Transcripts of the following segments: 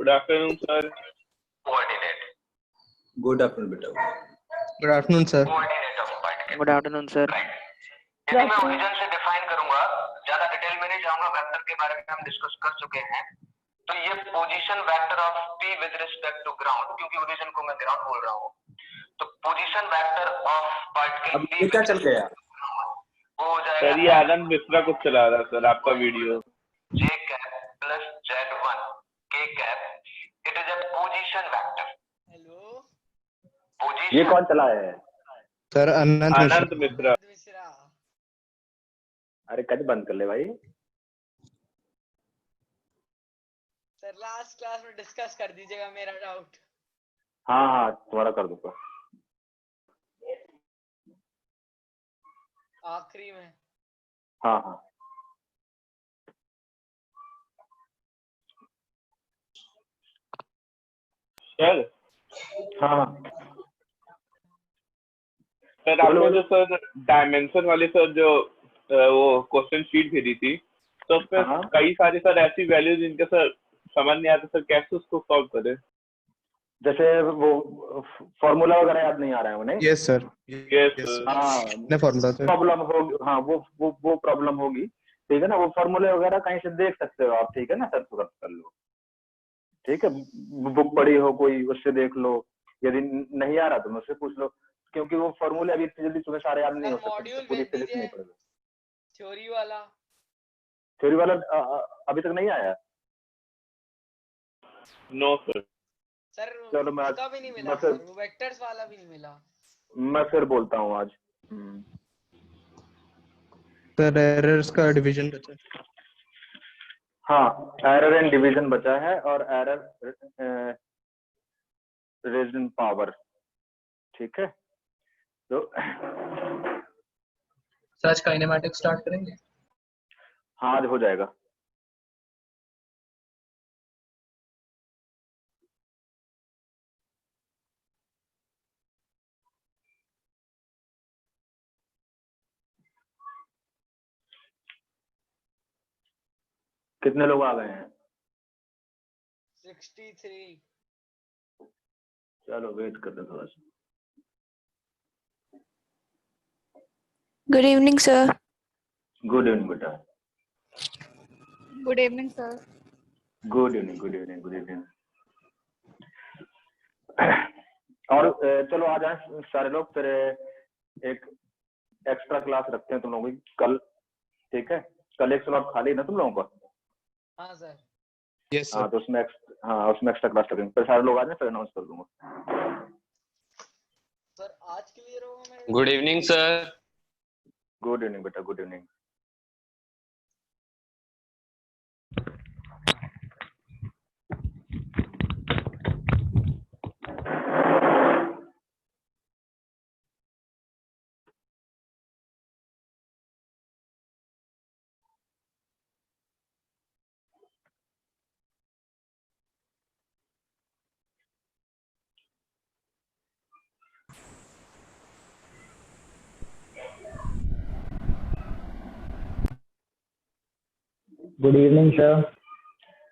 Good afternoon, sir. Coordinate. Good afternoon, beta. Good afternoon sir. Coordinate of particle. Good afternoon sir. Right. यदि मैं origin से define करूंगा, ज्यादा detail में नहीं जाऊंगा, वेक्टर के बारे में हम डिस्कस कर चुके हैं। तो ये position vector of p with respect to ground, क्योंकि ओरिजिन को मैं ग्राउंड बोल रहा हूँ, तो पोजीशन वेक्टर ऑफ पार्टिकल अब p ये क्या चल गया? वो हो जाएगा सर ये आनंद मिश्रा कुछ चला रहा है सर आपका video. j cap plus z1 k cap, it is a position vector. Hello position ये कौन चला है? सर अनंत मिश्रा। आनंद मिश्रा। मिश्रा। अरे कद बंद कर ले भाई। सर लास्ट क्लास में डिस्कस कर दीजिएगा मेरा डाउट। हाँ हाँ तुम्हारा कर दूंगा। आखिरी में। हाँ हाँ सर हाँ सर आपने जो सर डायमेंशन वाली सर जो वो क्वेश्चन शीट भेजी थी, तो उसमें हाँ। कई सारी सर ऐसी वैल्यूज जिनके सर समझ नहीं आता, सर कैसे उसको सॉल्व करें? जैसे वो फॉर्मूला वगैरह याद नहीं आ रहा है उन्हें। Yes sir. यस हाँ ने फॉर्मूला सर। प्रॉब्लम होगी। हाँ वो प्रॉब्लम होगी, ठीक है ना। वो फॉर्मूले वगैरह कहीं से देख सकते हो आप, ठीक है ना। सर तुरंत कर लो, ठीक है। बुक पढ़ी हो कोई, उससे देख लो। यदि नहीं आ रहा तो मुझसे पूछ लो, क्योंकि वो फॉर्मूले अभी इतनी जल्दी तुम्हें सारे याद नहीं हो सकते। मॉड्यूल पूरी भेज फिजिक्स नहीं दीजिए पढ़ोगे। थ्योरी वाला। थ्योरी वाला अभी तक नहीं आया। No sir. सर चलो मैं उसका भी नहीं मिला सर सर, वो वेक्टर्स वाला भी नहीं मिला। मैं फिर बोलता हूँ आज। सर एरर्स का डिवीजन बचा। हाँ एरर एंड डिवीजन बचा है, और एरर रेज्ड इन पावर, ठीक है। तो सच काइनेमैटिक्स स्टार्ट करेंगे। हाँ आज हो जाएगा। कितने लोग आ गए हैं? 63। चलो वेट करते हैं थोड़ा सा। Good evening, sir. Good evening बेटा। Good evening, sir. Good evening good evening good evening. और चलो आ जाए सारे लोग, फिर एक एक्स्ट्रा क्लास रखते हैं तुम लोगों की कल, ठीक है। कल एक स्लॉट खाली ना तुम लोगों का? हाँ सर। यस हाँ सर। तो उसमें एक्स्ट्रा क्लास रखेंगे, फिर सारे लोग आ जाए, फिर अनाउंस कर दूंगा। सर आज क्लियर होगा मेरा? Good evening sir. Good evening बेटा, good evening. Good evening sir.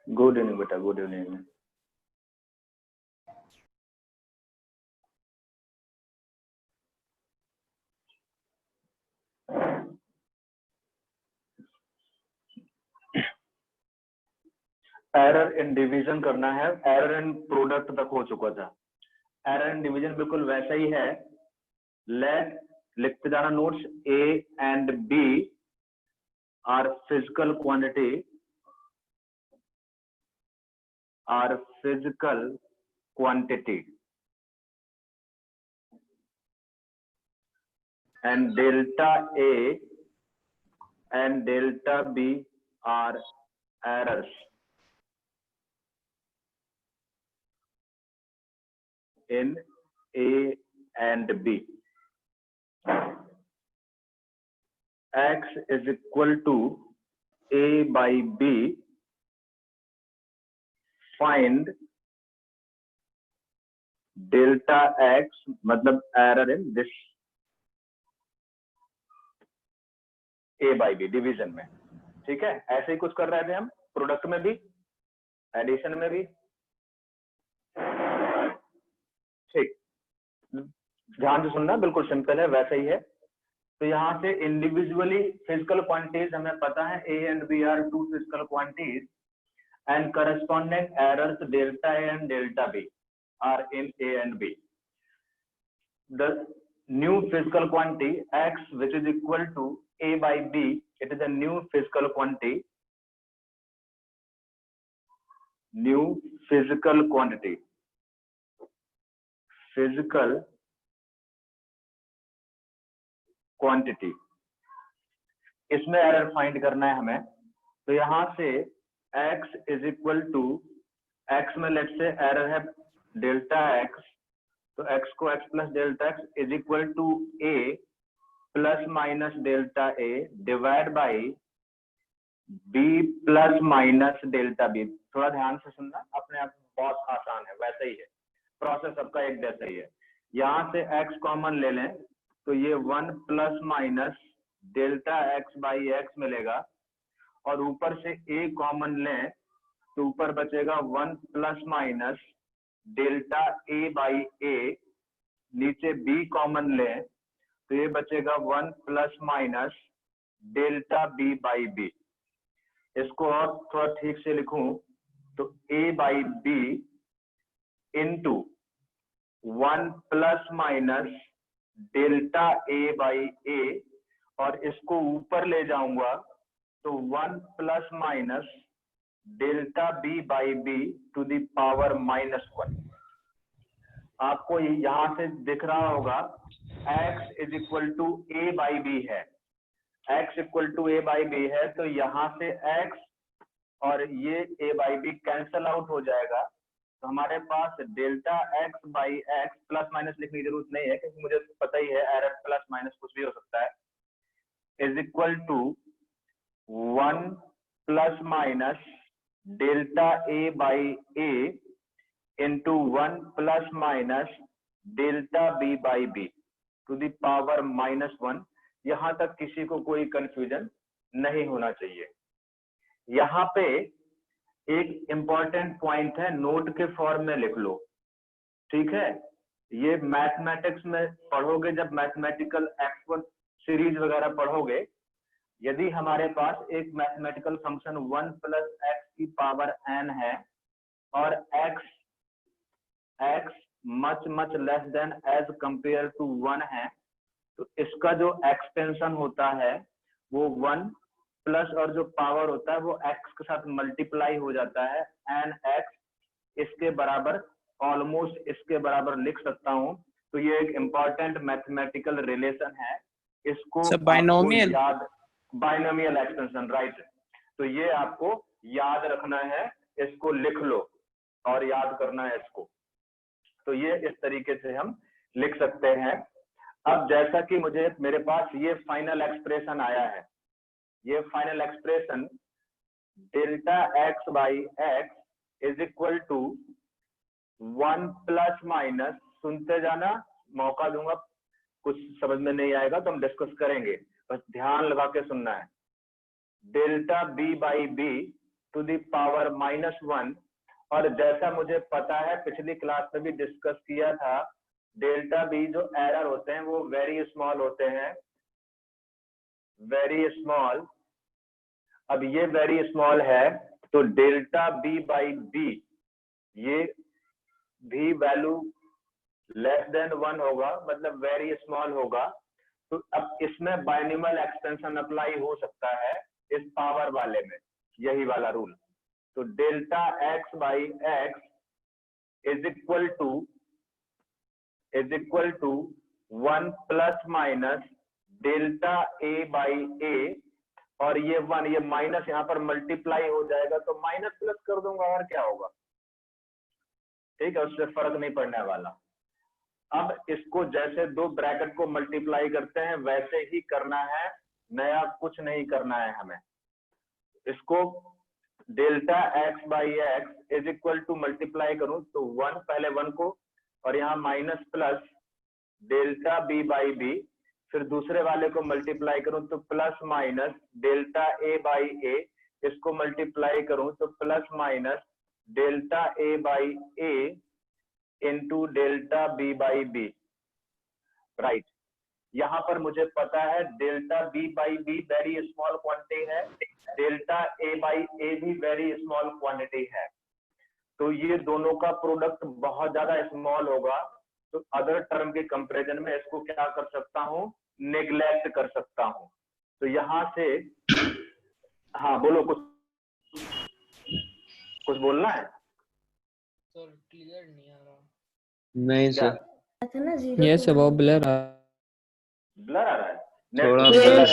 Good evening बेटा, good evening. Error in division करना है। एरर इन प्रोडक्ट तक हो चुका था। एरर इन डिवीजन बिल्कुल वैसा ही है। लेट लिखते जाना notes. A and B are physical quantity, are physical quantity, and delta A and delta B are errors in A and B. X is equal to A by B. Find delta X, मतलब error in this A by B division में, ठीक है। ऐसे ही कुछ कर रहे थे हम प्रोडक्ट में भी, एडिशन में भी, ठीक, ध्यान से सुनना, बिल्कुल सिंपल है, वैसा ही है। तो यहाँ से इंडिविजुअली फिजिकल क्वांटिटीज हमें पता है, A and B are two physical quantities and corresponding errors delta A and delta B are in A and B. The new physical quantity X, which is equal to A by B, it is a new physical quantity. New physical quantity. Physical quantity. इसमें error find करना है हमें। तो यहाँ से x is equal to, x में let say error है delta x, तो x को x plus delta x is equal to a plus minus delta a divide by b plus minus delta b। थोड़ा ध्यान से सुनना, अपने आप बहुत आसान है, वैसा ही है, प्रोसेस सबका एक जैसा ही है। यहाँ से x कॉमन ले लें तो ये 1 plus minus delta x by x मिलेगा, और ऊपर से a कॉमन लें तो ऊपर बचेगा 1 plus minus delta a by a, नीचे b कॉमन लें तो ये बचेगा 1 plus minus delta b by b। इसको और थोड़ा ठीक से लिखूं तो a by b into 1 plus minus delta a by a, और इसको ऊपर ले जाऊंगा तो 1 plus minus delta b by b to the power -1। आपको यहां से दिख रहा होगा x is equal to a by b है, x equal to a by b है, तो यहां से x और ये a by b cancel out हो जाएगा, तो हमारे पास delta x by x, plus minus लिखने की जरूरत नहीं है क्योंकि मुझे पता ही है एरर प्लस माइनस कुछ भी हो सकता है, is equal to 1 plus minus delta a by a into 1 plus minus delta b by b to the power -1। यहाँ तक किसी को कोई कंफ्यूजन नहीं होना चाहिए। यहाँ पे एक इंपॉर्टेंट पॉइंट है, नोट के फॉर्म में लिख लो, ठीक है। ये मैथमेटिक्स में पढ़ोगे, जब मैथमेटिकल एक्सपर्ट सीरीज वगैरह पढ़ोगे, यदि हमारे पास एक मैथमेटिकल फंक्शन 1 प्लस एक्स की पावर n है और x much less than as compare to 1 है, तो इसका जो एक्सटेंशन होता है वो 1 प्लस और जो पावर होता है वो x के साथ मल्टीप्लाई हो जाता है, एन x इसके बराबर, ऑलमोस्ट इसके बराबर लिख सकता हूं। तो ये एक इंपॉर्टेंट मैथमेटिकल रिलेशन है, इसको बाइनोमियल याद, बाइनोमियल एक्सटेंशन, राइट। तो ये आपको याद रखना है, इसको लिख लो और याद करना है इसको। तो ये इस तरीके से हम लिख सकते हैं। अब जैसा कि मेरे पास ये फाइनल एक्सप्रेशन आया है, ये final expression delta x by x is equal to 1 plus minus, सुनते जाना, मौका दूंगा, कुछ समझ में नहीं आएगा तो हम डिस्कस करेंगे, बस ध्यान लगा के सुनना है। Delta b by b to the power -1, और जैसा मुझे पता है पिछली क्लास में भी डिस्कस किया था, डेल्टा b जो एरर होते हैं वो वेरी स्मॉल होते हैं, वेरी स्मॉल। अब ये वेरी स्मॉल है तो डेल्टा b बाई b ये भी वैल्यू लेस देन 1 होगा, मतलब वेरी स्मॉल होगा। तो अब इसमें बाइनोमियल एक्सटेंशन अप्लाई हो सकता है इस पावर वाले में, यही वाला रूल। तो delta x by x is equal to 1 plus minus delta a by a, और ये 1, ये माइनस यहाँ पर मल्टीप्लाई हो जाएगा तो माइनस प्लस कर दूंगा और क्या होगा, ठीक है, उससे फर्क नहीं पड़ने वाला। अब इसको जैसे दो ब्रैकेट को मल्टीप्लाई करते हैं वैसे ही करना है, नया कुछ नहीं करना है हमें। इसको delta x by x is equal to multiply करूं तो 1, पहले 1 को, और यहाँ minus plus delta b by b, फिर दूसरे वाले को मल्टीप्लाई करूं तो plus minus delta a by a, इसको मल्टीप्लाई करूं तो plus minus delta a by a into delta B by B, right. यहाँ पर मुझे पता है delta B by B very small quantity है, डेल्टा ए बाई ए भी वेरी स्मॉल क्वांटिटी है, तो ये दोनों का प्रोडक्ट बहुत ज्यादा स्मॉल होगा, तो अदर टर्म के कंपैरिजन में इसको क्या कर सकता हूँ, नेग्लेक्ट कर सकता हूँ। तो यहाँ से हाँ बोलो, कुछ बोलना है? सर क्लियर नहीं आ रहा। नहीं क्या सर। ये सब वो ब्लर ब्लर आ रहा है? थोड़ा नेट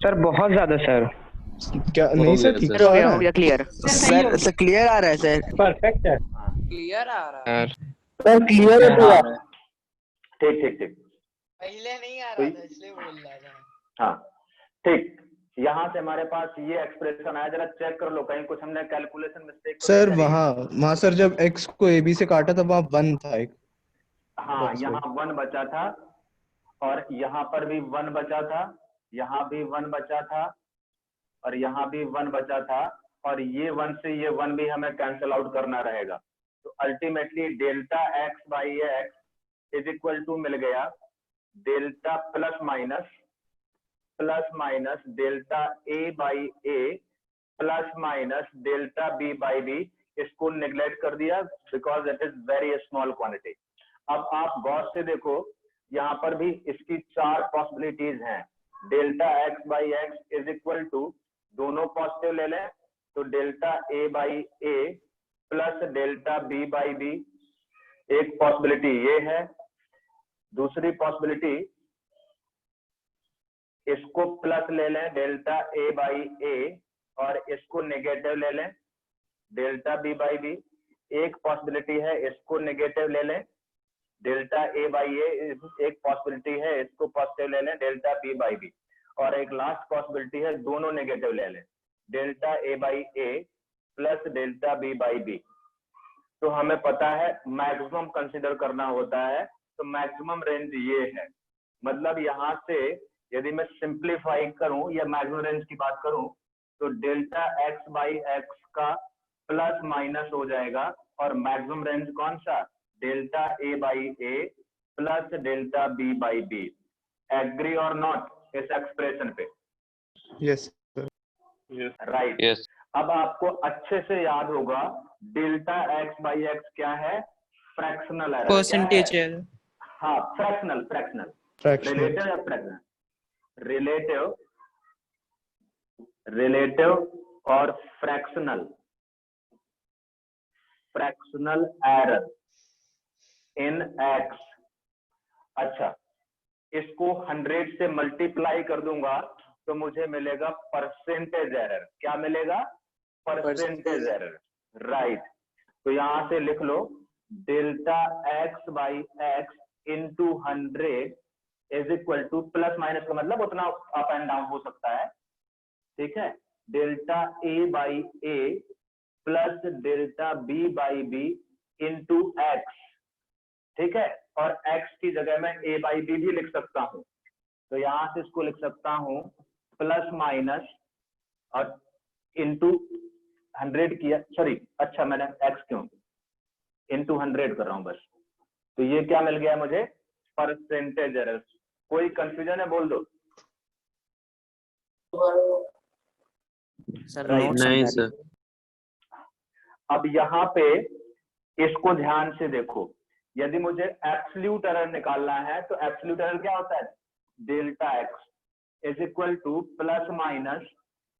सर बहुत ज्यादा सर। क्या हो नहीं गया सर, ठीक सर। तो आ हो रहा है। गया क्लियर सर। सर क्लियर आ रहा है सर। परफेक्ट है। क्लियर आ रहा है। सर क्लियर है पूरा। ठीक ठीक ठीक, पहले नहीं आ रहा था इसलिए बोल रहा था। हाँ ठीक। यहाँ से हमारे पास ये एक्सप्रेशन आया, जरा चेक कर लो कहीं कुछ हमने कैलकुलेशन मिस्टेक सर वहाँ सर जब x को ab से काटा था वहाँ 1 था एक। हाँ बस यहाँ 1 बचा था, और यहाँ पर भी 1 बचा था, यहाँ भी 1 बचा था, और यहाँ भी 1 बचा था, और ये 1 से ये 1 भी हमें कैंसिल आउट करना रहेगा। तो ultimately delta x by x is equal to मिल गया delta plus minus delta A by A plus minus delta B by b. इसको नेग्लेक्ट कर दिया because it is very small quantity. अब आप गौर से देखो, यहाँ पर भी इसकी 4 पॉसिबिलिटीज हैं। Delta x by x is equal to, दोनों पॉजिटिव ले लें तो delta A by A plus delta B by B, एक पॉसिबिलिटी ये है। दूसरी पॉसिबिलिटी, इसको प्लस ले लें डेल्टा ए बाई ए और इसको नेगेटिव ले लें डेल्टा बी बाई बी। एक पॉसिबिलिटी है इसको नेगेटिव ले लें डेल्टा ए बाई ए, एक पॉसिबिलिटी है इसको पॉजिटिव ले लें डेल्टा बी बाई बी, और एक लास्ट पॉसिबिलिटी है दोनों नेगेटिव ले लें delta A by A plus delta B by B. तो हमें पता है मैक्सिमम कंसीडर करना होता है, तो मैक्सिमम रेंज ये है। मतलब यहाँ से यदि मैं सिंप्लीफाई करूं या मैक्सिमम रेंज की बात करूं तो डेल्टा एक्स बाई एक्स का प्लस माइनस हो जाएगा, और मैक्सिमम रेंज कौन सा, delta A by A plus delta B by B. Agree और नॉट इस एक्सप्रेशन पे? Yes right. यस। अब आपको अच्छे से याद होगा डेल्टा एक्स बाई एक्स क्या है, फ्रैक्शनल एरर, परसेंटेज है। हाँ फ्रैक्शनल, रिलेटिव या फ्रैक्शनल, रिलेटिव और फ्रैक्शनल एरर इन एक्स। अच्छा, इसको 100 से मल्टीप्लाई कर दूंगा तो मुझे मिलेगा परसेंटेज एरर। क्या मिलेगा, परसेंटेज एरर, राइट। तो यहां से लिख लो delta x by x into 100 is equal to, plus minus का मतलब उतना अप एंड डाउन हो सकता है, ठीक है, delta A by A plus delta B by B into x, ठीक है। और x की जगह मैं a बाई बी भी लिख सकता हूं, तो यहां से इसको लिख सकता हूं प्लस माइनस और इंटू 100 किया, सॉरी अच्छा मैंने x क्यों इंटू 100 कर रहा हूं बस। तो ये क्या मिल गया मुझे, परसेंटेज एरर। कोई कंफ्यूजन है, बोल दो। Sir Right. नोट्स नहीं सर। अब यहाँ पे इसको ध्यान से देखो, यदि मुझे एब्सोल्यूट एरर निकालना है तो एब्सोल्यूट एरर क्या होता है, delta x is equal to plus minus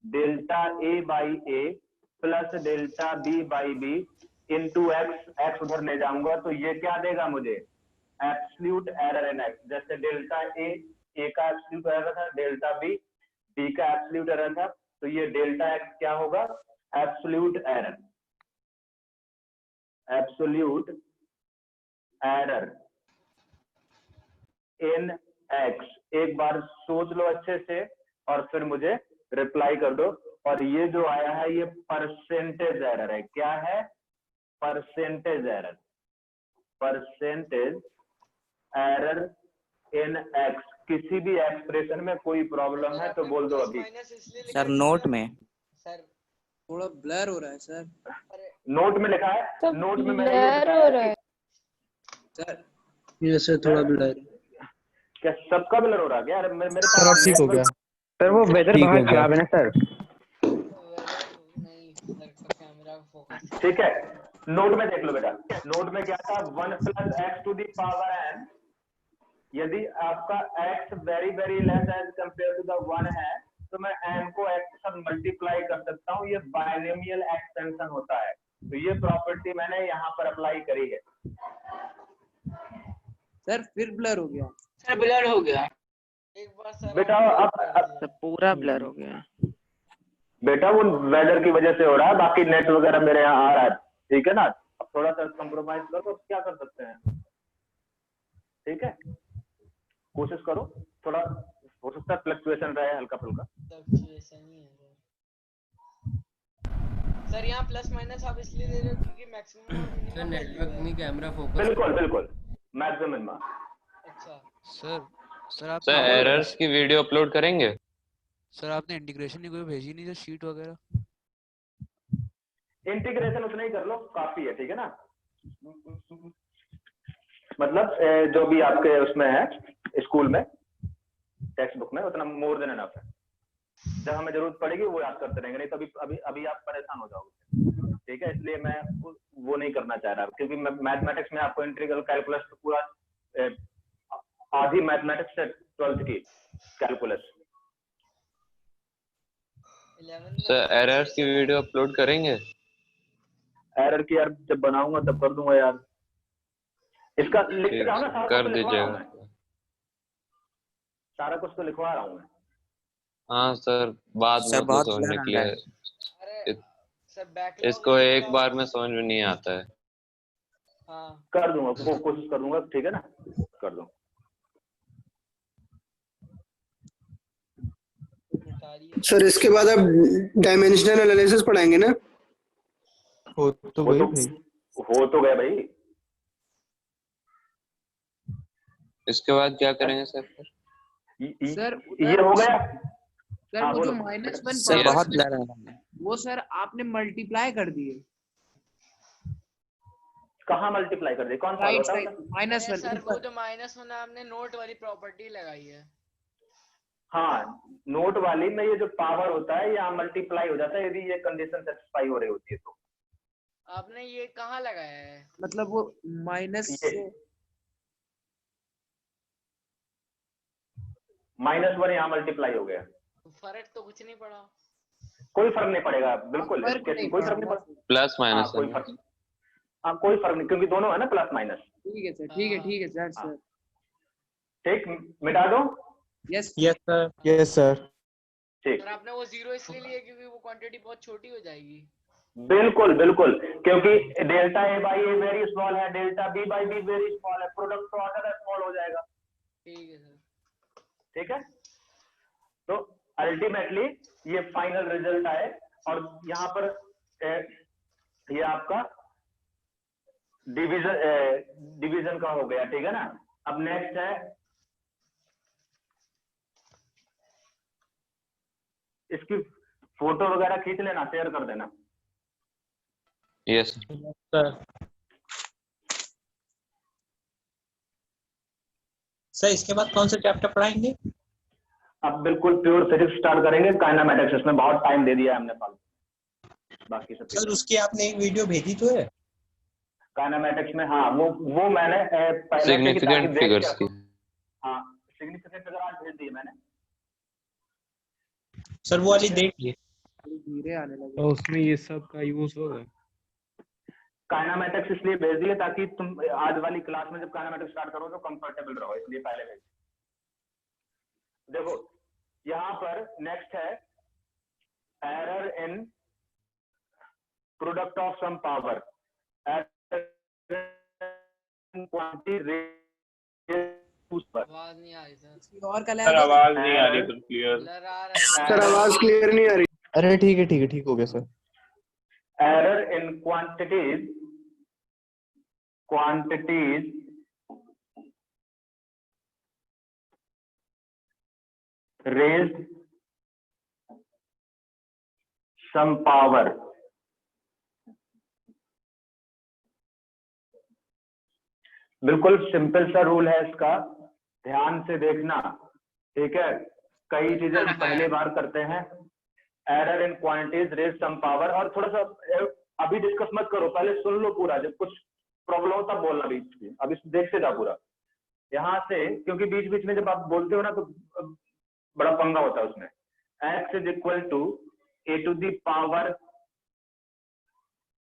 delta A by A plus delta B by B into x. X उधर ले जाऊंगा तो ये क्या देगा मुझे, एब्सोल्यूट एरर इन एक्स। जैसे डेल्टा ए का एब्सोल्यूट एरर था, डेल्टा बी का एब्सोल्यूट एरर था, तो ये डेल्टा एक्स क्या होगा, एब्सोल्यूट एरर इन एक्स। एक बार सोच लो अच्छे से और फिर मुझे रिप्लाई कर दो। और ये जो आया है ये परसेंटेज एरर है। क्या है, परसेंटेज एरर इन एक्स। किसी भी एक्सप्रेशन में कोई प्रॉब्लम है तो बोल दो अभी। सर नोट में सर थोड़ा ब्लर हो रहा है सर। नोट में लिखा है, नोट में मैंने ब्लर हो रहा है। सर ये वैसे थोड़ा ब्लर क्या सबका ब्लर हो रहा है क्या? अरे मेरे सर अब पास ठीक हो गया। सर वो वेदर ठीक हो बहुत गया। खराब है ना सर। नहीं सर का कैमरा फोकस ठीक है, नोट में देख लो बेटा। नोट में क्या था, 1 + x to the power n। यदि आपका x very very less as compare to the 1 है तो मैं n को x के साथ मल्टीप्लाई कर सकता हूँ। ये बाइनोमियल एक्सटेंशन होता है। तो ये प्रॉपर्टी मैंने यहाँ पर अप्लाई करी है। सर फिर ब्लर हो गया। सर ब्लर हो गया एक बार सर बेटा सर पूरा ब्लर हो गया। बेटा वो वेदर की वजह से हो रहा है, बाकी नेट वगैरह मेरे यहाँ आ रहा है, ठीक है ना। अब थोड़ा सा कंप्रोमाइज करो तो क्या कर सकते हैं, ठीक है। कोशिश करो, थोड़ा हो सकता है फ्लक्चुएशन रहे हल्का फुल्का। फ्लक्चुएशन ही है सर यहाँ प्लस माइनस आप इसलिए दे रहे हो क्योंकि मैक्सिमम और मिनिमम नेटवर्क नहीं कैमरा फोकस। बिल्कुल बिल्कुल, मैक्सिमम। अच्छा सर आप हाँ, एरर्स की वीडियो अपलोड करेंगे? सर आपने इंटीग्रेशन की कोई भेजी नहीं, जो शीट वगैरह? इंटीग्रेशन उतना ही कर लो, काफी है, ठीक है ना। मतलब जो भी आपके उसमें है स्कूल में टेक्स्ट बुक में, उतना मोर देन एनफ है। जब हमें जरूरत पड़ेगी वो याद करते रहेंगे, नहीं तो अभी आप परेशान हो जाओगे, ठीक है। इसलिए मैं वो नहीं करना चाह रहा, क्योंकि मैथमेटिक्स में आपको इंटीग्रल कैलकुलस तो पूरा आधी मैथमेटिक्स से 12th की कैलकुलस। सर एरर्स की वीडियो अपलोड करेंगे? एरर की यार जब बनाऊंगा तब कर दूंगा यार। इसका लिख रहा हूँ ना, सारा कर कुछ लिखवा रहा हूँ दीजिएगा। मैं, सारा कुछ तो लिखवा रहा हूँ मैं। हाँ सर, बाद में सर उतना बहुत समझ में ब्लर आ रहा क्लियर। है। अरे सर बैकलॉग इसको एक बार में समझ में नहीं आता है। हाँ कर दूंगा, कोशिश कर दूंगा, ठीक है ना, कर दूंगा। सर इसके बाद आप डायमेंशनल एनालिसिस पढ़ाएंगे ना? हो तो गई भाई। हो तो गया भाई। इसके बाद क्या करेंगे सर? सर ये हो गया। सर हाँ, वो जो बोलो। -1 सर बहुत ब्लर आ रहा है। वो सर आपने मल्टीप्लाई कर दिए। कहाँ मल्टीप्लाई कर दे, कौन सा राइट होता साइड है? सर वो जो -1 आपने नोट वाली प्रॉपर्टी लगाई है। हाँ, नोट वाली में ये जो पावर होता है यहाँ मल्टीप्लाई हो जाता है, यदि ये कंडीशन सेटिस्फाई हो रही होती है तो। आपने ये कहाँ लगाया है? मतलब वो माइनस -1 यहाँ मल्टीप्लाई हो गया। फर्क तो कुछ नहीं पड़ा। कोई फर्क नहीं पड़ेगा, बिल्कुल फर्क नहीं कोई फर्क नहीं पड़ा। पड़ा। प्लस हाँ, माइनस कोई फर्क, हाँ कोई फर्क नहीं, क्योंकि दोनों है ना प्लस माइनस। ठीक है सर, ठीक है सर। हाँ। ठीक, मिटा दो। Yes sir. Yes sir. ठीक, सर आपने वो 0 इसलिए लिया क्योंकि वो क्वांटिटी बहुत छोटी हो जाएगी। बिल्कुल बिल्कुल, क्योंकि delta A by a very small है, delta B by B very small है, प्रोडक्ट तो ऑर्डर स्मॉल हो जाएगा। ठीक है सर। ठीक है, तो अल्टीमेटली ये फाइनल रिजल्ट आए, और यहाँ पर ये आपका डिवीजन का हो गया, ठीक है ना। अब नेक्स्ट है, इसकी फोटो वगैरह खींच लेना, शेयर कर देना। यस सर इसके बाद कौन सा चैप्टर पढ़ाएंगे? अब बिल्कुल प्योर फिजिक्स स्टार्ट करेंगे, काइनेमैटिक्स। इसमें बहुत टाइम दे दिया है हमने फालतू, बाकी सब सर उसकी आपने एक वीडियो भेजी तो है काइनेमैटिक्स में। हाँ, वो मैंने पहले से ही सिग्निफिकेंट ताकि देख फिगर्स के, की। हाँ सिग्निफिकेंट फिगर आज भेज दिए मैंने। सर वो वाली देख लिए। धीरे आने लगे तो उसमें ये सब का यूज होगा। काइनेमैटिक्स इसलिए भेज दिए ताकि तुम आज वाली क्लास में जब काइनेमैटिक्स स्टार्ट करो तो कंफर्टेबल रहो, इसलिए पहले भेज। देखो यहाँ पर नेक्स्ट है error in product of some power, आवाज नहीं आ रही सर। और कल सर आवाज नहीं आ रही सर क्लियर। ब्लर आ रहा है सर आवाज क्लियर नहीं आ रही। अरे ठीक हो गया sir. Error in quantities raised some power बिल्कुल सिंपल सा रूल है इसका, ध्यान से देखना, ठीक है। कई चीजें हम पहली बार करते हैं, error in quantities raise some power, और थोड़ा सा अभी डिस्कस मत करो, पहले सुन लो पूरा, जब कुछ प्रॉब्लम हो तब बोलना बीच में, अभी देखते जा पूरा यहाँ से, क्योंकि बीच बीच में जब आप बोलते हो ना तो बड़ा पंगा होता है उसमें। x is equal to a to the power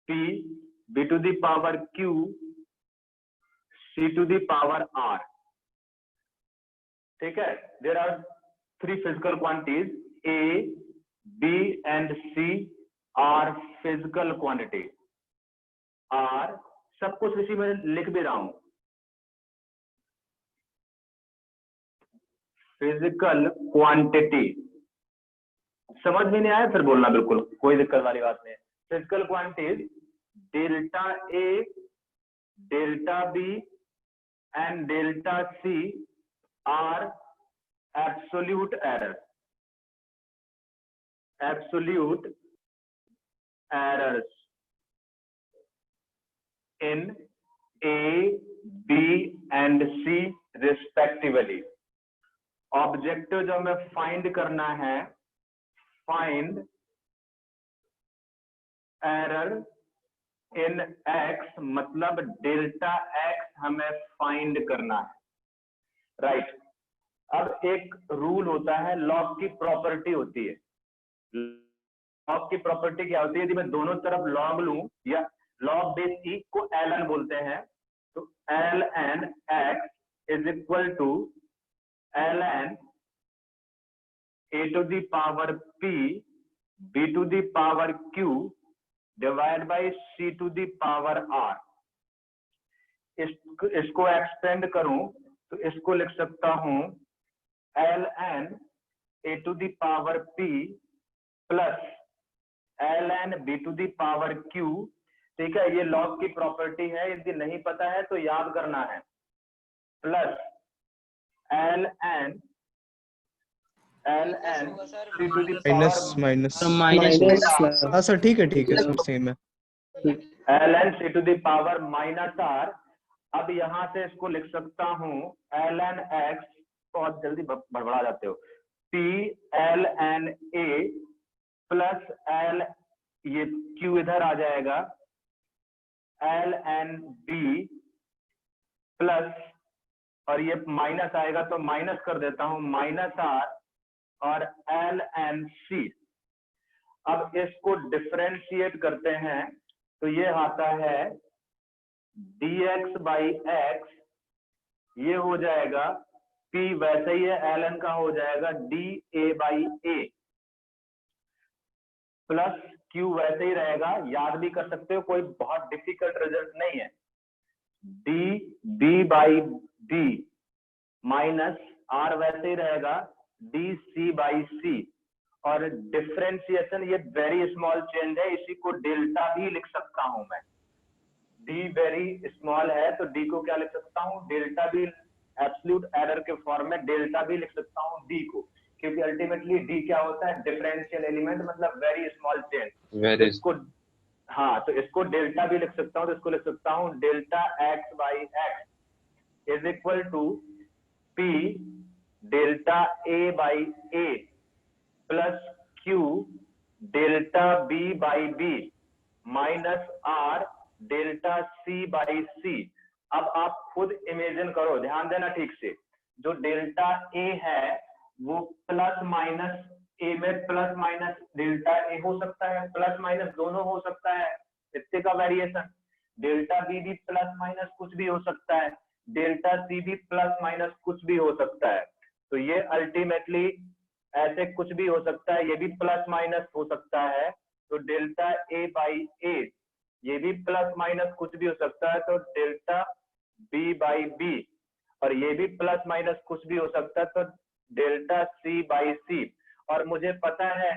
p, b to the power q, c to the power r, ठीक है। There are 3 physical quantities, a, b and c are physical quantity, r सब कुछ इसी में लिख भी रहा हूं, फिजिकल क्वांटिटी। समझ में नहीं आया फिर बोलना, बिल्कुल कोई दिक्कत वाली बात नहीं है। Physical quantities delta A, delta B and delta C are absolute error, absolute errors in A, B and C respectively. Objective जो हमें फाइंड करना है, फाइंड एरर इन एक्स, मतलब डेल्टा एक्स हमें फाइंड करना है, राइट। अब एक रूल होता है, लॉग की प्रॉपर्टी होती है। लॉग की प्रॉपर्टी क्या होती है? यदि मैं दोनों तरफ लॉग लूं, या लॉग बेस ई को ln बोलते हैं, तो ln x is equal to ln a to the power p, b to the power q divide by c to the power r। इसको एक्सटेंड करूं तो इसको लिख सकता हूं ln a to the power p plus ln b to the power q, ठीक है। ये लॉग की प्रॉपर्टी है, यदि नहीं पता है तो याद करना है, plus ln c to the minus power minus, हाँ सर ठीक है सर, सेम है। ln c to the power minus r। अब यहां से इसको लिख सकता हूं ln x, बहुत जल्दी बड़बड़ा जाते हो, p ln a plus l, ये q इधर आ जाएगा, ln b प्लस, और ये माइनस आएगा तो माइनस कर देता हूं, माइनस r और ln c। अब इसको डिफरेंशिएट करते हैं तो ये आता है dx बाई x, ये हो जाएगा p वैसे ही है, ln का हो जाएगा da by a, plus q वैसे ही रहेगा, याद भी कर सकते हो, कोई बहुत डिफिकल्ट रिजल्ट नहीं है, d b by b minus r वैसे ही रहेगा dc बाई c, और डिफरेंशिएशन ये वेरी स्मॉल चेंज है, इसी को डेल्टा भी लिख सकता हूं मैं। d वेरी स्मॉल है तो d को क्या लिख सकता हूं, डेल्टा भी, एब्सोल्यूट एरर के फॉर्म में डेल्टा भी लिख सकता हूं d को, क्योंकि अल्टीमेटली d क्या होता है, डिफरेंशियल एलिमेंट, मतलब वेरी स्मॉल चेंज। इसको, हाँ, तो इसको डेल्टा भी लिख सकता हूं, तो इसको लिख सकता हूं delta x by x is equal to p delta a by a plus q delta b by b minus r delta c by c। अब आप खुद इमेजिन करो, ध्यान देना ठीक से, जो डेल्टा a है वो प्लस माइनस a में प्लस माइनस डेल्टा a हो सकता है, प्लस माइनस दोनों हो सकता है, इतने का वेरिएशन। डेल्टा b भी प्लस माइनस कुछ भी हो सकता है, डेल्टा c भी प्लस माइनस कुछ भी हो सकता है, तो ये अल्टीमेटली ऐसे कुछ भी हो सकता है, ये भी प्लस माइनस हो सकता है, तो डेल्टा a बाई a, ये भी प्लस माइनस कुछ भी हो सकता है, तो डेल्टा b बाई b, और ये भी प्लस माइनस कुछ भी हो सकता है, तो डेल्टा c बाई c। और मुझे पता है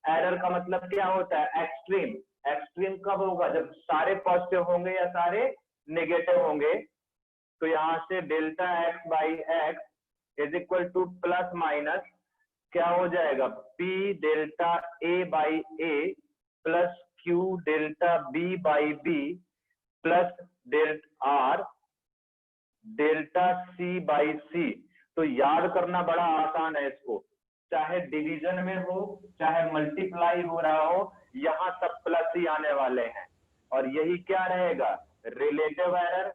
एरर का मतलब क्या होता है, एक्सट्रीम। एक्सट्रीम कब होगा, जब सारे पॉजिटिव होंगे या सारे नेगेटिव होंगे। तो यहाँ से delta x by x is equal to plus minus क्या हो जाएगा, p delta a by a plus q delta b by b plus delta r delta C by C. तो याद करना बड़ा आसान है इसको, चाहे डिवीजन में हो चाहे मल्टीप्लाई हो रहा हो, यहाँ सब प्लस ही आने वाले हैं। और यही क्या रहेगा, रिलेटिव एरर,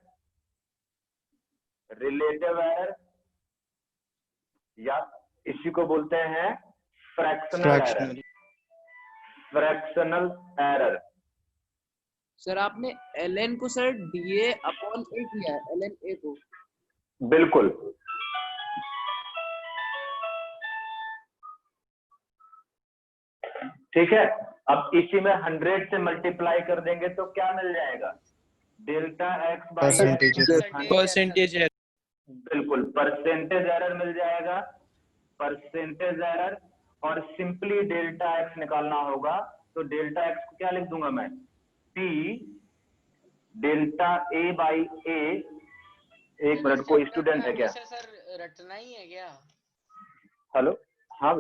रिलेटिव एरर, या इसी को बोलते हैं fractional error, fractional error. Sir आपने ln को सर DA अपॉन A किया है, ln A को। बिल्कुल। ठीक है, अब इसी में 100 से मल्टीप्लाई कर देंगे तो क्या मिल जाएगा, डेल्टा एक्स बाई परसेंटेज है। बिल्कुल, परसेंटेज एरर मिल जाएगा, परसेंटेज एरर। और सिंपली डेल्टा एक्स निकालना होगा, तो डेल्टा एक्स को क्या लिख दूंगा मैं, पी डेल्टा ए बाई ए। एक मिनट, कोई स्टूडेंट है क्या? सर रटना ही है क्या? हेलो, हाँ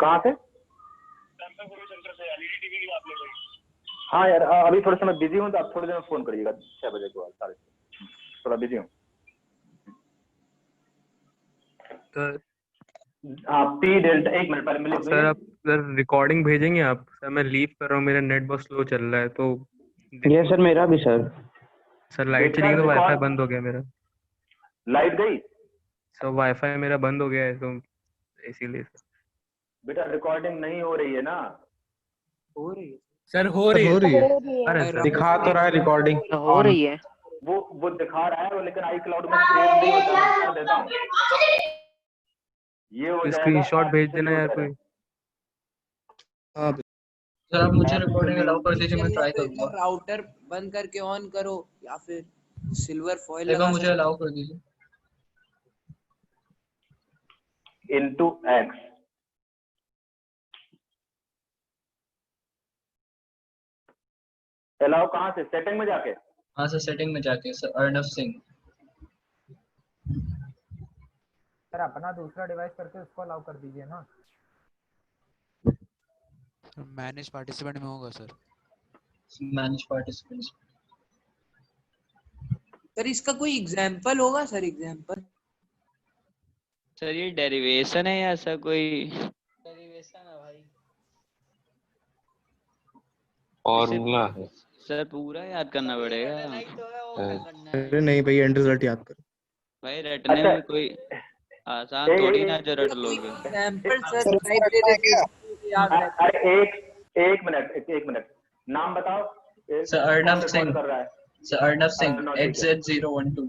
कहाँ से? हाँ यार, अभी थोड़ा सा मैं बिजी हूँ, तो आप थोड़ी देर में फोन करिएगा 6 बजे के बाद, 6:30, थोड़ा बिजी हूँ। हाँ, पी डेल्टा, एक मिनट पहले मिले सर आप सर रिकॉर्डिंग भेजेंगे आप? सर मैं लीव कर रहा हूँ, मेरा नेट बहुत स्लो चल रहा है। तो ये सर मेरा भी सर लाइट चली गई तो वाईफाई बंद हो गया मेरा। लाइट गई? सर वाईफाई मेरा बंद हो गया है, तो इसीलिए सर। बेटा रिकॉर्डिंग नहीं हो रही है ना? हो रही है सर हो रही है। अरे सर दिखा तो रहा है रिकॉर्डिंग हो रही है। वो दिखा रहा है वो, लेकिन आई क्लाउड में सेव नहीं होता है, कर देता हूँ। ये हो जाएगा, स्क्रीनशॉट भेज देना यार कोई। हाँ सर आप मुझे रिकॉर्डिंग अलाउ कर दीजिए, मैं ट्राई करूंगा। राउटर बंद करके ऑन करो, या फिर सिल्वर फॉइल देखो लगा मुझे अलाउ कर दीजिए। इनटू एक्स, अलाउ कहाँ से, सेटिंग में जाके? हाँ सर सेटिंग में जाके, सर अर्णव सिंह। सर अपना दूसरा डिवाइस करके उसको अलाउ कर दीजिए ना। मैनेज पार्टिसिपेंट में होगा सर। Manage participants. सर इसका कोई एग्जांपल होगा सर, एग्जांपल? सर ये डेरिवेशन है या ऐसा कोई डेरिवेशन है भाई, फॉर्मूला है? सर पूरा याद करना पड़ेगा। रटना ही तो है, और क्या करना है? अरे नहीं भाई, एंड रिजल्ट याद करो भाई रटने में कोई आसान थोड़ी ना जो रट लोगे। एग्जांपल सर टाइप दे देते याद रहता है। अरे एक मिनट, नाम बताओ। सर अर्णव सिंह। कर रहा है सर अर्णव सिंह XZ012।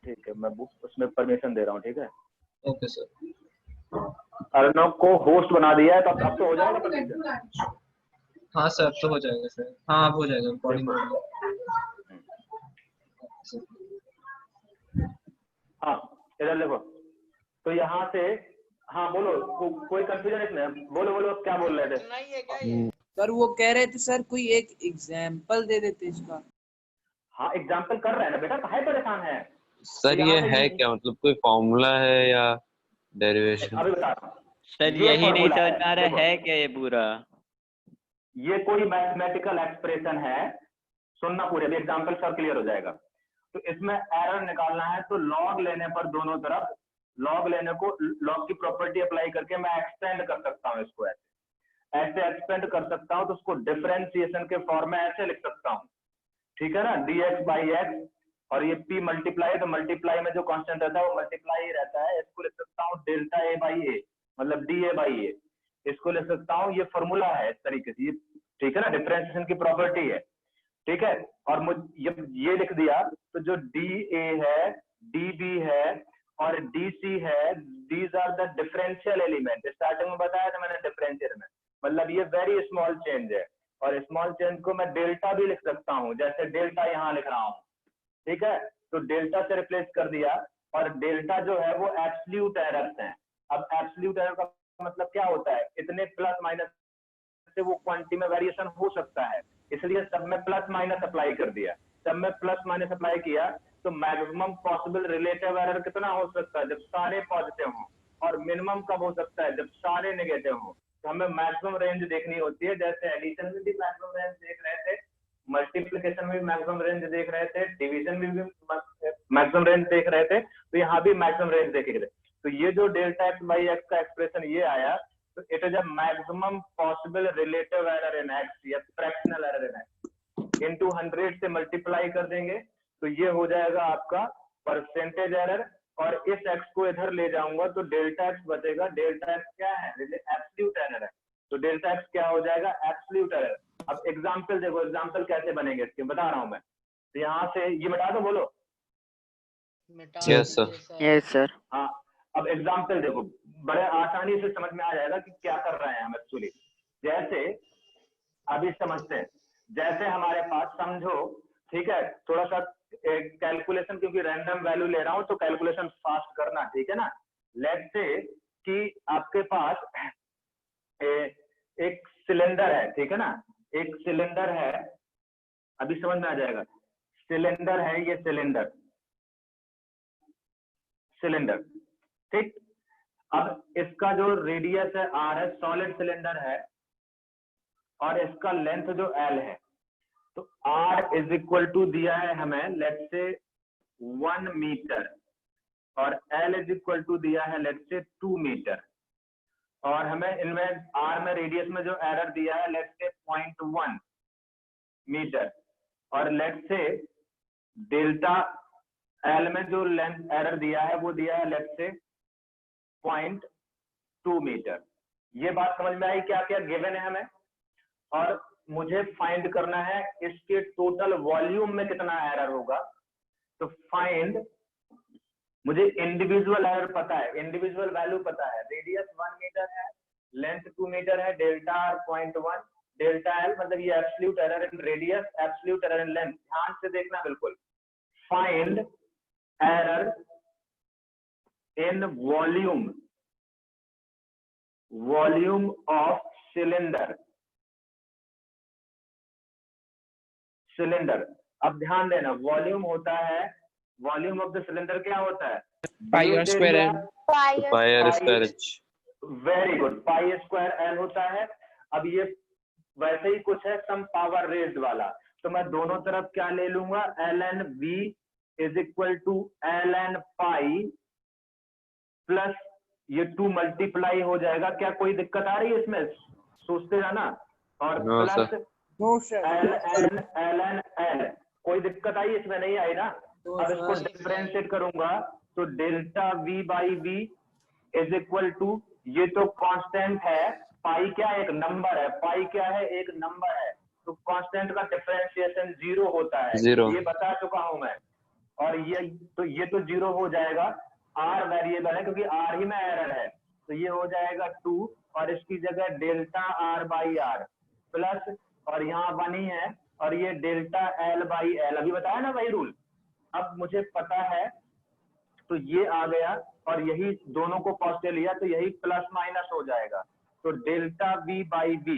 ठीक है, मैं उसमें परमिशन दे रहा हूँ, ठीक है? Okay sir. अर्णव को होस्ट बना दिया है, तो अब तो हो जाएगा परमिशन। हाँ सर अब तो हो जाएगा सर। हाँ अब हो जाएगा, रिकॉर्डिंग हो जाएगा। हाँ इधर देखो, तो यहाँ से, हाँ बोलो, कोई कंफ्यूजन इसमें? बोलो क्या बोल रहे थे? रटना ही है क्या ये? सर वो कह रहे थे सर कोई एक एग्जांपल दे देते इसका। हाँ एग्जाम्पल कर रहा है ना बेटा, काहे परेशान है? सर ये है क्या, मतलब कोई फॉर्मूला है या डेरिवेशन? अभी बता रहा हूँ सर यही नहीं समझ में आ रहा है क्या ये पूरा? ये कोई मैथमेटिकल एक्सप्रेशन है, सुनना पूरे, अभी एग्जाम्पल सब क्लियर हो जाएगा। तो इसमें एरर निकालना है, तो लॉग लेने पर दोनों तरफ, लॉग लेने को लॉग की प्रॉपर्टी अप्लाई करके मैं एक्सटेंड कर सकता हूँ इसको, ऐसे एक्सटेंड कर सकता हूँ। तो उसको डिफरेंशिएशन के फॉर्म में ऐसे लिख सकता हूँ, ठीक है ना, dx बाई एक्स, और ये p मल्टीप्लाई, तो मल्टीप्लाई में जो कांस्टेंट रहता है वो मल्टीप्लाई ही रहता है। इसको लिख सकता हूँ डेल्टा a बाई ए, मतलब da बाई ए, इसको लिख सकता हूँ। ये फॉर्मूला है इस तरीके से, ठीक है ना, डिफरेंशिएशन की प्रॉपर्टी है, ठीक है। और मुझे ये लिख दिया, तो जो dA है, dB है और dC है, these are the differential element. Starting में बताया था मैंने डिफरेंशियल में, मतलब ये वेरी स्मॉल चेंज है। और स्मॉल चेंज को मैं डेल्टा भी लिख सकता हूँ, जैसे डेल्टा यहाँ लिख रहा हूँ, ठीक है। तो डेल्टा से रिप्लेस कर दिया, और डेल्टा जो है वो एब्सोल्यूट एरर्स हैं। अब एब्सोल्यूट एरर का मतलब क्या होता है, इतने प्लस माइनस से वो क्वांटिटी में वेरिएशन हो सकता है, इसलिए सब में प्लस माइनस अप्लाई कर दिया। सब में प्लस माइनस अप्लाई किया तो मैक्सिमम पॉसिबल रिलेटिव एरर कितना हो सकता है, जब सारे पॉजिटिव हों, और मिनिमम कब हो सकता है, जब सारे नेगेटिव हों। तो हमें मैक्सिमम रेंज देखनी होती है, जैसे एडिशन में भी मैक्सिमम रेंज देख रहे थे, मल्टीप्लिकेशन में भी मैक्सिमम रेंज देख रहे थे, डिवीजन में भी मैक्सिमम रेंज देख रहे थे, तो यहाँ भी मैक्सिमम रेंज देख रहे थे। तो ये जो डेल्टा एक्स बाई एक्स का एक्सप्रेशन ये आया, तो it is a maximum possible relative error in X या fractional error in X, into 100 से मल्टीप्लाई कर देंगे तो ये हो जाएगा आपका परसेंटेज एरर, और इस एक्स को इधर ले जाऊंगा तो डेल्टा एक्स बचेगा। डेल्टा एक्स क्या है? एब्सोल्यूट एरर है, तो डेल्टा एक्स क्या हो जाएगा? Absolute error. अब एग्जांपल देखो, एग्जांपल कैसे बनेंगे इसके बता रहा हूं मैं। तो यहाँ से ये बता दो, बोलो। Yes sir. Yes sir. हाँ, अब एग्जांपल देखो, बड़े आसानी से समझ में आ जाएगा कि क्या कर रहे हैं हम एक्चुअली। जैसे अभी समझते हैं, जैसे हमारे पास समझो, ठीक है, थोड़ा सा कैलकुलेशन, क्योंकि रैंडम वैल्यू ले रहा हूं तो कैलकुलेशन फास्ट करना, ठीक है ना। लेट्स से कि आपके पास एक सिलेंडर है, ठीक है ना, एक सिलेंडर है, अभी समझ में आ जाएगा। सिलेंडर है ये, सिलेंडर, सिलेंडर, ठीक। अब इसका जो रेडियस है r है, सॉलिड सिलेंडर है, और इसका लेंथ जो l है, तो r इज इक्वल टू दिया है हमें लेट्स से 1 मीटर, और l इज इक्वल टू दिया है लेट्स से 2 मीटर, और हमें इनमें r में रेडियस में जो एरर दिया है लेट्स से 0.1 मीटर, और लेट्स से डेल्टा l में जो लेंथ एरर दिया है वो दिया है लेट्स से 0.2 मीटर। ये बात समझ में आई? क्या क्या गिवन है हमें, और मुझे फाइंड करना है इसके टोटल वॉल्यूम में कितना एरर होगा। तो फाइंड, मुझे इंडिविजुअल एरर पता है, इंडिविजुअल वैल्यू पता है। रेडियस 1 मीटर है, लेंथ 2 मीटर है, डेल्टा r 0.1, डेल्टा l मतलब ये absolute error in radius, absolute error in length. ध्यान से देखना बिल्कुल। Find error in volume, volume of cylinder, cylinder. अब ध्यान देना, वॉल्यूम होता है, वॉल्यूम ऑफ द सिलेंडर क्या होता है? Pi R square L. Pi R square H. Very good, pi square L होता है। अब ये वैसे ही कुछ है, सम पावर रेज्ड वाला, तो मैं दोनों तरफ क्या ले लूंगा? L N V is equal to L N pi plus ये 2 मल्टीप्लाई हो जाएगा। क्या कोई दिक्कत आ रही है इसमें? सोचते जाना। और प्लस एल एन एल, कोई दिक्कत आई इसमें? नहीं आई ना। अब इसको डिफरेंशिएट करूंगा तो delta V by V is equal to, ये तो कांस्टेंट है, पाई क्या एक नंबर है, पाई क्या है? एक नंबर है, तो कांस्टेंट का डिफरेंशिएशन 0 होता है, 0 ये बता चुका हूं मैं। और ये तो 0 हो जाएगा, r वेरिएबल है क्योंकि r ही में एरर है, तो ये हो जाएगा 2, और इसकी जगह delta r by R plus, और यहाँ 1 ही है, और ये डेल्टा l बाई एल, अभी बताया ना वही रूल। अब मुझे पता है, तो ये आ गया, और यही दोनों को पॉजिटिव लिया तो यही प्लस माइनस हो जाएगा। तो delta v by v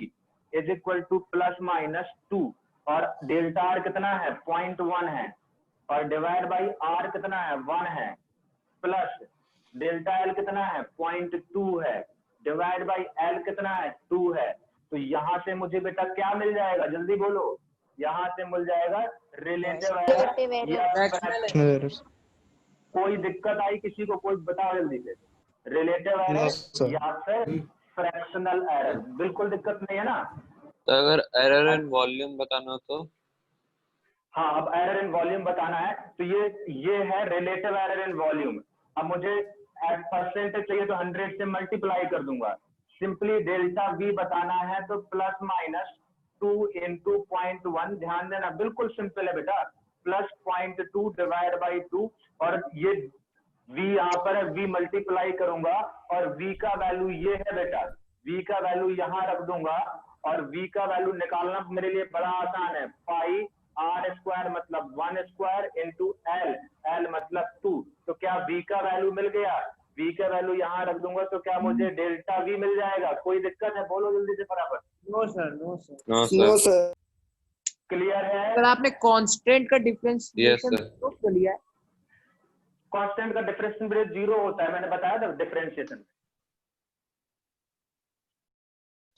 is equal to plus minus 2, और डेल्टा r कितना है? 0.1 है, और डिवाइड बाई r कितना है? 1 है, प्लस डेल्टा l कितना है? 0.2 है, डिवाइड बाई l कितना है? 2 है। तो यहाँ से मुझे बेटा क्या मिल जाएगा? जल्दी बोलो। यहाँ से मिल जाएगा रिलेटिव एरर। कोई दिक्कत आई किसी को? कोई बताओ जल्दी से। रिलेटिव एरर या फिर फ्रैक्शनल एरर, बिल्कुल दिक्कत नहीं है ना। तो अगर एरर इन वॉल्यूम बताना हो तो? हाँ, अब एरर इन वॉल्यूम बताना है तो ये है रिलेटिव एरर इन वॉल्यूम। अब मुझे परसेंटेज चाहिए तो 100 से मल्टीप्लाई कर दूंगा। सिंपली डेल्टा वी बताना है तो प्लस माइनस 2 इंटू 0.1, ध्यान देना बिल्कुल सिंपल है बेटा, प्लस 0.2 डिवाइड बाई 2, और ये v यहाँ पर है, v मल्टीप्लाई करूंगा, और v का वैल्यू ये है बेटा, v का वैल्यू यहाँ रख दूंगा, और v का वैल्यू निकालना मेरे लिए बड़ा आसान है। पाई r स्क्वायर मतलब 1 स्क्वायर इंटू l, l मतलब 2, तो क्या v का वैल्यू मिल गया? v का वैल्यू यहाँ रख दूंगा तो क्या मुझे डेल्टा v मिल जाएगा? कोई दिक्कत है? बोलो जल्दी से फटाफट। No sir, no sir, no sir. Clear है? सर आपने कांस्टेंट का डिफरेंशिएशन तो लिया है। कांस्टेंट का डिफरेंशिएशन 0 होता है, मैंने बताया था डिफरेंशिएशन।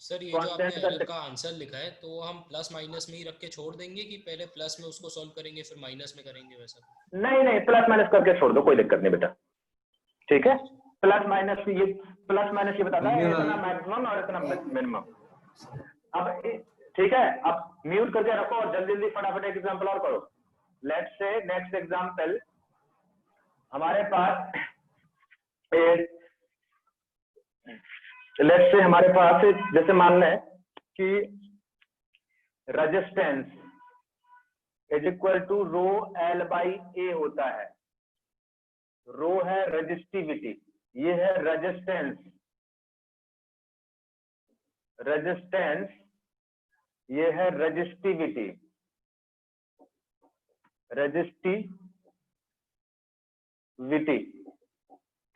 सर ये जो आपने कांस्टेंट एरर का का आंसर लिखा है तो वो हम प्लस माइनस में ही रख के छोड़ देंगे कि पहले प्लस में उसको सॉल्व करेंगे फिर माइनस में करेंगे वैसा? नहीं नहीं, प्लस माइनस करके छोड़ दो, कोई दिक्कत नहीं बेटा। ठीक है, प्लस माइनस ये बताता है इतना मैक्सिमम और इतना मिनिमम। अब ठीक है, अब म्यूट करके रखो और जल्दी जल्दी फटाफट एक एग्जांपल और करो। लेट्स से नेक्स्ट एग्जांपल हमारे पास लेट्स से हमारे पास जैसे मान लें कि resistance is equal to rho L by A होता है। रो है रेजिस्टिविटी, ये है रेजिस्टेंस, ये है रेजिस्टिविटी,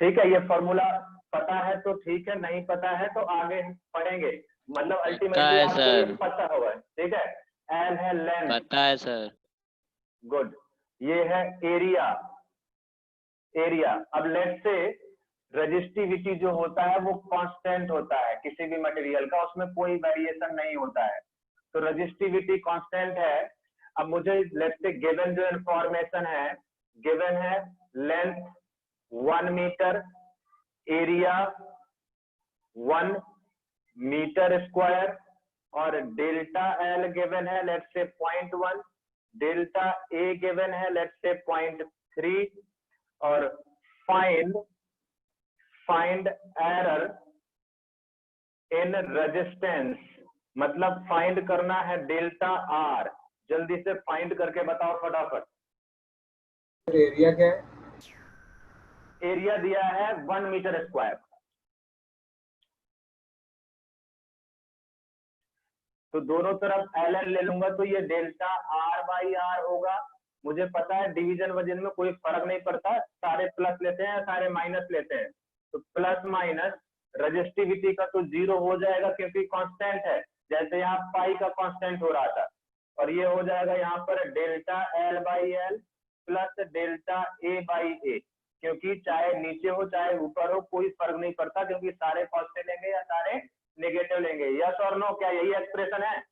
ठीक है। ये फॉर्मूला पता है तो ठीक है, नहीं पता है तो आगे पढ़ेंगे, मतलब अल्टीमेटली आपको ये पता होगा। ठीक है, एल है लेंथ, पता है सर। गुड। ये है एरिया। अब लेट्स से रेजिस्टिविटी जो होता है वो कांस्टेंट होता है किसी भी मटेरियल का, उसमें कोई वेरिएशन नहीं होता है, तो रेजिस्टिविटी कांस्टेंट है। अब मुझे लेट्स से गिवन जो इंफॉर्मेशन है, गिवन है length 1 metre, area 1 metre square और डेल्टा एल गिवन है let's say 0.1, delta A given है लेट्स से 0.3 और फाइंड एरर इन रेजिस्टेंस, मतलब फाइंड करना है डेल्टा आर। जल्दी से फाइंड करके बताओ फटाफट। एरिया क्या है? एरिया दिया है 1 मीटर स्क्वायर, तो दोनों तरफ एल एन ले लूंगा तो ये डेल्टा आर बाई आर होगा। मुझे पता है डिवीजन वजन में कोई फर्क नहीं पड़ता, सारे प्लस लेते हैं सारे माइनस लेते हैं, तो प्लस माइनस रेजिस्टिविटी का तो 0 हो जाएगा क्योंकि कांस्टेंट है, जैसे यहाँ पाई का कांस्टेंट हो रहा था, और ये हो जाएगा यहाँ पर delta L by L plus delta A by A, क्योंकि चाहे नीचे हो चाहे ऊपर हो कोई फर्क नहीं पड़ता क्योंकि सारे पॉजिटिव लेंगे या सारे नेगेटिव लेंगे। यस और नो, क्या यही एक्सप्रेशन है?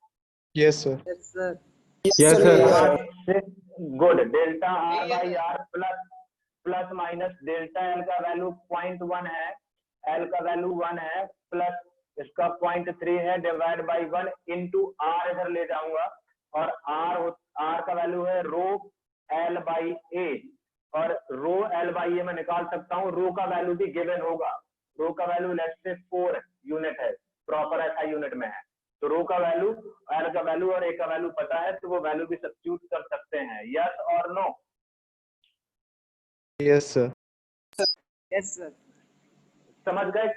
Yes sir. Yes sir. Good. Delta R by R plus minus delta L का वैल्यू 0.1 है, एल का वैल्यू 1 है, प्लस इसका 0.3 है, डिवाइड बाई 1 इंटू आर इधर ले जाऊंगा, और आर का वैल्यू है रो एल बाई ए, और रो एल बाई ए मैं निकाल सकता हूँ, रो का वैल्यू भी गिवन होगा। रो का वैल्यू लेट्स से 4 यूनिट है, प्रॉपर ऐसा यूनिट में है, तो रो का वैल्यू, एल का वैल्यू और ए का वैल्यू पता है, तो वो वैल्यू भी सब्स्टिट्यूट कर सकते हैं। यस और no? Yes sir. Yes sir. समझ गए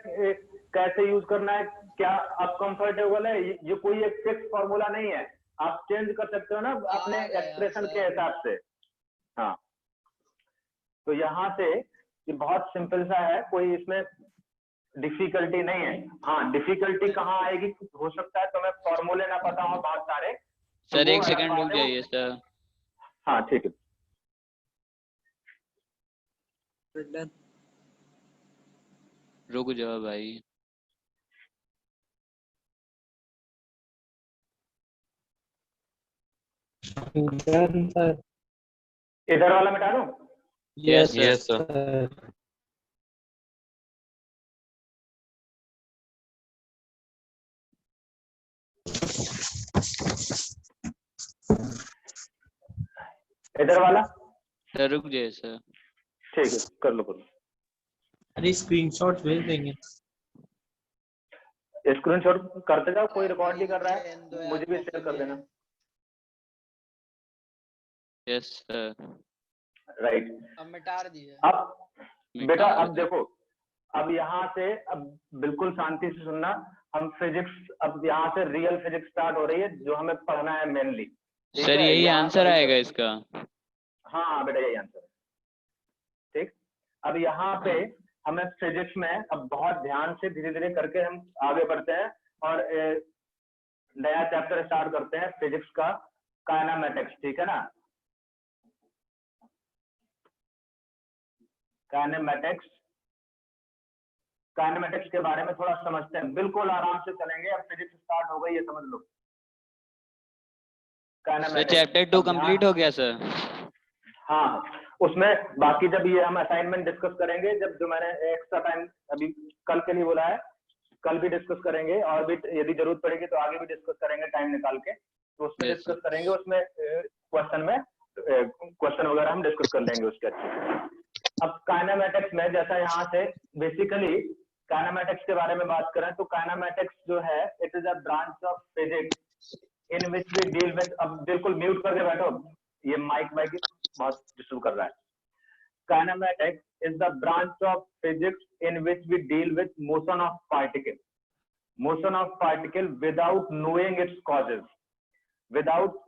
कैसे यूज करना है? क्या आप कंफर्टेबल है? ये कोई एक फिक्स फॉर्मूला नहीं है, आप चेंज कर सकते हो ना अपने एक्सप्रेशन के हिसाब से। हाँ, तो यहाँ से ये बहुत सिंपल सा है, कोई इसमें डिफिकल्टी नहीं है। हाँ, डिफिकल्टी कहाँ आएगी? हो सकता है तुम्हें फॉर्मूले ना पता हो बहुत सारे। सर एक सेकंड रुक जाइए सर। हाँ ठीक है। रुक जाओ भाई। इधर वाला मिटा दूं? Yes yes sir. इधर वाला? सर रुक जाइए सर। ठीक है, कर लो कर लो। अरे स्क्रीनशॉट भेज देंगे। स्क्रीनशॉट करते जाओ, कोई रिकॉर्ड नहीं कर रहा है, मुझे भी शेयर कर देना। Yes sir. राइट। अब मिटा दिए। अब बेटा अब देखो, अब यहाँ से अब बिल्कुल शांति से सुनना, हम फिजिक्स, अब यहाँ से रियल फिजिक्स स्टार्ट हो रही है जो हमें पढ़ना है मेनली। सर यही आंसर आएगा इसका? हाँ बेटा यही आंसर है। ठीक, अब यहाँ पे हमें फिजिक्स में अब बहुत ध्यान से धीरे धीरे करके हम आगे बढ़ते हैं और नया चैप्टर स्टार्ट करते हैं फिजिक्स का, काइनेमेटिक्स। ठीक है ना? काइनेमेटिक्स काइनेमेटिक्स के बारे में थोड़ा समझते हैं, बिल्कुल आराम से चलेंगे। अब फिजिक्स स्टार्ट हो गई, ये समझ लो। सर चैप्टर 2 कंप्लीट हो गया सर? हाँ, उसमें बाकी जब ये हम असाइनमेंट डिस्कस करेंगे, जब जो मैंने एक्स्ट्रा टाइम अभी कल के लिए बोला है, कल भी डिस्कस करेंगे, और भी यदि जरूरत पड़ेगी तो आगे भी डिस्कस करेंगे टाइम निकाल के, तो उसमें डिस्कस करेंगे। उसमें क्वेश्चन वगैरह हम डिस्कस कर लेंगे उसके अच्छे से। अब काइनेमेटिक्स में जैसा यहाँ से बेसिकली काइनेमेटिक्स के बारे में बात करें तो काइनेमेटिक्स जो है it is a branch of physics in which we deal with. अब बिल्कुल म्यूट करके बैठो, ये माइक बहुत डिस्टर्ब कर रहा है। Kinematics is the branch of physics in which we deal with motion of particle, motion of particle without knowing its causes. Without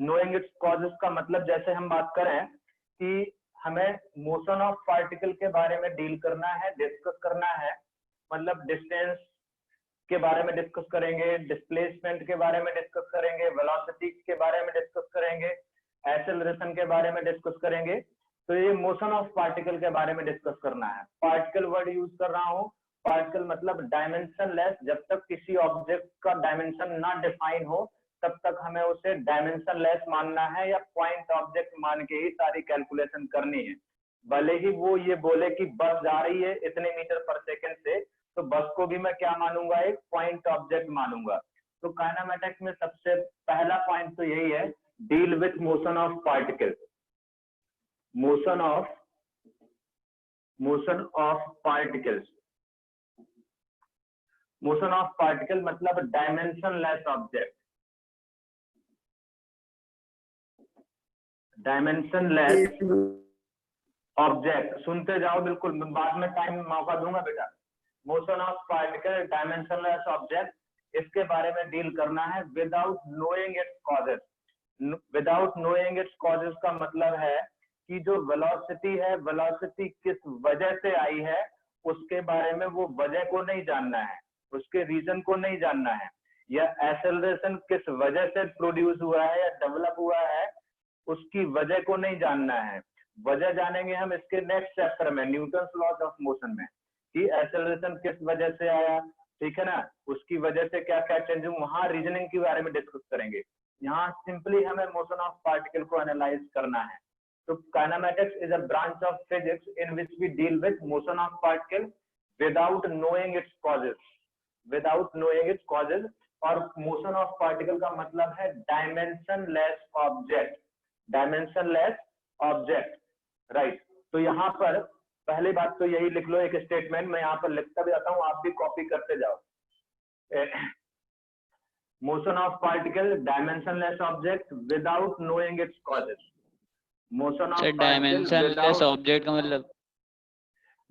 knowing its causes का मतलब जैसे हम बात करें कि हमें मोशन ऑफ पार्टिकल के बारे में डील करना है, डिस्कस करना है, मतलब डिस्टेंस के बारे में डिस्कस करेंगे, डिस्प्लेसमेंट के बारे में डिस्कस करेंगे, वेलोसिटी के बारे में डिस्कस करेंगे, एक्सेलरेशन के बारे में डिस्कस करेंगे। तो ये मोशन ऑफ पार्टिकल के बारे में डिस्कस करना है। पार्टिकल वर्ड यूज कर रहा हूँ, पार्टिकल मतलब डायमेंशन लेस। जब तक किसी ऑब्जेक्ट का डायमेंशन ना डिफाइन हो तब तक हमें उसे डायमेंशन लेस मानना है, या पॉइंट ऑब्जेक्ट मान के ही सारी कैलकुलेशन करनी है। भले ही वो ये बोले कि बस जा रही है इतने मीटर पर सेकंड से, तो बस को भी मैं क्या मानूंगा, एक पॉइंट ऑब्जेक्ट मानूंगा। तो काइनेमेटिक्स में सबसे पहला पॉइंट तो यही है, deal with motion of particle. Motion of particles, motion of particle मतलब dimensionless object, dimensionless object. सुनते जाओ बिल्कुल, बाद में टाइम मौका दूंगा बेटा। Motion of particle dimensionless object, इसके बारे में डील करना है without knowing its causes. Without knowing its causes का मतलब है कि जो वेलोसिटी है, वेलोसिटी किस वजह से आई है उसके बारे में वो वजह को नहीं जानना है, उसके रीजन को नहीं जानना है, या एक्सेलरेशन किस वजह से प्रोड्यूस हुआ है या डेवलप हुआ है उसकी वजह को नहीं जानना है। वजह जानेंगे हम इसके नेक्स्ट चैप्टर में, न्यूटन्स लॉज ऑफ मोशन में, कि एक्सेलरेशन किस वजह से आया, ठीक है ना, उसकी वजह से क्या क्या चेंज, वहां रीजनिंग के बारे में डिस्कस करेंगे। यहाँ सिंपली हमें मोशन ऑफ पार्टिकल को एनालाइज करना है। तो kinematics is a branch of physics in which we deal with motion of particle without knowing its causes, without knowing its causes. और मोशन ऑफ पार्टिकल का मतलब है dimensionless object, dimensionless object, right. तो यहाँ पर पहली बात तो यही लिख लो, एक स्टेटमेंट मैं यहाँ पर लिखता भी आता हूँ, आप भी कॉपी करते जाओ। Motion of particle dimensionless object without knowing its causes. Motion of dimension less object का मतलब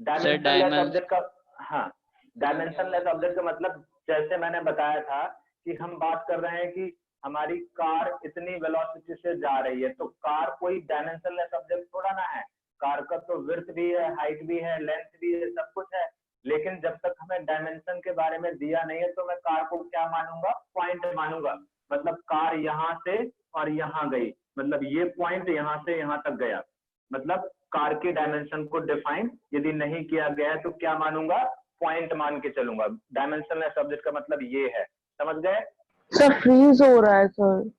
डायमेंशन लेस ऑब्जेक्ट का, हाँ, डायमेंशन लेस ऑब्जेक्ट का मतलब जैसे मैंने बताया था कि हम बात कर रहे हैं कि हमारी कार इतनी वेलोसिटी से जा रही है, तो कार कोई डायमेंशन लेस ऑब्जेक्ट थोड़ा ना है। कार का तो विड्थ भी है, हाइट भी है, लेंथ भी है, सब कुछ है। लेकिन जब तक हमें डायमेंशन के बारे में दिया नहीं है तो मैं कार को क्या मानूंगा, पॉइंट मानूंगा। मतलब कार यहाँ से और यहाँ गई, मतलब ये पॉइंट यहाँ से यहाँ तक गया, मतलब कार की डायमेंशन को डिफाइन यदि नहीं किया गया तो क्या मानूंगा, पॉइंट मान के चलूंगा। डायमेंशन लेस ऑब्जेक्ट का मतलब ये है, समझ गए? सर फ्रीज हो रहा है सर।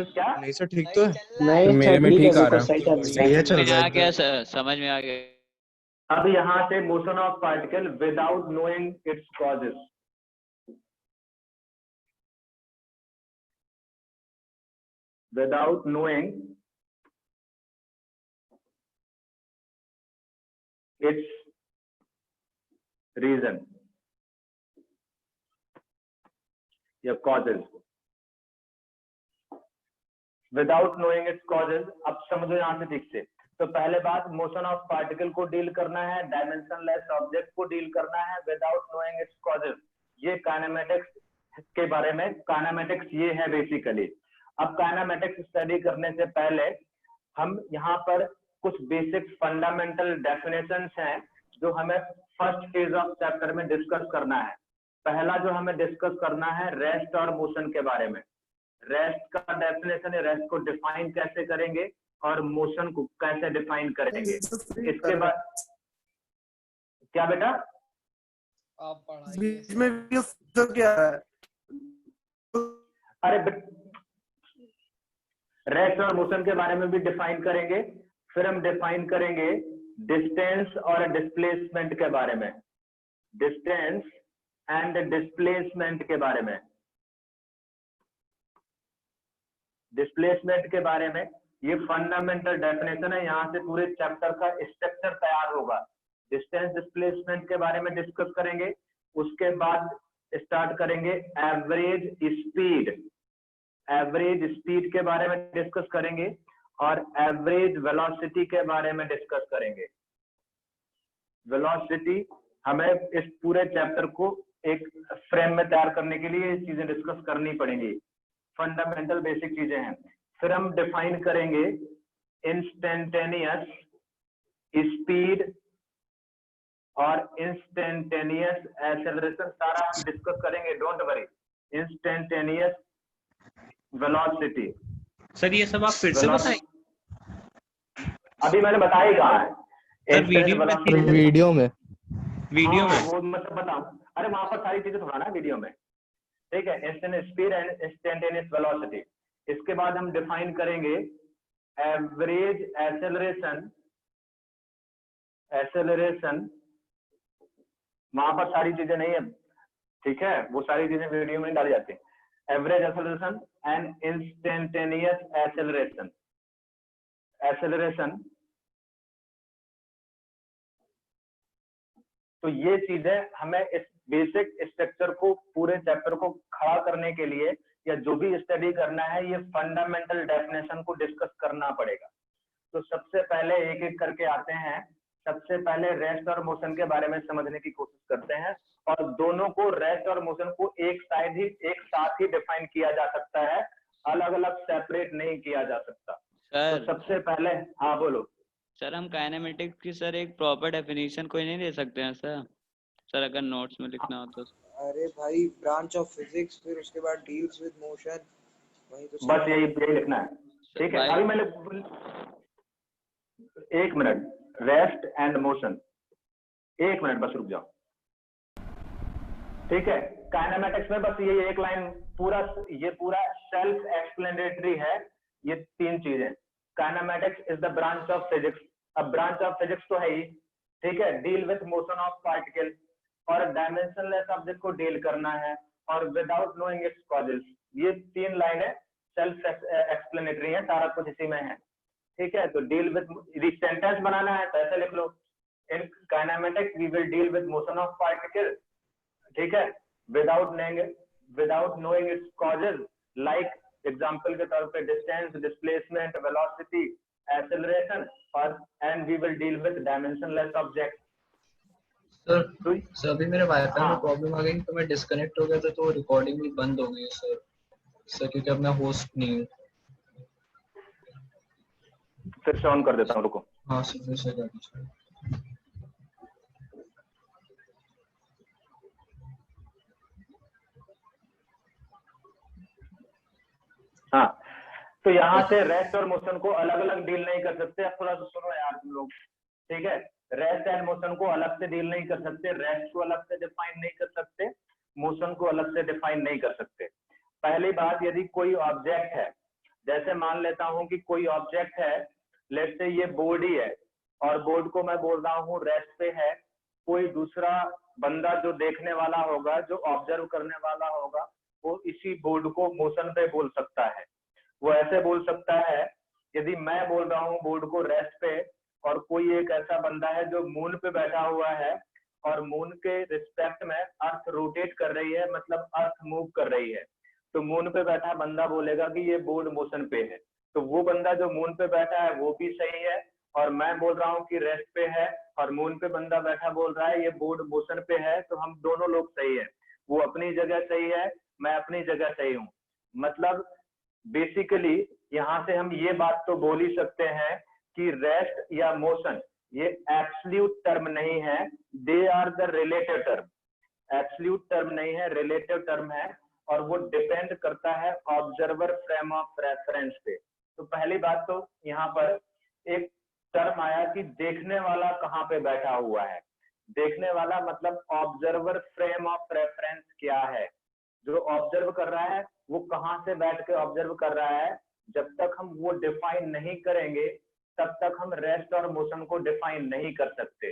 क्या? नहीं सर ठीक तो है, नहीं मेरे में ठीक आ रहा है, सही है, चल रहा आ है गया सर, समझ में आ गया। अब यहाँ से motion of particle without knowing its causes, without knowing its reason या causes, without knowing its causes. अब समझो यहाँ से ठीक से। तो पहले बात, मोशन ऑफ पार्टिकल को डील करना है, डायमेंशन लेस ऑब्जेक्ट को डील करना है विदाउट नोइंग इट्स कॉजेज। ये काइनेमेटिक्स के बारे में, काइनेमेटिक्स ये है बेसिकली। अब काइनेमेटिक्स स्टडी करने से पहले हम यहाँ पर कुछ बेसिक फंडामेंटल डेफिनेशंस हैं जो हमें फर्स्ट फेज ऑफ चैप्टर में डिस्कस करना है। पहला जो हमें डिस्कस करना है रेस्ट और मोशन के बारे में। रेस्ट का डेफिनेशन है, रेस्ट को डिफाइन कैसे करेंगे और मोशन को कैसे डिफाइन करेंगे। इसके बाद क्या बेटा? आप पढ़ाइए बीच में तो क्या है? अरे रेस्ट और मोशन के बारे में भी डिफाइन करेंगे। फिर हम डिफाइन करेंगे डिस्टेंस और डिस्प्लेसमेंट के बारे में, डिस्टेंस एंड डिस्प्लेसमेंट के बारे में, डिस्प्लेसमेंट के बारे में। ये फंडामेंटल डेफिनेशन है, यहाँ से पूरे चैप्टर का स्ट्रक्चर तैयार होगा। डिस्टेंस डिस्प्लेसमेंट के बारे में डिस्कस करेंगे, उसके बाद स्टार्ट करेंगे एवरेज स्पीड, एवरेज स्पीड के बारे में डिस्कस करेंगे और एवरेज वेलोसिटी के बारे में डिस्कस करेंगे। वेलोसिटी हमें इस पूरे चैप्टर को एक फ्रेम में तैयार करने के लिए ये चीजें डिस्कस करनी पड़ेंगी, फंडामेंटल बेसिक चीजें हैं। फिर हम डिफाइन करेंगे इंस्टेंटेनियस स्पीड और इंस्टेंटेनियस एक्सेलरेशन, सारा हम डिस्कस करेंगे, don't worry. Instantaneous velocity, sir ये सब आप फिर से बताएं। अभी मैंने बताया ही कहा है सर वीडियो में, वीडियो में वो मतलब बताऊं, अरे वहां पर सारी चीजें थोड़ा ना वीडियो में, ठीक है। Instant speed and instantaneous velocity. इसके बाद हम डिफाइन करेंगे एवरेज एक्सेलरेशन, एक्सेलरेशन वहां पर सारी चीजें नहीं है, ठीक है, वो सारी चीजें वीडियो में डाली जाती है। Average acceleration and instantaneous acceleration, acceleration. तो ये चीजें हमें इस बेसिक स्ट्रक्चर को, पूरे चैप्टर को खड़ा करने के लिए या जो भी स्टडी करना है, ये फंडामेंटल डेफिनेशन को डिस्कस करना पड़ेगा। तो सबसे पहले एक एक करके आते हैं। सबसे पहले रेस्ट और मोशन के बारे में समझने की कोशिश करते हैं, और दोनों को, रेस्ट और मोशन को एक साथ ही डिफाइन किया जा सकता है, अलग अलग सेपरेट नहीं किया जा सकता। सर तो सबसे पहले, हाँ बोलो सर, हम काइनेमेटिक्स की सर एक प्रॉपर डेफिनेशन कोई नहीं दे सकते हैं सर अगर नोट्स में लिखना हो तो। अरे भाई ब्रांच ऑफ फिजिक्स, फिर उसके बाद डील्स विद मोशन, वही तो बस यही लिखना है, ठीक है। अभी मैंने, एक मिनट, रेस्ट एंड मोशन, एक मिनट बस रुक जाओ, ठीक है। काइनेमेटिक्स में बस ये एक लाइन, ये पूरा सेल्फ एक्सप्लेनेटरी है, ये तीन चीजें। Kinematics is the branch of physics. अब ब्रांच ऑफ फिजिक्स तो है ही, ठीक है, deal with motion of particle, और डायमेंशनलेस ऑब्जेक्ट को डील करना है, और विदाउट नोइंग इट्स कॉजेस। ये तीन लाइनें सेल्फ एक्सप्लेनेटरी है, सारा कुछ इसी में है, ठीक है। तो डील विथ, सेंटेंस बनाना है तो ऐसे लिख लो, in kinematics we will deal with motion of particle, ठीक है, without knowing its causes, like example के तौर पे डिस्टेंस, डिस्प्लेसमेंट, वेलोसिटी, एक्सेलरेशन, और and we will deal with dimensionless object. Sir अभी मेरे वाईफाई में प्रॉब्लम आ गई, तो मैं डिस्कनेक्ट हो गया था, तो रिकॉर्डिंग भी बंद हो गई सर क्योंकि अब मैं होस्ट नहीं हूँ। फिर से ऑन कर देता हूँ, रुको। हाँ सर, फिर से कर दीजिए। हाँ, तो यहाँ से रेस्ट और मोशन को अलग अलग डील नहीं कर सकते। अब थोड़ा सा सुनो यार तुम लोग, ठीक है। रेस्ट एंड मोशन को अलग से डील नहीं कर सकते, रेस्ट को अलग से डिफाइन नहीं कर सकते, मोशन को अलग से डिफाइन नहीं कर सकते। पहली बात, यदि कोई ऑब्जेक्ट है, जैसे मान लेता हूं कि कोई ऑब्जेक्ट है, लेट्स से ये बोर्ड ही है, और बोर्ड को मैं बोल रहा हूँ रेस्ट पे है, कोई दूसरा बंदा जो देखने वाला होगा, जो ऑब्जर्व करने वाला होगा, वो इसी बोर्ड को मोशन पे बोल सकता है। वो ऐसे बोल सकता है, यदि मैं बोल रहा हूँ बोर्ड को रेस्ट पे, और कोई एक ऐसा बंदा है जो मून पे बैठा हुआ है, और मून के रिस्पेक्ट में अर्थ रोटेट कर रही है, मतलब अर्थ मूव कर रही है, तो मून पे बैठा बंदा बोलेगा कि ये बोर्ड मोशन पे है। तो वो बंदा जो मून पे बैठा है वो भी सही है, और मैं बोल रहा हूँ कि रेस्ट पे है, और मून पे बंदा बैठा बोल रहा है ये बोर्ड मोशन पे है, तो हम दोनों लोग सही है। वो अपनी जगह सही है, मैं अपनी जगह सही हूँ। मतलब बेसिकली यहाँ से हम ये बात तो बोल ही सकते हैं कि रेस्ट या मोशन ये एब्सोल्यूट टर्म नहीं है, they are the relative term. Absolute term नहीं है, रिलेटिव टर्म है, और वो डिपेंड करता है ऑब्जर्वर फ्रेम ऑफ रेफरेंस पे। तो पहली बात तो यहाँ पर एक टर्म आया कि देखने वाला कहाँ पे बैठा हुआ है। देखने वाला मतलब ऑब्जर्वर फ्रेम ऑफ रेफरेंस क्या है, जो ऑब्जर्व कर रहा है वो कहाँ से बैठ के ऑब्जर्व कर रहा है, जब तक हम वो डिफाइन नहीं करेंगे तब तक हम रेस्ट और मोशन को डिफाइन नहीं कर सकते।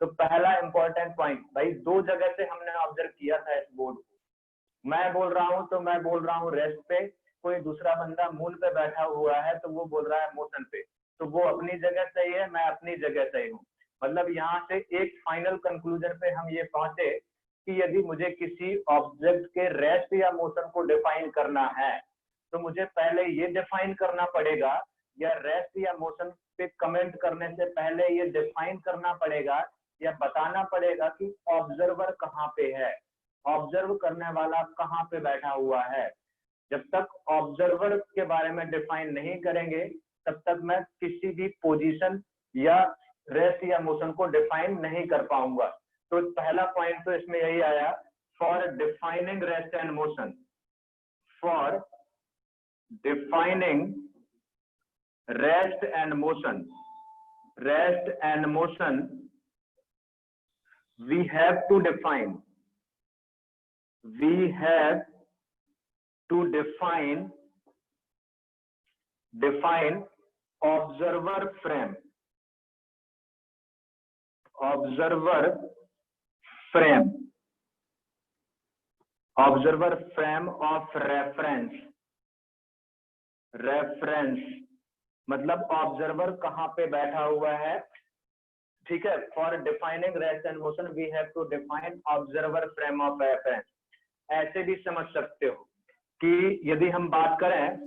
तो पहला इंपॉर्टेंट पॉइंट, भाई दो जगह से हमने ऑब्जर्व किया था इस बोर्ड को, मैं बोल रहा हूं तो मैं बोल रहा हूँ रेस्ट पे, कोई दूसरा बंदा मून पे बैठा हुआ है तो वो बोल रहा है मोशन पे, तो वो अपनी जगह सही है, मैं अपनी जगह सही हूँ। मतलब यहाँ से एक फाइनल कंक्लूजन पे हम ये पहुंचे कि यदि मुझे किसी ऑब्जेक्ट के रेस्ट या मोशन को डिफाइन करना है तो मुझे पहले ये डिफाइन करना पड़ेगा, या रेस्ट या मोशन पे कमेंट करने से पहले ये डिफाइन करना पड़ेगा या बताना पड़ेगा कि ऑब्जर्वर कहाँ पे है, ऑब्जर्व करने वाला कहाँ पे बैठा हुआ है। जब तक ऑब्जर्वर के बारे में डिफाइन नहीं करेंगे तब तक मैं किसी भी पोजीशन या रेस्ट या मोशन को डिफाइन नहीं कर पाऊंगा। तो पहला पॉइंट तो इसमें यही आया, for defining rest and motion, for defining rest and motion, rest and motion we have to define, we have to define observer frame, observer frame, observer frame of reference, reference मतलब observer कहाँ पे बैठा हुआ है, ठीक है। For defining rest and motion we have to define observer frame of reference. ऐसे भी समझ सकते हो कि यदि हम बात करें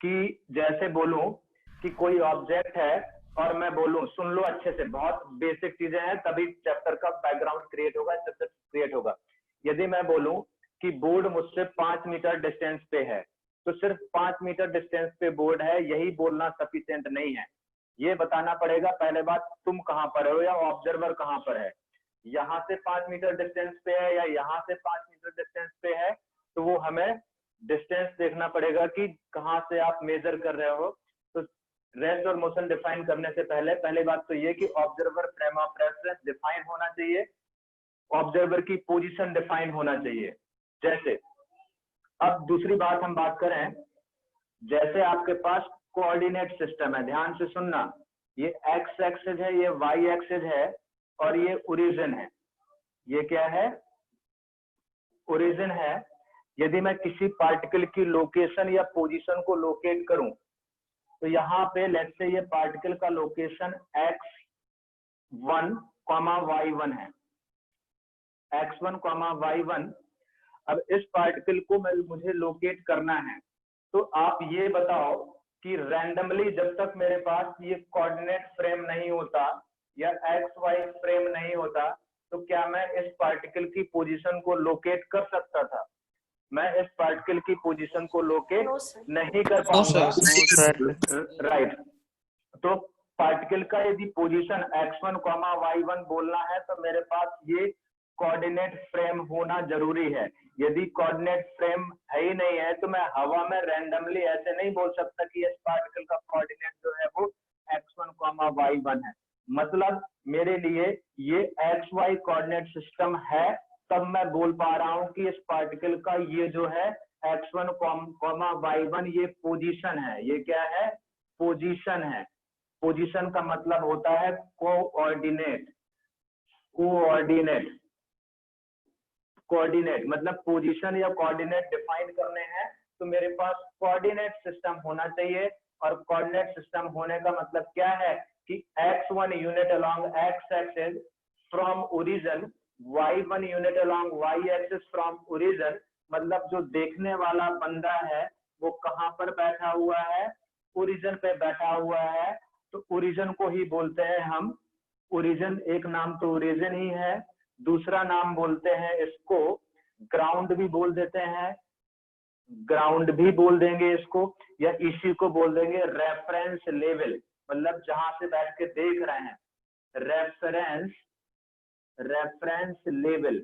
कि जैसे बोलूं कि कोई ऑब्जेक्ट है और मैं बोलूं, सुन लो अच्छे से, बहुत बेसिक चीजें हैं तभी चैप्टर का बैकग्राउंड क्रिएट होगा, चैप्टर क्रिएट होगा। यदि मैं बोलूं कि बोर्ड मुझसे 5 मीटर डिस्टेंस पे है तो सिर्फ 5 मीटर डिस्टेंस पे बोर्ड है, यही बोलना सफिशिएंट नहीं है, ये बताना पड़ेगा पहले बात तुम कहां पर हो या ऑब्जर्वर कहां पर है। यहाँ से 5 मीटर डिस्टेंस पे है या यहाँ से 5 मीटर डिस्टेंस पे है, तो वो हमें डिस्टेंस देखना पड़ेगा कि कहाँ से आप मेजर कर रहे हो। तो रेस्ट और मोशन डिफाइन करने से पहले बात तो ये कि observer frame of reference define होना चाहिए, ऑब्जर्वर की पोजीशन डिफाइन होना चाहिए। जैसे अब दूसरी बात हम बात करें, जैसे आपके पास कोऑर्डिनेट सिस्टम है, ध्यान से सुनना, ये एक्स एक्सिस है, ये वाई एक्सिस है और ये ओरिजिन है। ये क्या है? ओरिजिन है। यदि मैं किसी पार्टिकल की लोकेशन या पोजीशन को लोकेट करूं तो यहाँ पे लेट्स से ये पार्टिकल का लोकेशन x1, y1 है, x1, y1। अब इस पार्टिकल को मुझे लोकेट करना है, तो आप ये बताओ कि रैंडमली जब तक मेरे पास ये कोऑर्डिनेट फ्रेम नहीं होता या एक्स वाई फ्रेम नहीं होता तो क्या मैं इस पार्टिकल की पोजीशन को लोकेट कर सकता था? मैं इस पार्टिकल की पोजीशन को लोकेट नहीं कर पाऊंगा, राइट। तो पार्टिकल का यदि पोजीशन x1, y1 बोलना है तो मेरे पास ये कोऑर्डिनेट फ्रेम होना जरूरी है। यदि कोऑर्डिनेट फ्रेम है ही नहीं है तो मैं हवा में रैंडमली ऐसे नहीं बोल सकता कि इस पार्टिकल का कोऑर्डिनेट जो है वो x1, y1 है। मतलब मेरे लिए ये xy कोऑर्डिनेट सिस्टम है, तब मैं बोल पा रहा हूं कि इस पार्टिकल का ये जो है x1, y1 ये पोजीशन है। ये क्या है? पोजीशन है। पोजीशन का मतलब होता है कोऑर्डिनेट। कोऑर्डिनेट, कोऑर्डिनेट मतलब पोजीशन या कोऑर्डिनेट डिफाइन करने हैं तो मेरे पास कोऑर्डिनेट सिस्टम होना चाहिए। और कोऑर्डिनेट सिस्टम होने का मतलब क्या है कि x1 unit along x axis from origin, y1 unit along y axis from origin. मतलब जो देखने वाला बंदा है वो कहां पर बैठा हुआ है? ओरिजिन पे बैठा हुआ है। तो ओरिजिन को ही बोलते हैं हम, ओरिजिन एक नाम तो ओरिजिन ही है, दूसरा नाम बोलते हैं इसको ग्राउंड भी बोल देते हैं, ग्राउंड भी बोल देंगे इसको, या इसी को बोल देंगे रेफरेंस लेवल। मतलब जहां से बैठ के देख रहे हैं, रेफरेंस लेवल,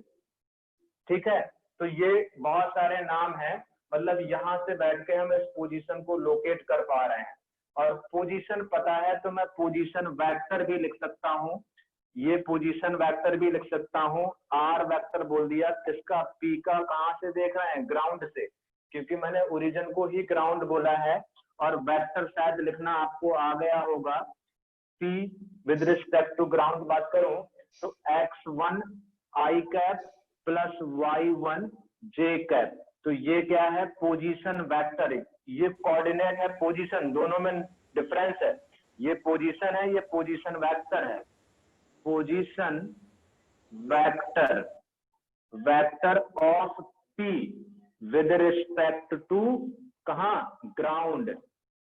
ठीक है। तो ये बहुत सारे नाम हैं, मतलब यहाँ से बैठ के हम इस पोजीशन को लोकेट कर पा रहे हैं। और पोजीशन पता है तो मैं पोजीशन वेक्टर भी लिख सकता हूँ। ये पोजीशन वेक्टर भी लिख सकता हूँ, आर वेक्टर बोल दिया। किसका? पी का। कहाँ से देख रहे हैं? ग्राउंड से, क्योंकि मैंने ओरिजिन को ही ग्राउंड बोला है। और वेक्टर शायद लिखना आपको आ गया होगा, P with respect to ground बात करूं तो x1 i cap plus y1 j cap. तो ये क्या है? Position vector. ये कोऑर्डिनेट है, पोजीशन, दोनों में डिफरेंस है। ये पोजीशन है, ये पोजीशन वेक्टर है। Position vector, vector of p with respect to कहां? Ground,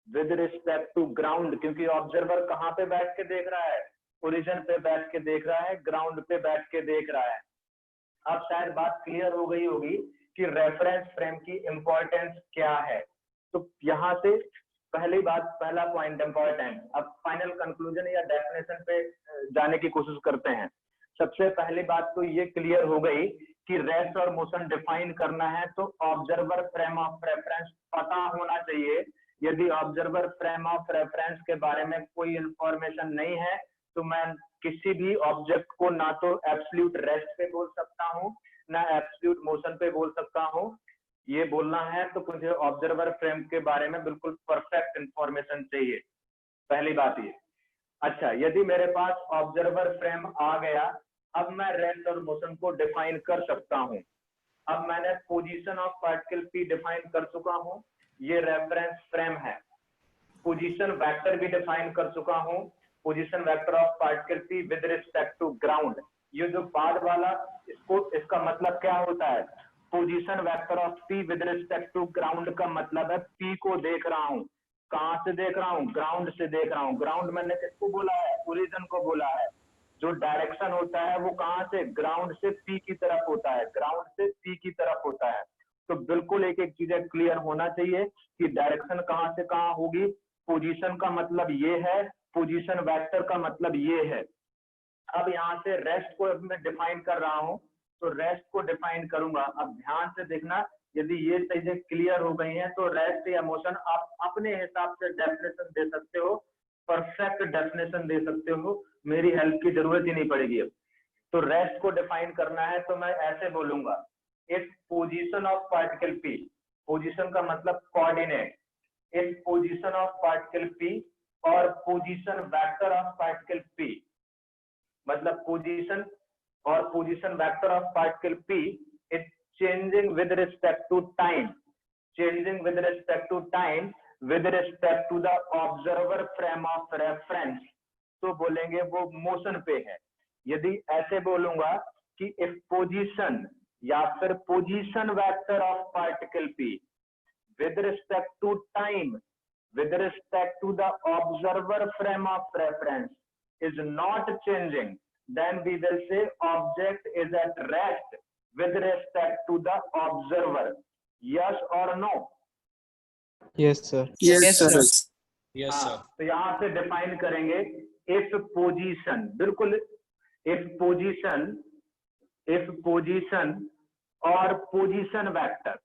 with respect to ground, क्योंकि ऑब्जर्वर कहां पे बैठ के देख रहा है? ओरिजिन पे बैठ के देख रहा है, ग्राउंड पे बैठ के देख रहा है। अब शायद बात क्लियर हो गई होगी कि रेफरेंस फ्रेम की इंपॉर्टेंस क्या है। तो यहाँ से पहली बात, पहला पॉइंट इंपॉर्टेंट। अब फाइनल कंक्लूजन या डेफिनेशन पे जाने की कोशिश करते हैं। सबसे पहली बात तो ये क्लियर हो गई कि रेस्ट और मोशन डिफाइन करना है तो ऑब्जर्वर फ्रेम ऑफ रेफरेंस पता होना चाहिए। यदि ऑब्जर्वर फ्रेम ऑफ रेफरेंस के बारे में कोई इंफॉर्मेशन नहीं है तो मैं किसी भी ऑब्जेक्ट को ना तो एब्सोल्यूट रेस्ट पे बोल सकता हूँ, ना एब्सोल्यूट मोशन पे बोल सकता हूँ। ये बोलना है तो मुझे ऑब्जर्वर फ्रेम के बारे में बिल्कुल परफेक्ट इंफॉर्मेशन चाहिए, पहली बात ये। अच्छा, यदि मेरे पास ऑब्जर्वर फ्रेम आ गया, अब मैं रेस्ट और मोशन को डिफाइन कर सकता हूँ। अब मैंने position of particle P define कर चुका हूँ, ये रेफरेंस फ्रेम है। पोजीशन वेक्टर भी डिफाइन कर चुका हूँ, position vector of particle P with respect to ground. ये जो बाद वाला, इसका मतलब क्या होता है? Position vector of P with respect to ground का मतलब है पी को देख रहा हूँ। कहां से देख रहा हूँ? ग्राउंड से देख रहा हूँ। ग्राउंड मैंने किसको बोला है? ओरिजिन को बोला है। जो डायरेक्शन होता है वो कहां से? ग्राउंड से पी की तरफ होता है, ग्राउंड से पी की तरफ होता है। तो बिल्कुल एक एक चीजें क्लियर होना चाहिए कि डायरेक्शन कहां से कहां होगी। पोजीशन का मतलब ये है, पोजीशन वेक्टर का मतलब ये है। अब यहाँ से रेस्ट को मैं डिफाइन कर रहा हूँ, तो रेस्ट को डिफाइन करूंगा। अब ध्यान से देखना, यदि ये चीजें क्लियर हो गई हैं तो रेस्ट या मोशन आप अपने हिसाब से डेफिनेशन दे सकते हो, परफेक्ट डेफिनेशन दे सकते हो, मेरी हेल्प की जरूरत ही नहीं पड़ेगी। अब तो रेस्ट को डिफाइन करना है तो मैं ऐसे बोलूंगा, if position of particle P, position का मतलब coordinate, if position of particle P और position vector of particle P, मतलब पोजीशन और position vector of particle P is changing with respect to time, changing with respect to time with respect to the observer frame of reference, तो बोलेंगे वो motion पे है। यदि ऐसे बोलूंगा कि इफ पोजीशन या फिर position vector of particle P with respect to time, with respect to the observer frame of reference is not changing, then we will say object is at rest with respect to the observer. Yes or no? Yes sir. Yes sir. Yes sir. तो यहाँ से define करेंगे if position, बिल्कुल if position और position vector,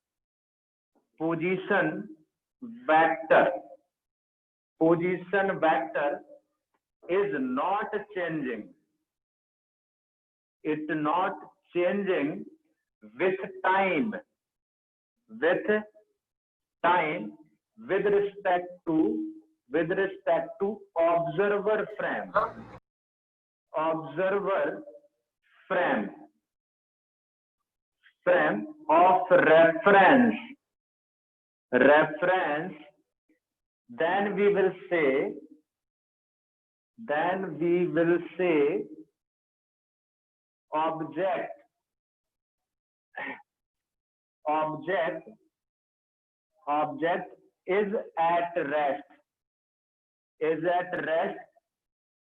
position vector is not changing, it not changing with time with respect to observer frame of reference, then we will say object is at rest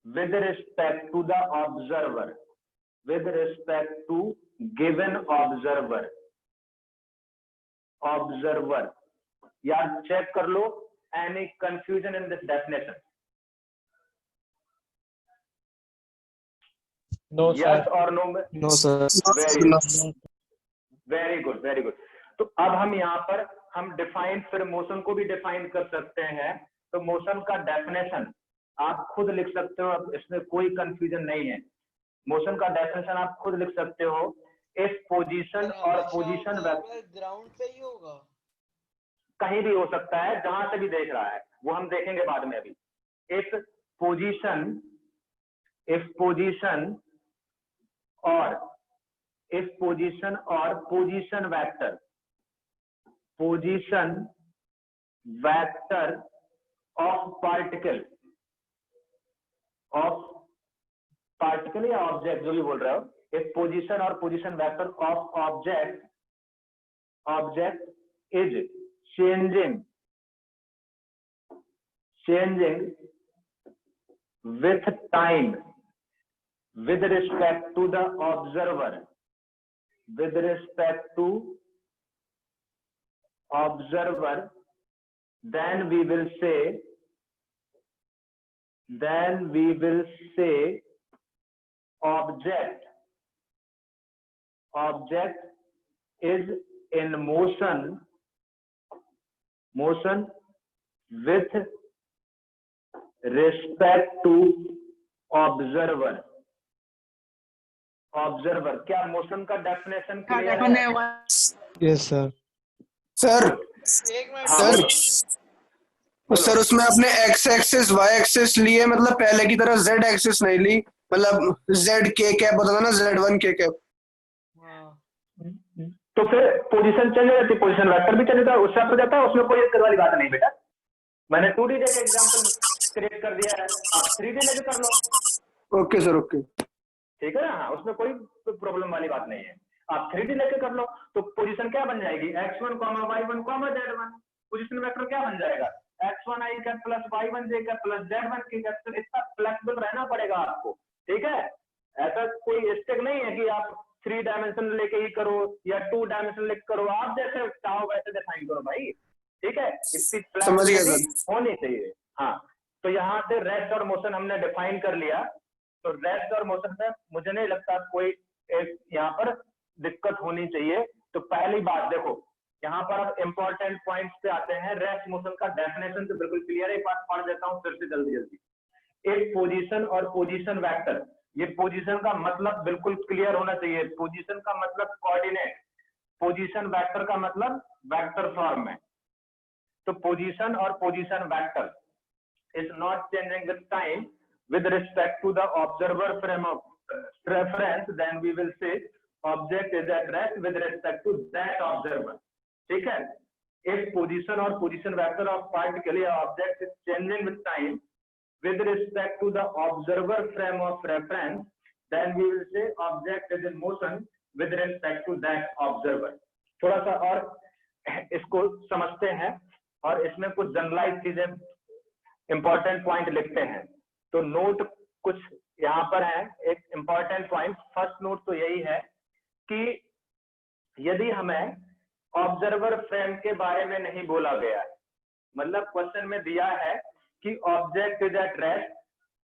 with respect to the observer, with respect to given observer. यार check कर लो, any confusion in this definition? No yes sir. or no? No sir. Very good, very good. तो अब हम यहाँ पर हम define, फिर motion को भी डिफाइन कर सकते हैं। तो मोशन का डेफिनेशन आप खुद लिख सकते हो, अब इसमें कोई कंफ्यूजन नहीं है। मोशन का डेफिनेशन आप खुद लिख सकते हो, इफ पोजीशन और पोजीशन ग्राउंड पे ही होगा, कहीं भी हो सकता है, जहां से भी देख रहा है, वो हम देखेंगे बाद में। अभी इफ पोजीशन और पोजीशन वेक्टर ऑफ पार्टिकल या ऑब्जेक्ट, जो भी बोल रहे हो, इफ पोजीशन और position vector of object is changing with time with respect to the observer, then we will say object is in motion with respect to observer। क्या motion का definition clear है? Yes sir. Sir उसमें आपने x axis Y axis लिए, मतलब पहले की तरह जेड एक्सिस नहीं ली, मतलब जेड के कैप होता था ना, Z1 के कैप। तो फिर पोजीशन चेंज हो जाती, पोजीशन वेक्टर भी चेंज होता है, उससे हो जाता है, उसमें कोई दिक्कत वाली बात नहीं बेटा। मैंने 2D जैसे एग्जांपल क्रिएट कर दिया है, आप 3D लेके कर लो। ओके सर, ओके, ठीक है ना? हाँ, उसमें कोई प्रॉब्लम वाली बात नहीं है, आप 3D लेके कर लो। तो पोजीशन क्या बन जाएगी? x1, y1, z1। Position vector क्या बन जाएगा? x1 i cap plus y1 j cap plus z1 k cap. तो इतना फ्लेक्सिबल रहना पड़ेगा आपको, ठीक है? ऐसा कोई स्टिक नहीं है कि आप 3 डायमेंशन लेके ही करो या 2 डायमेंशन लेके करो, आप जैसे चाहो वैसे डिफाइन करो भाई, ठीक है? इतनी फ्लेक्सिबिलिटी होनी चाहिए। हाँ, तो यहाँ से रेस्ट और मोशन हमने डिफाइन कर लिया। तो रेस्ट और मोशन में मुझे नहीं लगता कोई यहाँ पर दिक्कत होनी चाहिए। तो पहली बात देखो, यहाँ पर अब इंपॉर्टेंट पॉइंट्स पे आते हैं। रेस्ट मोशन का डेफिनेशन तो बिल्कुल क्लियर है, एक बात पढ़ देता हूँ फिर से जल्दी। एक पोजीशन और पोजीशन वेक्टर, ये पोजीशन का मतलब बिल्कुल क्लियर होना चाहिए। पोजीशन का मतलब कोऑर्डिनेट, पोजीशन वेक्टर का मतलब वेक्टर फॉर्म में। तो पोजीशन और position vector is not changing with time with respect to the observer frame of reference, then we will say object is at rest with respect to that observer। ठीक है? if position or position vector of particle या object is changing with time with respect to the observer frame of reference, then we will say object is in motion with respect to that observer। थोड़ा सा और इसको समझते हैं और इसमें कुछ जनरलाइज चीजें इंपॉर्टेंट पॉइंट लिखते हैं। तो नोट कुछ यहाँ पर है, एक इंपॉर्टेंट पॉइंट। फर्स्ट नोट तो यही है कि यदि हमें ऑब्जर्वर फ्रेम के बारे में नहीं बोला गया है, मतलब क्वेश्चन में दिया है कि ऑब्जेक्ट इज एट रेस्ट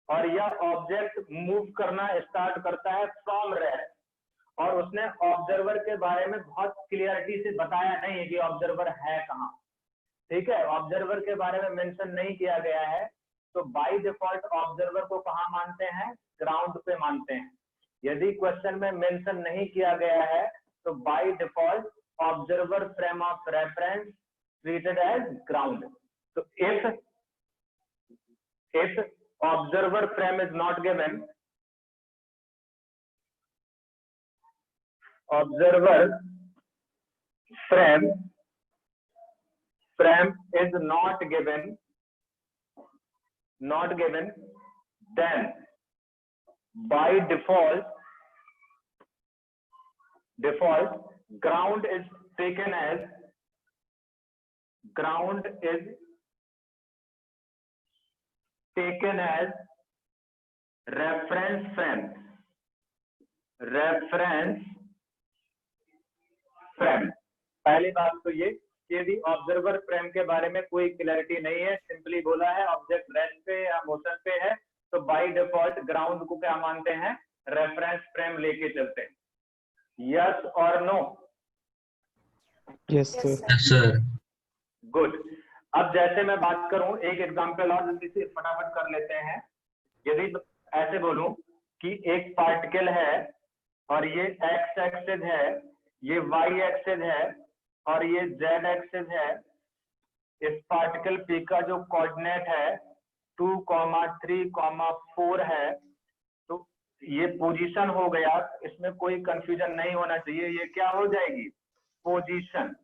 और यह ऑब्जेक्ट मूव करना स्टार्ट करता है फ्रॉम रेस्ट, और उसने ऑब्जर्वर के बारे में बहुत क्लियरिटी से बताया नहीं है कि ऑब्जर्वर है कहाँ। ठीक है, ऑब्जर्वर के बारे में मेंशन नहीं किया गया है, तो बाय डिफॉल्ट ऑब्जर्वर को कहाँ मानते हैं? ग्राउंड पे मानते हैं। यदि क्वेश्चन में मेंशन नहीं किया गया है तो by default observer frame of reference treated as ground. तो if observer frame is not given, observer frame is not given, then by default ground is taken as reference frame। पहली बात तो ये, यदि ऑब्जर्वर फ्रेम के बारे में कोई क्लैरिटी नहीं है, सिंपली बोला है ऑब्जेक्ट रेस्ट पे या मोशन पे है, तो बाय डिफॉल्ट ग्राउंड को क्या मानते हैं? रेफरेंस फ्रेम लेके चलते हैं। यस और नो? Yes sir. गुड। अब जैसे मैं बात करूं, एक एग्जांपल और जल्दी से फटाफट कर लेते हैं। यदि ऐसे बोलूं कि एक पार्टिकल है और ये एक्स एक्सिस है, ये वाई एक्सिस है और ये जेड एक्सिस है। इस पार्टिकल पी का जो कोऑर्डिनेट है 2, 3, 4 है। तो ये पोजीशन हो गया, इसमें कोई कंफ्यूजन नहीं होना चाहिए। ये क्या हो जाएगी? पोजीशन।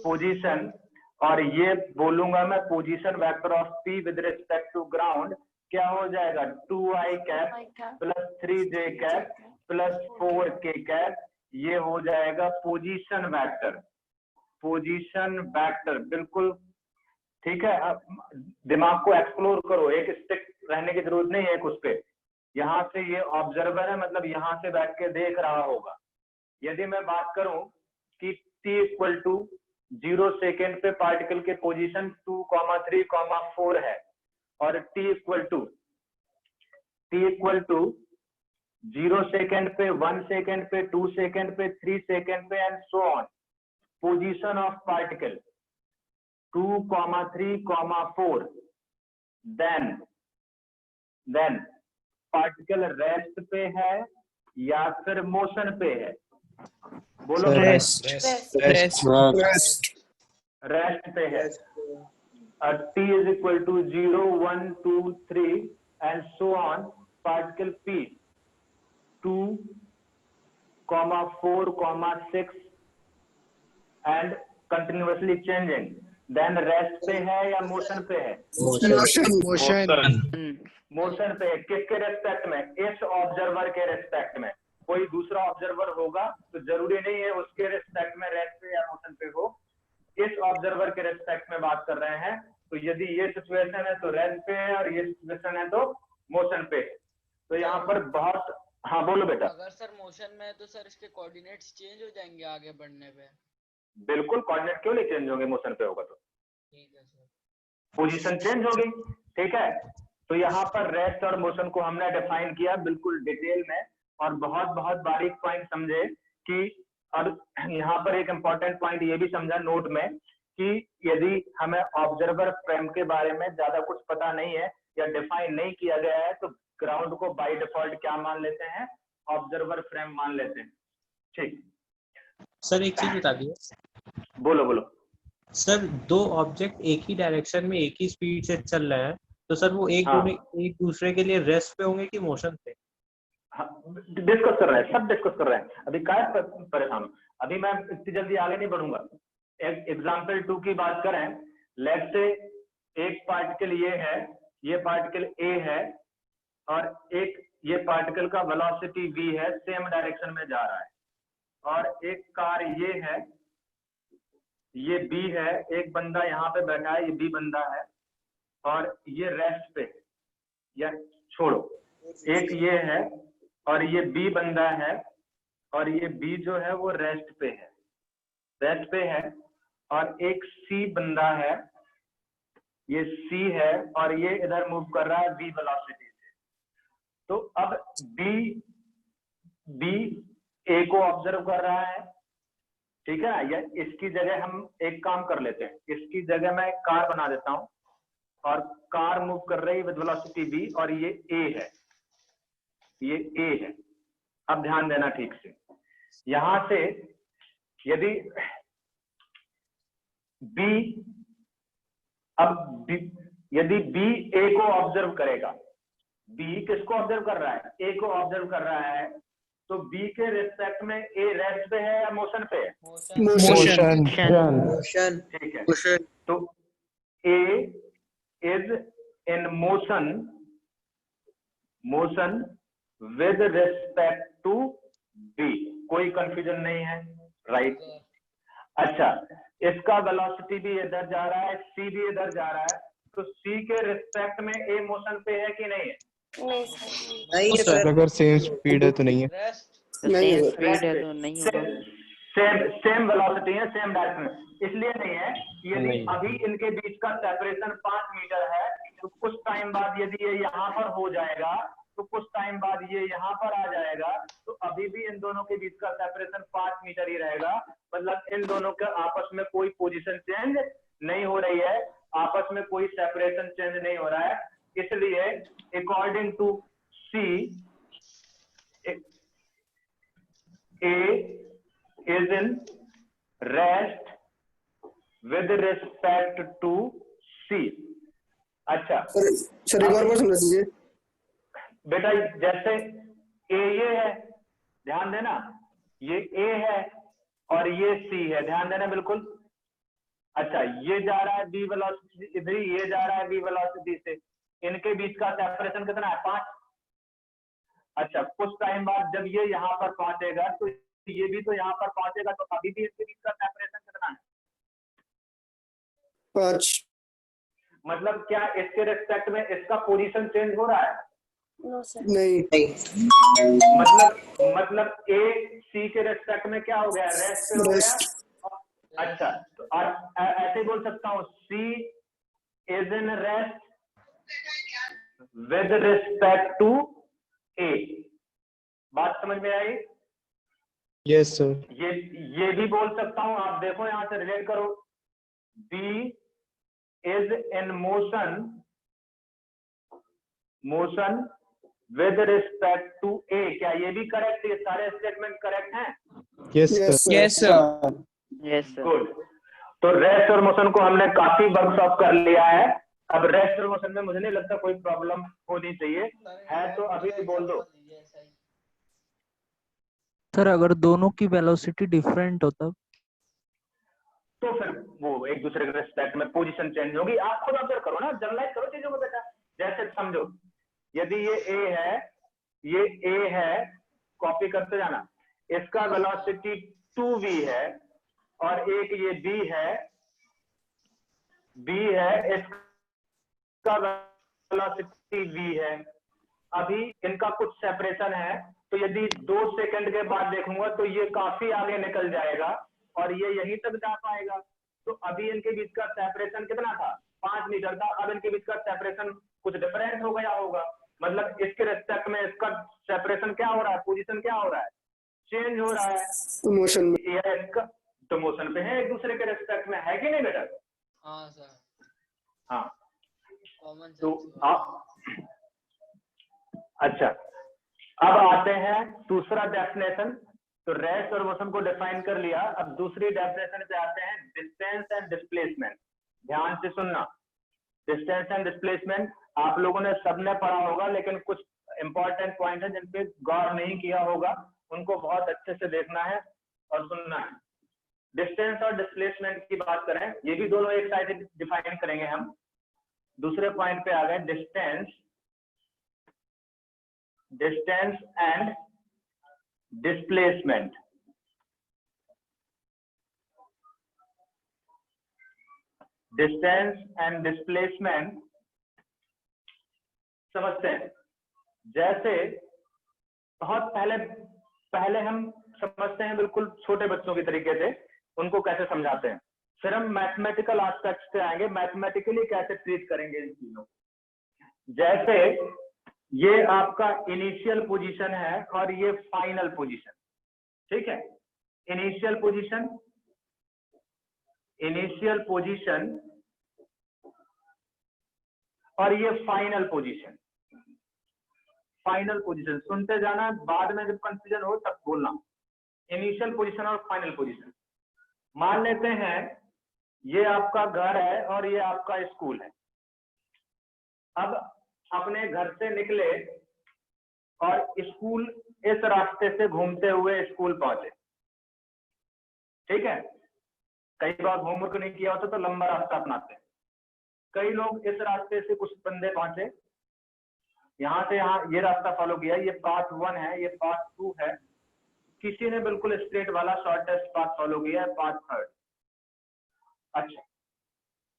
पोजीशन, और ये बोलूंगा मैं position vector of P with respect to ground क्या हो जाएगा? 2i cap plus 3j cap plus 4k cap. ये हो जाएगा पोजीशन वेक्टर। पोजीशन वेक्टर बिल्कुल ठीक है। अब दिमाग को एक्सप्लोर करो, एक स्टिक रहने की जरूरत नहीं है उस पे। यहाँ से ये ऑब्जर्वर है, मतलब यहाँ से बैठ के देख रहा होगा। यदि मैं बात करूं कि t इक्वल टू 0 सेकेंड पे पार्टिकल के पोजीशन 2, 3, 4 है और t इक्वल टू 0 सेकेंड पे, 1 सेकेंड पे, 2 सेकेंड पे, 3 सेकेंड पे and so on. Position of particle 2, 3, 4, then particle rest पे है या फिर मोशन पे है? बोलो। रेस्ट पे है। t is equal to 0, 1, 2, 3 and so on. Particle P 2, 4, 6 and continuously changing. Then rest पे है या मोशन पे है? मोशन पे है। किसके रेस्पेक्ट में? इस ऑब्जर्वर के रेस्पेक्ट में। कोई दूसरा ऑब्जर्वर होगा तो जरूरी नहीं है उसके रेस्पेक्ट में रेस्ट पे या मोशन पे हो। इस ऑब्जर्वर के रेस्पेक्ट में बात कर रहे हैं, तो यदि ये सिचुएशन है तो रेस्ट पे है और ये सिचुएशन है तो मोशन पे है। तो यहाँ पर बहुत, हाँ बोलो बेटा। अगर सर मोशन में है तो सर इसके कोऑर्डिनेट्स चेंज हो जाएंगे आगे बढ़ने पे? बिल्कुल, कोऑर्डिनेट क्यों नहीं चेंज होंगे? मोशन पे होगा तो ठीक है सर। पोजीशन चेंज होगी। ठीक है, तो यहाँ पर रेस्ट और मोशन को हमने डिफाइन किया बिल्कुल डिटेल में और बहुत बहुत बारीक पॉइंट समझे कि, और यहाँ पर एक इम्पोर्टेंट पॉइंट ये भी समझा नोट में कि यदि हमें ऑब्जर्वर फ्रेम के बारे में ज्यादा कुछ पता नहीं है या डिफाइन नहीं किया गया है तो ग्राउंड को बाय डिफॉल्ट क्या मान लेते हैं? ऑब्जर्वर फ्रेम मान लेते हैं। ठीक सर एक चीज बता दिए। बोलो बोलो। सर दो ऑब्जेक्ट एक ही डायरेक्शन में एक ही स्पीड से चल रहे हैं तो सर वो एक दूसरे के लिए रेस्ट पे होंगे कि मोशन पे? डिस्कस कर रहे हैं, सब डिस्कस कर रहे हैं। अभी क्या परेशान हूँ, अभी मैं इतनी जल्दी आगे नहीं बढ़ूंगा। एग्जाम्पल 2 की बात करें, लेट से एक पार्टिकल ये है, ये पार्टिकल A है और एक ये पार्टिकल का वेलोसिटी v है, सेम डायरेक्शन में जा रहा है। और एक कार ये है, ये B है, एक बंदा यहाँ पे बैठा है, ये B बंदा है और ये रेस्ट पे, या छोड़ो, एक ये है और ये B बंदा है और ये B जो है वो रेस्ट पे है और एक C बंदा है, ये C है और ये इधर मूव कर रहा है v वेलोसिटी से। तो अब B A को ऑब्जर्व कर रहा है, ठीक है। या इसकी जगह हम एक काम कर लेते हैं, इसकी जगह मैं एक कार बना देता हूं और कार मूव कर रही है विद वेलोसिटी v और ये A है, ये A है। अब ध्यान देना ठीक से, यहां से यदि यदि B A को ऑब्जर्व करेगा, B किसको ऑब्जर्व कर रहा है? A को ऑब्जर्व कर रहा है, तो B के रिस्पेक्ट में A रेस्ट पे है या मोशन पे है? मोशन। ठीक है, तो A is in motion with respect to B। कोई कंफ्यूजन नहीं है, राइट? अच्छा, इसका वेलोसिटी भी इधर जा रहा है, C भी इधर जा रहा है, तो C के रिस्पेक्ट में A मोशन पे है कि नहीं है? नहीं सर, अगर सेम स्पीड है तो नहीं है। सेम स्पीड है तो नहीं होगा। सेम वेलोसिटी है, सेम डायरेक्शन, इसलिए नहीं है। यदि अभी इनके बीच का सेपरेशन 5 मीटर है तो कुछ टाइम बाद यदि ये यहाँ पर हो जाएगा तो कुछ टाइम बाद ये यहाँ पर आ जाएगा, तो अभी भी इन दोनों के बीच का सेपरेशन 5 मीटर ही रहेगा। मतलब इन दोनों के आपस में कोई पोजीशन चेंज नहीं हो रही है, आपस में कोई सेपरेशन चेंज नहीं हो रहा है। इसलिए according to C A is in rest with respect to C। अच्छा सर एक और बार समझ लीजिए बेटा, जैसे A ये है, ध्यान देना, ये A है और ये C है, ध्यान देना बिल्कुल। अच्छा, ये जा रहा है B वेलोसिटी इधर, ये जा रहा है B वेलोसिटी से, इनके बीच का सेपरेशन कितना है? 5। अच्छा, कुछ टाइम बाद जब ये यहाँ पर पहुंचेगा तो ये भी तो यहाँ पर पहुंचेगा, तो अभी भी इसके बीच का सेपरेशन कितना है? 5। मतलब क्या इसके रिस्पेक्ट में इसका पोजीशन चेंज हो रहा है? नहीं। मतलब A C के रिस्पेक्ट में क्या हो गया? रेस्ट पे हो गया। अच्छा, तो और ऐसे ही बोल सकता हूँ C is in rest with respect to A। बात समझ में आई? Yes sir. ये भी बोल सकता हूँ, आप देखो यहां से रिलेट करो, B is in motion with respect to A। क्या ये भी करेक्ट? ये सारे स्टेटमेंट करेक्ट हैं? Yes sir. गुड। तो रेस्ट और मोशन को हमने काफी वर्कशॉप कर लिया है। अब रेस्ट और मोशन में मुझे नहीं लगता कोई प्रॉब्लम होनी चाहिए, है तो अभी बोल दो। सर अगर दोनों की वेलोसिटी डिफरेंट हो तब? तो फिर वो एक दूसरे के रिस्पेक्ट में पोजीशन चेंज होगी। आप खुद ऑब्जर्व करो ना, जनरलाइज करो चीजों को बेटा। जैसे समझो, यदि ये A है, ये A है, कॉपी करते जाना, इसका वेलोसिटी 2v है और एक ये B है, इसका वेलोसिटी v है। अभी इनका कुछ सेपरेशन है, तो यदि 2 सेकंड के बाद देखूंगा तो ये काफी आगे निकल जाएगा और ये यहीं तक जा पाएगा। तो अभी इनके बीच का सेपरेशन कितना था? 5 मीटर था। अब इनके बीच का सेपरेशन कुछ डिफरेंट हो गया होगा, मतलब इसके रिस्पेक्ट में इसका सेपरेशन क्या हो रहा है? पोजीशन क्या हो रहा है? चेंज हो रहा है। मोशन में इसका तो मोशन पे है, एक दूसरे के रिस्पेक्ट में, है कि नहीं बेटा? हाँ सर। हाँ, कॉमन तो अच्छा, अब आते हैं दूसरा डेफिनेशन। तो रेस्ट और मोशन को डिफाइन कर लिया, अब दूसरी डेफिनेशन पे आते हैं, डिस्टेंस एंड डिस्प्लेसमेंट। ध्यान से सुनना, डिस्टेंस एंड डिस्प्लेसमेंट आप लोगों ने सबने पढ़ा होगा, लेकिन कुछ इंपॉर्टेंट पॉइंट है जिन पे गौर नहीं किया होगा, उनको बहुत अच्छे से देखना है और सुनना है। डिस्टेंस और डिस्प्लेसमेंट की बात करें, ये भी दोनों एक साइड डिफाइन करेंगे हम। दूसरे पॉइंट पे आ गए, distance and displacement. Distance and displacement समझते हैं। जैसे बहुत पहले हम समझते हैं बिल्कुल छोटे बच्चों की तरीके से, उनको कैसे समझाते हैं, फिर हम मैथमेटिकल एस्पेक्ट्स पे आएंगे, मैथमेटिकली कैसे ट्रीट करेंगे इन चीजों को। जैसे ये आपका इनिशियल पोजीशन है और ये फाइनल पोजीशन, ठीक है? इनिशियल पोजीशन और ये फाइनल पोजीशन। सुनते जाना, बाद में जब कंफ्यूजन हो तब बोलना। इनिशियल पोजीशन और फाइनल पोजीशन। मान लेते हैं ये आपका घर है और ये आपका स्कूल है। अब अपने घर से निकले और स्कूल इस रास्ते से घूमते हुए स्कूल पहुंचे, ठीक है? कई बार होमवर्क नहीं किया होता तो लंबा रास्ता अपनाते हैं। कई लोग इस रास्ते से, कुछ बंदे पहुंचे, यहाँ से यहाँ ये रास्ता फॉलो किया, ये पाथ 1 है, ये पाथ 2 है। किसी ने बिल्कुल स्ट्रेट वाला शॉर्टेस्ट पाथ फॉलो किया है, पाथ 3। अच्छा,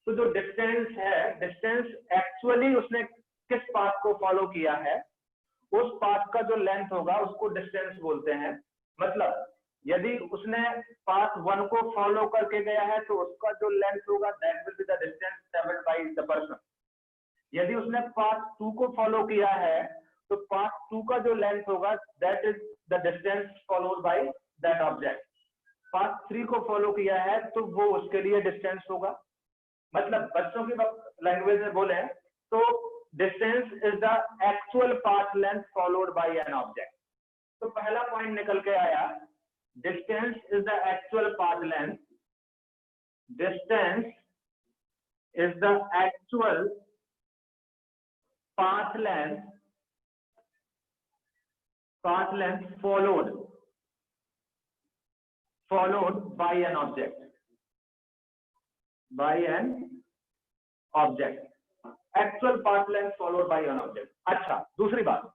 तो जो डिस्टेंस है, डिस्टेंस एक्चुअली उसने किस पाथ को फॉलो किया है, उस पाथ का जो लेंथ होगा उसको डिस्टेंस बोलते हैं। मतलब यदि उसने पाथ 1 को फॉलो करके गया है तो उसका जो लेंथ होगा that will be the distance travelled by the person. यदि उसने पाथ 2 को फॉलो किया है तो पाथ 2 का जो लेंथ होगा that is the distance followed by that object. Path 3 को फॉलो किया है तो वो उसके लिए डिस्टेंस होगा। मतलब बच्चों की लैंग्वेज में बोले तो distance is the actual path length followed by an object. तो पहला पॉइंट निकल के आया distance is the actual path length. Distance is the actual path length followed by an object. Actual path length followed by an object. अच्छा, दूसरी बात,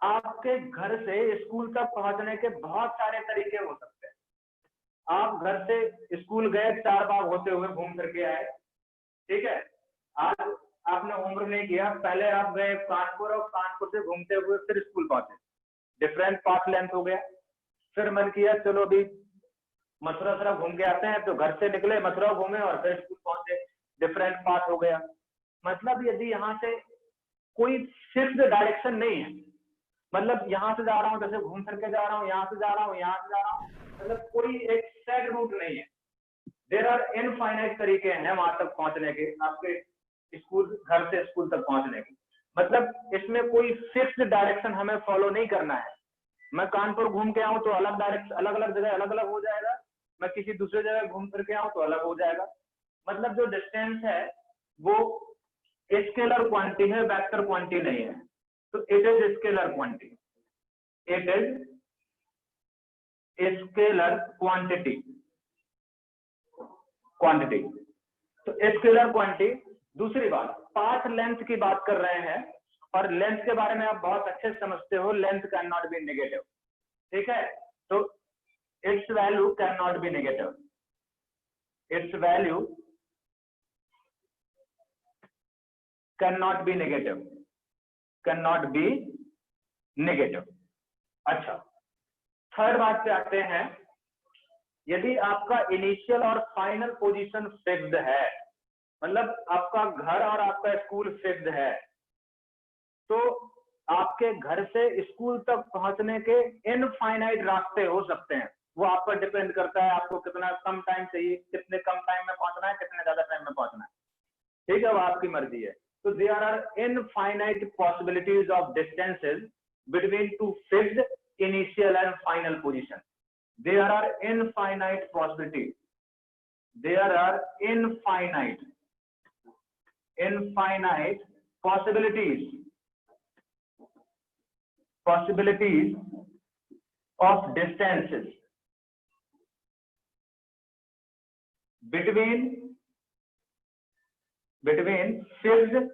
आपके घर से स्कूल तक पहुंचने के बहुत सारे तरीके हो सकते हैं। आप घर से स्कूल गए, 4 बार होते हुए घूम करके आए, ठीक है। आज आपने होमवर्क नहीं किया, पहले आप गए कानपुर और कानपुर से घूमते हुए फिर स्कूल पहुंचे, डिफरेंट पाथ लेंथ हो गया। फिर मन किया चलो अभी मथुरा घूम के आते हैं, तो घर से निकले, मथुरा घूमे और फिर स्कूल पहुंचे, डिफरेंट पाथ हो गया। मतलब यदि यहाँ से कोई फिक्स्ड डायरेक्शन नहीं है, मतलब यहाँ से जा रहा हूँ जैसे घूम करके जा रहा हूँ, यहाँ से जा रहा हूँ, यहाँ से जा रहा हूँ, मतलब कोई एक सेट रूट नहीं है। देयर आर इनफाइनाइट तरीके हैं वहां तक पहुंचने के, आपके स्कूल, घर से स्कूल तक पहुंचने के। मतलब इसमें कोई फिक्स्ड डायरेक्शन हमें फॉलो नहीं करना है। मैं कानपुर घूम के आऊं तो अलग डायरेक्शन, अलग अलग जगह अलग अलग हो जाएगा, मैं किसी दूसरे जगह घूम करके आऊं तो अलग हो जाएगा। मतलब जो डिस्टेंस है वो स्केलर क्वांटिटी है, वेक्टर क्वांटिटी नहीं है। तो it is scalar quantity, it is scalar quantity. तो स्केलर क्वांटिटी। दूसरी बात, पाथ लेंथ की बात कर रहे हैं, और लेंथ के बारे में आप बहुत अच्छे से समझते हो, length can not be negative, ठीक है। तो it's value can not be negative, it's value can not be negative, can not be negative. अच्छा, थर्ड बात पे आते हैं, यदि आपका इनिशियल और फाइनल पोजीशन फिक्स्ड है, मतलब आपका घर और आपका स्कूल फिक्स्ड है, तो आपके घर से स्कूल तक पहुंचने के इनफाइनाइट रास्ते हो सकते हैं। वो आप पर डिपेंड करता है, आपको कितना कम टाइम चाहिए, कितने कम टाइम में पहुंचना है, कितने ज्यादा टाइम में पहुंचना है, ठीक है, वो आपकी मर्जी है। तो there are infinite possibilities of distances between two fixed initial and final position. There are infinite possibilities, there are infinite possibilities of distances between fixed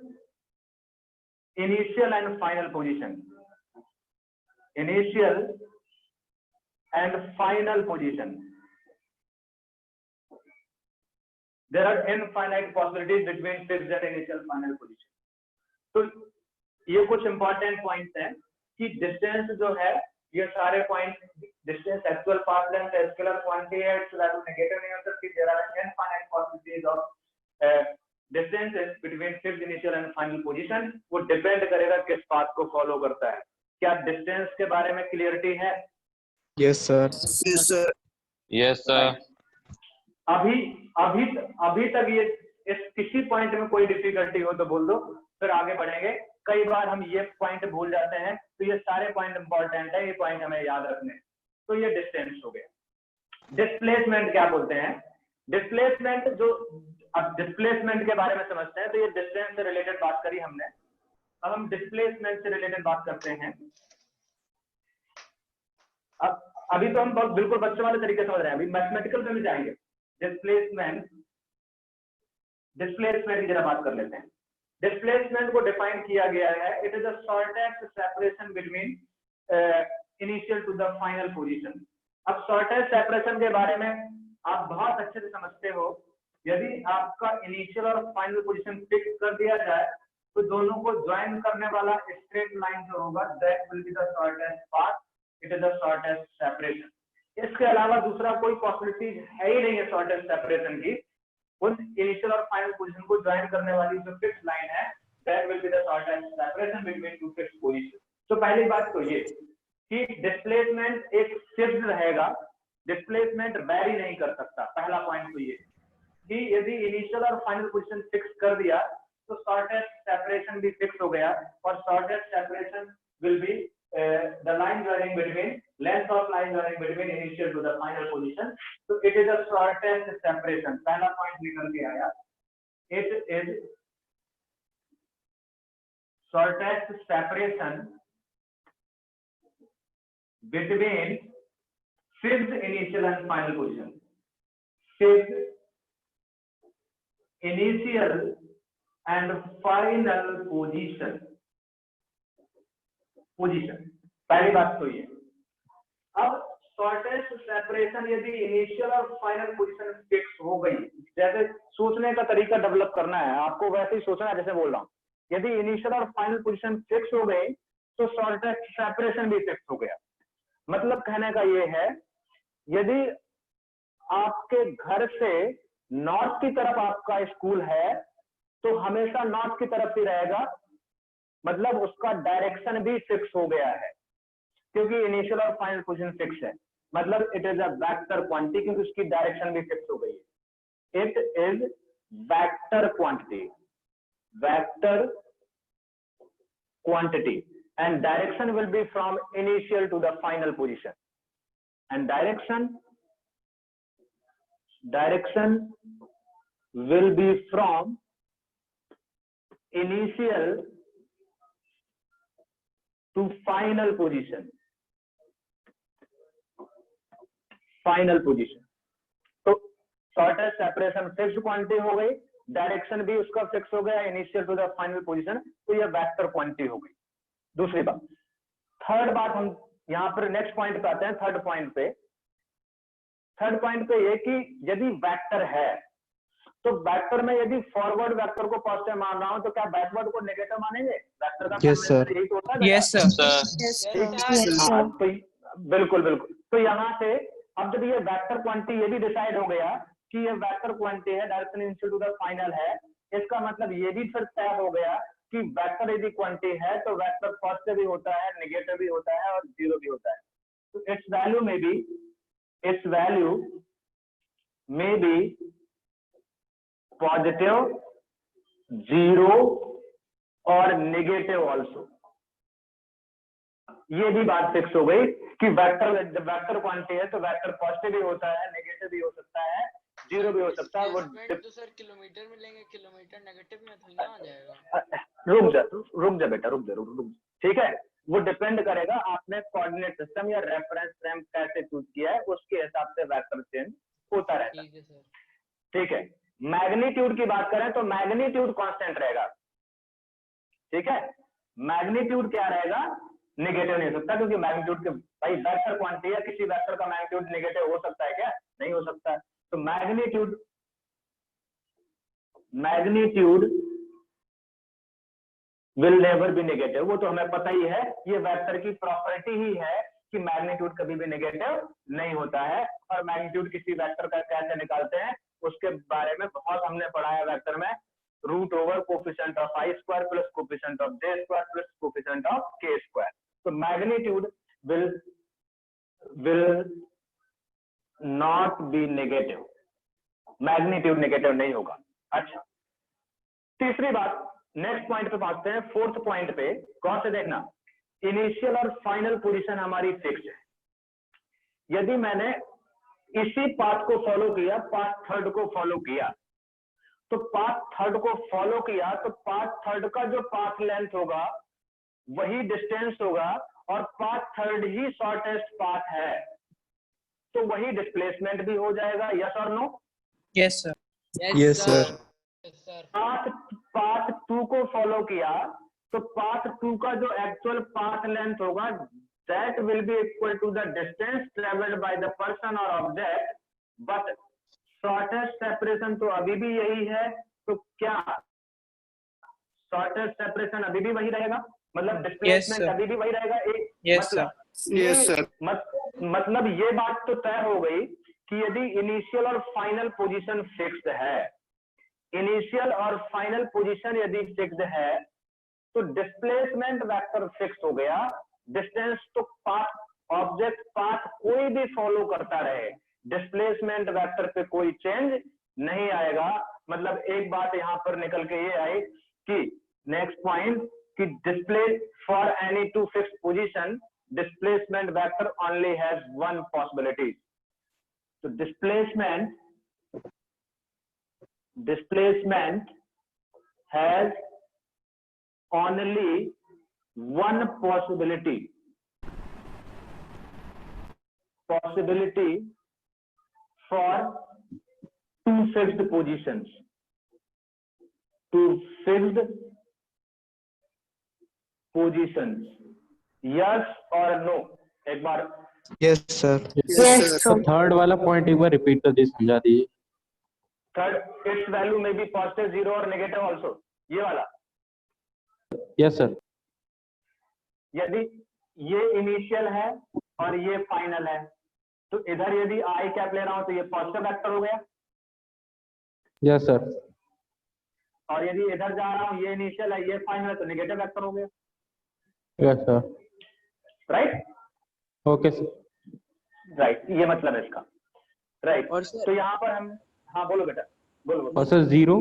initial and final position, initial and final position. There are infinite possibilities between fixed and initial final position. तो ये कुछ important points हैं कि distance जो है, ये सारे point, distance actual path length है, स्केलर क्वांटिटी है, इट्स वैल्यू नेगेटिव नहीं हो सकती। There are infinite possibilities of distances between fixed initial and final position. वो डिपेंड करेगा किस पाथ को फॉलो करता है। क्या डिस्टेंस के बारे में क्लियरिटी है? Yes sir. Yes sir. Yes sir. अभी तक ये इस किसी पॉइंट में कोई डिफिकल्टी हो तो बोल दो, फिर आगे बढ़ेंगे। कई बार हम ये पॉइंट भूल जाते हैं, तो ये सारे पॉइंट इंपॉर्टेंट है, ये पॉइंट हमें याद रखने। तो ये डिस्टेंस हो गया। डिस्प्लेसमेंट क्या बोलते हैं? डिस्प्लेसमेंट, जो अब डिस्प्लेसमेंट के बारे में समझते हैं, तो ये डिस्टेंस से रिलेटेड बात करी हमने। अब हम डिस्प्लेसमेंट से रिलेटेड बात करते हैं। अब अभी तो हम बहुत बिल्कुल बच्चों वाले तरीके समझ रहे हैं, अभी मैथमेटिकल में भी जाएंगे। डिस्प्लेसमेंट की जरा बात कर लेते हैं। डिस्प्लेसमेंट को डिफाइन किया गया है, it is the shortest separation between initial to the final position. अब शॉर्टेस्ट सेपरेशन के बारे में आप बहुत अच्छे से समझते हो। यदि आपका इनिशियल और फाइनल पोजीशन फिक्स कर दिया जाए, तो दोनों को ज्वाइन करने वाला स्ट्रेट लाइन जो होगा, that will be the shortest path, it is the shortest separation. इसके अलावा दूसरा कोई पॉसिबिलिटी है ही नहीं है शॉर्टेस्ट सेपरेशन की। उन इनिशियल और फाइनल पोजीशन को ज्वाइन करने वाली जो फिक्स लाइन है, that will be the shortest separation between two fix position. तो पहली बात तो ये कि डिस्प्लेसमेंट एक फिक्स रहेगा, डिस्प्लेसमेंट वेरी नहीं कर सकता। पहला पॉइंट तो ये कि यदि इनिशियल और फाइनल पोजीशन फिक्स कर दिया, तो शॉर्टेस्ट सेपरेशन भी फिक्स हो गया, और shortest separation will be the line joining between length of line running between initial to the final position. So it is a shortest separation. पहला point निकल के आया. It is shortest separation between fixed initial and final position. Fixed initial and final position. पहली बात तो ये. अब shortest separation यदि इनिशियल और फाइनल पोजीशन फिक्स हो गई, जैसे सोचने का तरीका डेवलप करना है आपको, वैसे ही सोचना है जैसे बोल रहा हूँ. यदि इनिशियल और फाइनल पोजीशन फिक्स हो गई तो शॉर्टेस्ट सेपरेशन भी फिक्स हो गया. मतलब कहने का ये है, यदि आपके घर से नॉर्थ की तरफ आपका स्कूल है तो हमेशा नॉर्थ की तरफ ही रहेगा, मतलब उसका डायरेक्शन भी फिक्स हो गया है क्योंकि इनिशियल और फाइनल पोजीशन फिक्स है. मतलब it is a vector quantity क्योंकि उसकी डायरेक्शन भी फिक्स हो गई है. It is vector quantity, vector quantity, and direction will be from initial to the final position, and direction will be from initial to final position. तो shortest separation fixed quantity हो गई, direction भी उसका fix हो गया initial to the final position, तो ये vector quantity हो गई. दूसरी बात. थर्ड बात हम यहाँ पर नेक्स्ट पॉइंट पे आते हैं. थर्ड पॉइंट पे ये कि यदि वेक्टर है तो वेक्टर में यदि फॉरवर्ड वेक्टर को पॉजिटिव मान रहा हूं तो क्या बैकवर्ड को नेगेटिव मानेंगे? वेक्टर का यस सर, यही तो होता है. यस सर, बिल्कुल. तो यहाँ से अब जब ये वेक्टर क्वांटिटी ये भी डिसाइड हो गया कि ये वेक्टर क्वांटिटी है, direction initial to the final है, इसका मतलब ये भी फिर तय हो गया कि वेक्टर यदि क्वांटिटी है तो वेक्टर पॉजिटिव भी होता है, नेगेटिव भी होता है और जीरो भी होता है. तो its value may be positive, zero और नेगेटिव ऑल्सो. ये भी बात फिक्स हो गई कि वेक्टर क्वांटिटी है तो वेक्टर पॉजिटिव भी होता है, नेगेटिव भी हो सकता है, जीरो भी हो सकता है. वो तो सर किलोमीटर में लेंगे, किलोमीटर नेगेटिव में थोड़ी आ जाएगा. रुक जा बेटा, रुक जा. ठीक है, वो डिपेंड करेगा आपने कोऑर्डिनेट सिस्टम या रेफरेंस फ्रेम कैसे चूज किया है, उसके हिसाब से वेक्टर चेंज होता रहता है. ठीक है. मैग्नीट्यूड की बात करें तो मैग्नीट्यूड कांस्टेंट रहेगा. ठीक है, मैग्नीट्यूड क्या रहेगा? नेगेटिव नहीं हो सकता क्योंकि मैग्नीट्यूड के भाई वेक्टर क्वांटिटी है, किसी वेक्टर का मैग्नीट्यूड नेगेटिव हो सकता है क्या? नहीं हो सकता. तो magnitude will never be negative. वो तो हमें पता ही है, ये वेक्टर की प्रॉपर्टी ही है कि मैग्नीट्यूड कभी भी नेगेटिव नहीं होता है. और मैग्नीट्यूड किसी वेक्टर का कैसे निकालते हैं उसके बारे में बहुत हमने पढ़ा है वेक्टर में. Root over coefficient of I square plus coefficient of J square plus coefficient of K square. तो magnitude will not be negative, magnitude negative नहीं होगा. अच्छा, तीसरी बात, नेक्स्ट पॉइंट पे पहुंचते हैं. फोर्थ पॉइंट पे कौन से देखना, इनिशियल और फाइनल पोजीशन हमारी फिक्स है. यदि मैंने इसी पाथ को फॉलो किया, पाथ थर्ड को फॉलो किया, तो पाथ थर्ड को फॉलो किया तो पाथ थर्ड का जो पाथ लेंथ होगा वही डिस्टेंस होगा और पाथ थर्ड ही शॉर्टेस्ट पाथ है, तो वही डिस्प्लेसमेंट भी हो जाएगा. यस और no? Yes sir, yes sir. Path two को फॉलो किया तो पाथ टू का जो एक्चुअल पाथ लेंथ होगा that will be equal to the distance traveled by the person or object, but shortest separation तो अभी भी यही है. तो क्या shortest separation अभी भी वही रहेगा? मतलब डिस्प्लेसमेंट अभी भी वही रहेगा. मतलब ये बात तो तय हो गई कि यदि इनिशियल और फाइनल पोजीशन फिक्स्ड है, इनिशियल और फाइनल पोजीशन यदि फिक्स्ड है तो डिस्प्लेसमेंट वेक्टर फिक्स हो गया. डिस्टेंस तो पाथ, ऑब्जेक्ट पाथ कोई भी फॉलो करता रहे, डिस्प्लेसमेंट वेक्टर पे कोई चेंज नहीं आएगा. मतलब एक बात यहाँ पर निकल के ये आई कि नेक्स्ट पॉइंट कि display for any two fixed position displacement vector only has one possibility. So displacement has only one possibility for two fixed positions. Yes or no? एक बार यस सर। थर्ड वाला पॉइंट एक बार repeat कर दीजिए, समझा दीजिए। Third, it's value में B positive, zero और negative also, ये वाला। Yes sir. यदि ये इनिशियल है और ये फाइनल है, तो इधर यदि आई कैप ले रहा हूं तो ये पॉजिटिव वेक्टर हो गया। Yes sir. और यदि इधर जा रहा हूं, ये इनिशियल है, ये फाइनल है, तो नेगेटिव वेक्टर हो गया। Yes sir. Right? Okay sir. Right, ये मतलब है इसका। राइट, और सर तो यहाँ पर हम, हाँ बोलो बेटा, बोलो। और सर जीरो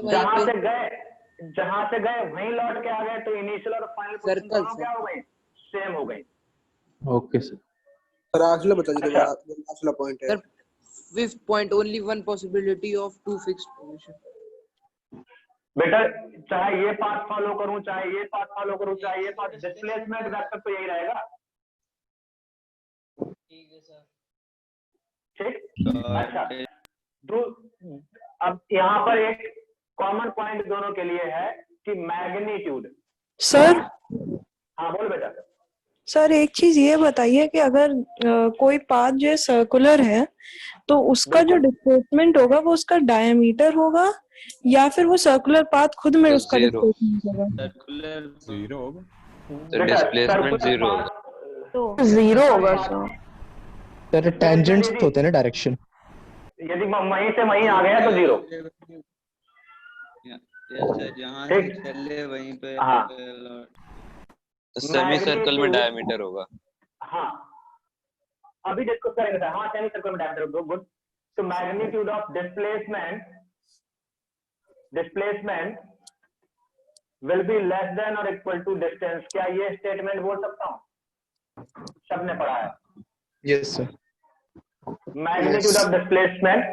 जहां से गए वहीं लौट के आ गए, तो इनिशियल और फाइनल पोजीशन दोनों क्या हो गई? सेम हो गई। Okay sir. सर आखिरी बता दीजिए, आखिरी पॉइंट है। Sir fifth point, only one possibility of two fixed position. बेटा चाहे ये पाथ फॉलो करूं, चाहे ये पाथ फॉलो करूं, चाहे ये पाथ, डिस्प्लेसमेंट वेक्टर तो यही रहेगा। ठीक है सर। ठीक, अच्छा। अब यहाँ पर एक कॉमन पॉइंट दोनों के लिए है कि मैग्नीट्यूड। सर हाँ बोलो बेटा। सर एक चीज ये बताइए कि अगर कोई पाथ जो है सर्कुलर है, तो उसका जो डिस्प्लेसमेंट होगा वो उसका डायमीटर होगा, या फिर वो सर्कुलर पाथ खुद में उसका डिस्प्लेसमेंट होगा? सर्कुलर जीरो होगा, तो डिस्प्लेसमेंट जीरो होगा। तो जीरो होगा सर। टेंजेंट्स होते हैं ना, डायरेक्शन। यदि वहीं से वहीं आ गया तो जीरो। जहाँ से चले वहीं पे। सेमी सर्कल में डायमीटर होगा। हाँ, अभी डिस्कस करेंगे सर। हाँ, सेमी सर्कल में डायमीटर, गुड। तो magnitude of displacement will be less than और इक्वल टू डिस्टेंस। क्या ये स्टेटमेंट बोल सकता हूँ? सबने पढ़ा है। Yes sir. Magnitude of displacement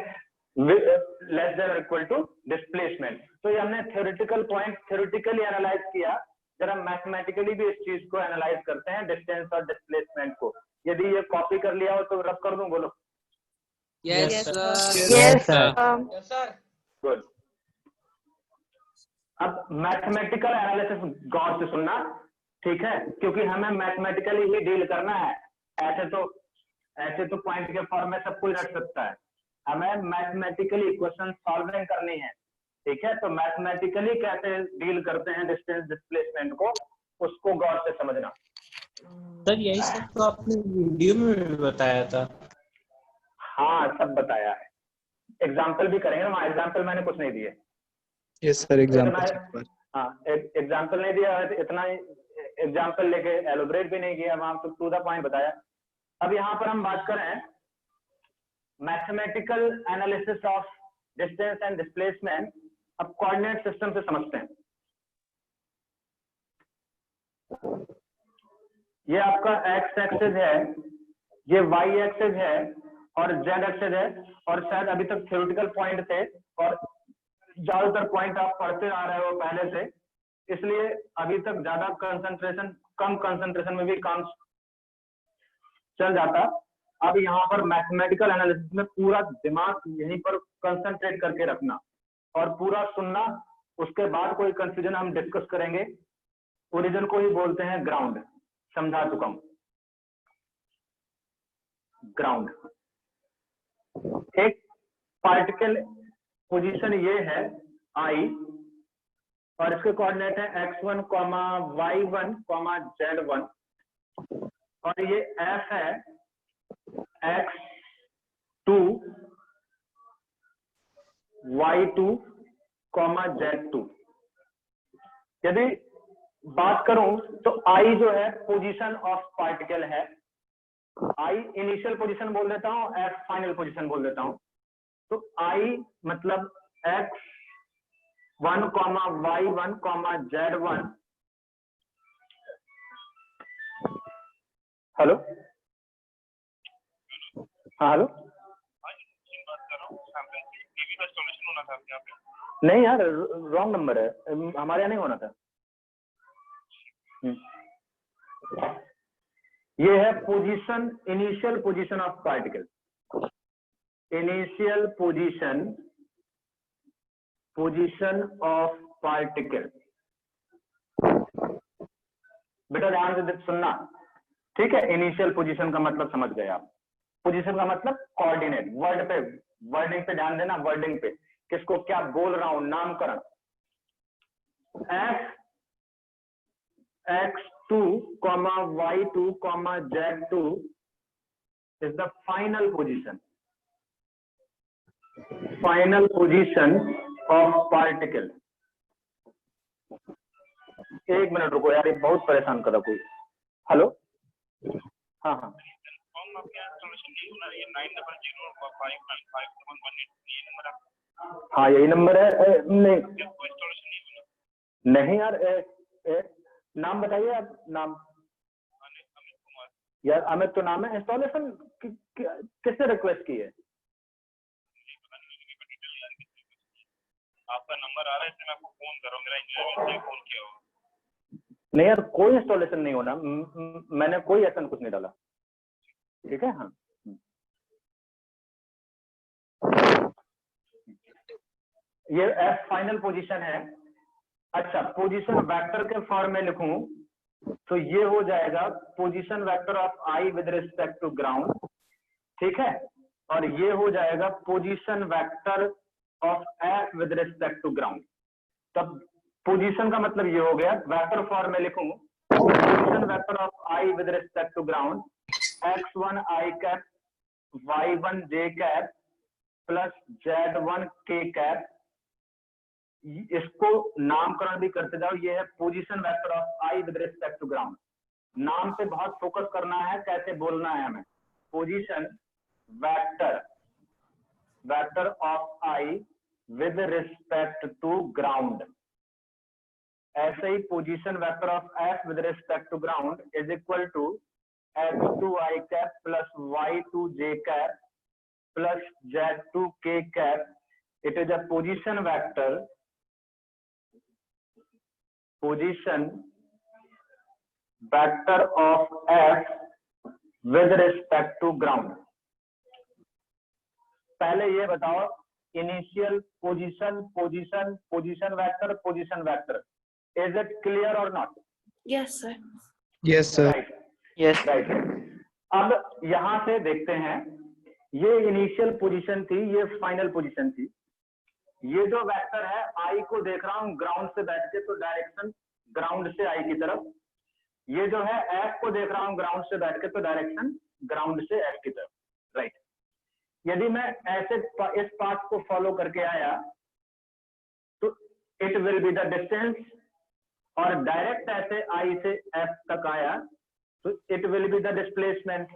less than और इक्वल टू डिस्प्लेसमेंट। तो ये हमने थ्योरेटिकली एनालाइज किया। जरा मैथमेटिकली भी इस चीज को एनालाइज करते हैं, डिस्टेंस और डिस्प्लेसमेंट को। यदि ये कॉपी कर लिया हो तो रब कर दूं, बोलो। Yes sir. गुड। अब मैथमेटिकल एनालिसिस गौर से सुनना, ठीक है, क्योंकि हमें मैथमेटिकली ही डील करना है। ऐसे तो पॉइंट के फॉर्म में सब कोई रख सकता है, हमें मैथमेटिकली क्वेश्चन सॉल्विंग करनी है। ठीक है, तो मैथमेटिकली कैसे डील करते हैं डिस्टेंस डिस्प्लेसमेंट को, उसको गौर से समझना। सर यही सब तो आपने वीडियो में भी बताया था। हाँ, सब बताया है। एग्जाम्पल भी करेंगे ना, एग्जाम्पल मैंने कुछ नहीं दिए। Yes sir, example. हाँ, एग्जाम्पल नहीं दिया, इतना एग्जाम्पल लेके एलोबरेट भी नहीं किया, वहां टू द पॉइंट बताया। अब यहाँ पर हम बात करें mathematical analysis of distance and displacement. अब कोऑर्डिनेट सिस्टम से समझते हैं। ये आपका एक्स एक्सिस है, ये वाई एक्सिस है और जेड एक्सिस है। और शायद अभी तक थ्योरेटिकल पॉइंट थे और ज्यादातर पॉइंट आप पढ़ते आ रहे हो पहले से, इसलिए अभी तक ज्यादा कंसंट्रेशन, कम कंसंट्रेशन में भी काम चल जाता। अब यहाँ पर मैथमेटिकल एनालिसिस में पूरा दिमाग यहीं पर कंसंट्रेट करके रखना और पूरा सुनना। उसके बाद कोई कंफ्यूजन हम डिस्कस करेंगे। ओरिजिन को ही बोलते हैं ग्राउंड, समझा चुका हूं। ग्राउंड एक पार्टिकल पोजीशन ये है आई, और इसके कोऑर्डिनेट है x1, y1, z1, और ये f है x2, y2, z2। यदि बात करूं तो I जो है पोजीशन ऑफ पार्टिकल है। I इनिशियल पोजीशन बोल देता हूं, F फाइनल पोजीशन बोल देता हूं। तो I मतलब x1, y1, z1 हेलो, हाँ हेलो, नहीं यार रॉन्ग नंबर है, हमारे यहाँ नहीं होना था। ये है position, initial position of particle, initial position of particle. बेटा ध्यान से सुनना, ठीक है। इनिशियल पोजीशन का मतलब समझ गए आप। पोजीशन का मतलब कोऑर्डिनेट, वर्ड पे, वर्डिंग पे ध्यान देना, वर्डिंग पे, किसको क्या बोल रहा हूं, नामकरण। x2, y2, z2 is the final position of particle। एक मिनट रुको यार, ये बहुत परेशान कर रहा कोई। हेलो, हाँ हाँ, हाँ यही नंबर है। नहीं यार, नाम बताइए आप, नाम यार अमित तो नाम है। इंस्टॉलेशन किसने रिक्वेस्ट की है? आपका नंबर आ रहा है, इसलिए मैं आपको फोन कर रहा हूँ, मेरा इंजीनियर ने फोन किया हो। नहीं यार, कोई इंस्टॉलेशन नहीं होना, मैंने कोई ऐसा कुछ नहीं डाला, ठीक है। हाँ ये एफ फाइनल पोजीशन है। अच्छा, पोजीशन वेक्टर के फॉर्म में लिखूं तो ये हो जाएगा position vector of I with respect to ground, ठीक है। और ये हो जाएगा position vector of F with respect to ground. तब पोजीशन का मतलब ये हो गया, वेक्टर फॉर्म में लिखूं position vector of I with respect to ground x1 i cap, y1 j cap plus z1 k cap. इसको नामकरण भी करते जाओ, ये है position vector of I with respect to ground. नाम पे बहुत फोकस करना है, कैसे बोलना है हमें। Position vector of I with respect to ground. ऐसे ही position vector of F with respect to ground is equal to x2 i cap plus y2 j cap plus z2 k cap. It is a position vector of f with respect to ground। पहले ये बताओ, initial position vector, is it clear और not? Yes sir. Yes sir. Yes right. अब यहां से देखते हैं, ये इनिशियल पोजीशन थी, ये फाइनल पोजीशन थी। ये जो वेक्टर है, आई को देख रहा हूं ग्राउंड से बैठ के, तो डायरेक्शन ग्राउंड से आई की तरफ। ये जो है एफ को देख रहा हूं ग्राउंड से बैठ के, तो डायरेक्शन ग्राउंड से एफ की तरफ, राइट। यदि मैं ऐसे इस पाथ को फॉलो करके आया तो it will be the distance, और डायरेक्ट ऐसे आई से एफ तक आया तो it will be the displacement,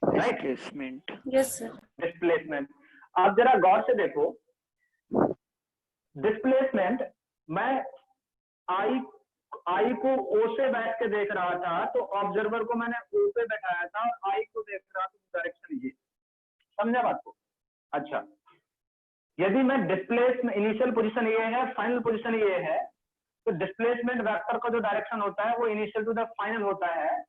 right. Displacement, yes sir. Displacement. आप जरा गौर से देखो, डिस्प्लेसमेंट, मैं आई को ओ से बैठ के देख रहा था, तो ऑब्जर्वर को मैंने ओ पे बैठाया था और आई को देख रहा था डायरेक्शन ये, समझा बात को? अच्छा, यदि मैं डिस्प्लेसमेंट, इनिशियल पोजीशन ये है, फाइनल पोजीशन ये है, तो डिस्प्लेसमेंट वेक्टर का जो डायरेक्शन होता है वो इनिशियल टू द फाइनल होता है।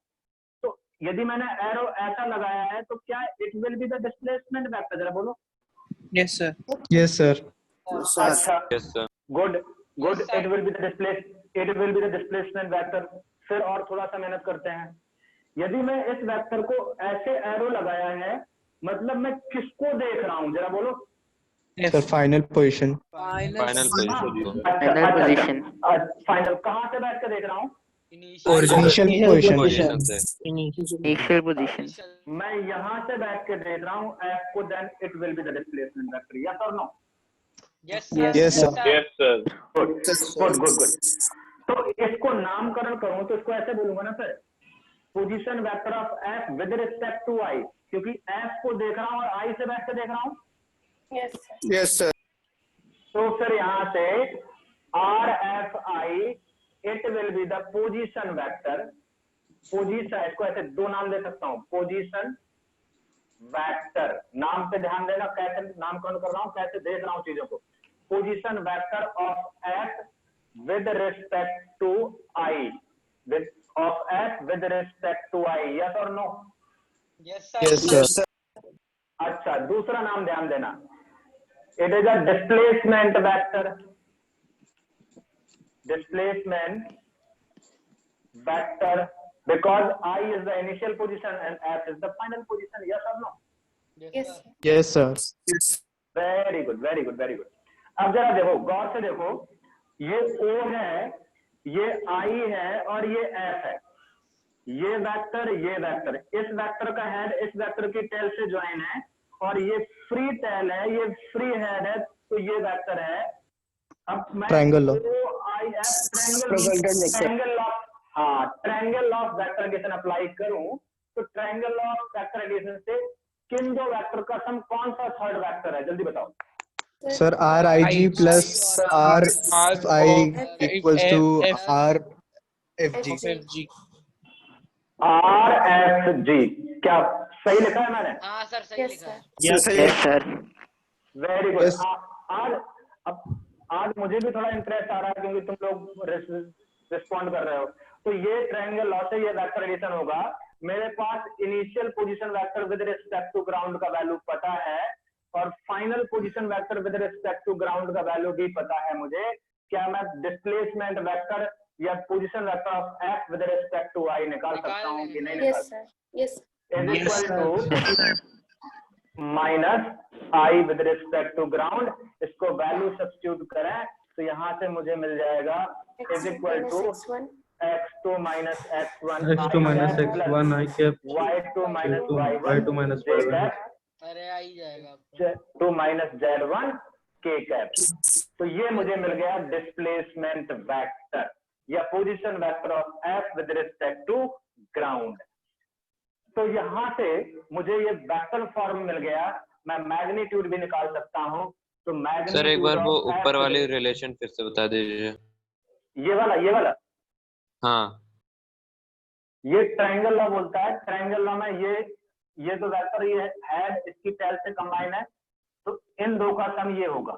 तो यदि मैंने एरो ऐसा लगाया है तो क्या it will be the displacement vector? जरा बोलो। Yes sir. Yes sir. अच्छा, yes sir. Good, it will be the displacement vector. फिर और थोड़ा सा मेहनत करते हैं। यदि मैं इस वेक्टर को ऐसे एरो लगाया है, मतलब मैं किसको देख रहा हूं? जरा बोलो। Sir final position. Final position. Final कहाँ से बैठ के देख रहा हूँ? Initial position. Initial position. मैं यहाँ से बैठ के देख रहा हूँ एफ को, then it will be the displacement vector. Yes और no? Yes yes sir. Yes sir. Good. तो इसको नामकरण करूं तो इसको ऐसे बोलूंगा ना sir, position vector of F with respect to I, क्योंकि एफ को देख रहा हूं और आई से बैठ के देख रहा हूं। Yes sir. तो फिर यहां से R F I, it will be the position vector position, इसको ऐसे दो नाम दे सकता हूँ, पोजीशन वेक्टर। नाम पे ध्यान देना, कैसे नामकरण कर रहा हूँ, कैसे देख रहा हूँ चीजों को। Position vector of F with respect to I, with of F with respect to I, yes और नो? Yes sir. अच्छा, दूसरा नाम ध्यान देना, it is a displacement vector. Displacement vector because I is the initial position and F is the final position, yes or no? Yes sir. Very good, very good, very good. अब जरा देखो, गौर से देखो, ये O है, ये I है और ये F है। ये वेक्टर, ये वेक्टर, इस वेक्टर का हेड इस वेक्टर की टेल से ज्वाइन है और ये फ्री टेल है, ये फ्री हेड है, तो ये वेक्टर है। अब मैं ट्रायंगल लॉ, ट्रायंगल लॉ, हाँ, triangle law of vector addition apply करूं तो triangle law of vector addition से किन दो वेक्टर का सम कौन सा थर्ड वेक्टर है, जल्दी बताओ। Sir R I G plus R I equals to R F G. R F G, क्या सही लिखा है मैंने? हाँ सर, सही लिखा है। Yes sir. Very good. आज मुझे भी थोड़ा इंटरेस्ट आ रहा है क्योंकि तुम लोग रिस्पॉन्ड कर रहे हो। तो ये ट्रायंगल लॉ से ये वेक्टर एडिशन होगा। मेरे पास initial position vector with respect to ground का वैल्यू पता है और final position vector with respect to ground का वैल्यू भी पता है मुझे। क्या मैं डिस्प्लेसमेंट वेक्टर या position vector of F with respect to I निकाल सकता हूँ कि नहीं निकाल सकता? Yes is equal to minus I with respect to ground. इसको वैल्यू सब्स्टिट्यूट करें तो यहाँ से मुझे मिल जाएगा is equal to x2 minus x1 I cap y2 minus y1 y2 minus y1 अरे आ ही जाएगा 2 minus z1 k cap। तो ये मुझे मिल गया डिस्प्लेसमेंट वेक्टर या position vector of f with respect to ground. तो यहाँ से मुझे ये वेक्टर फॉर्म मिल गया। मैं मैग्नीट्यूड भी निकाल सकता हूँ। तो मैग्नीट्यूड सर एक बार वो ऊपर वाली रिलेशन फिर से बता दीजिए। ये वाला हाँ, ये ट्रायंगल लॉ बोलता है। ट्रायंगल लॉ में ये तो वेक्टर ये है, इसकी टेल से कंबाइन है, तो इन दो का सम ये होगा।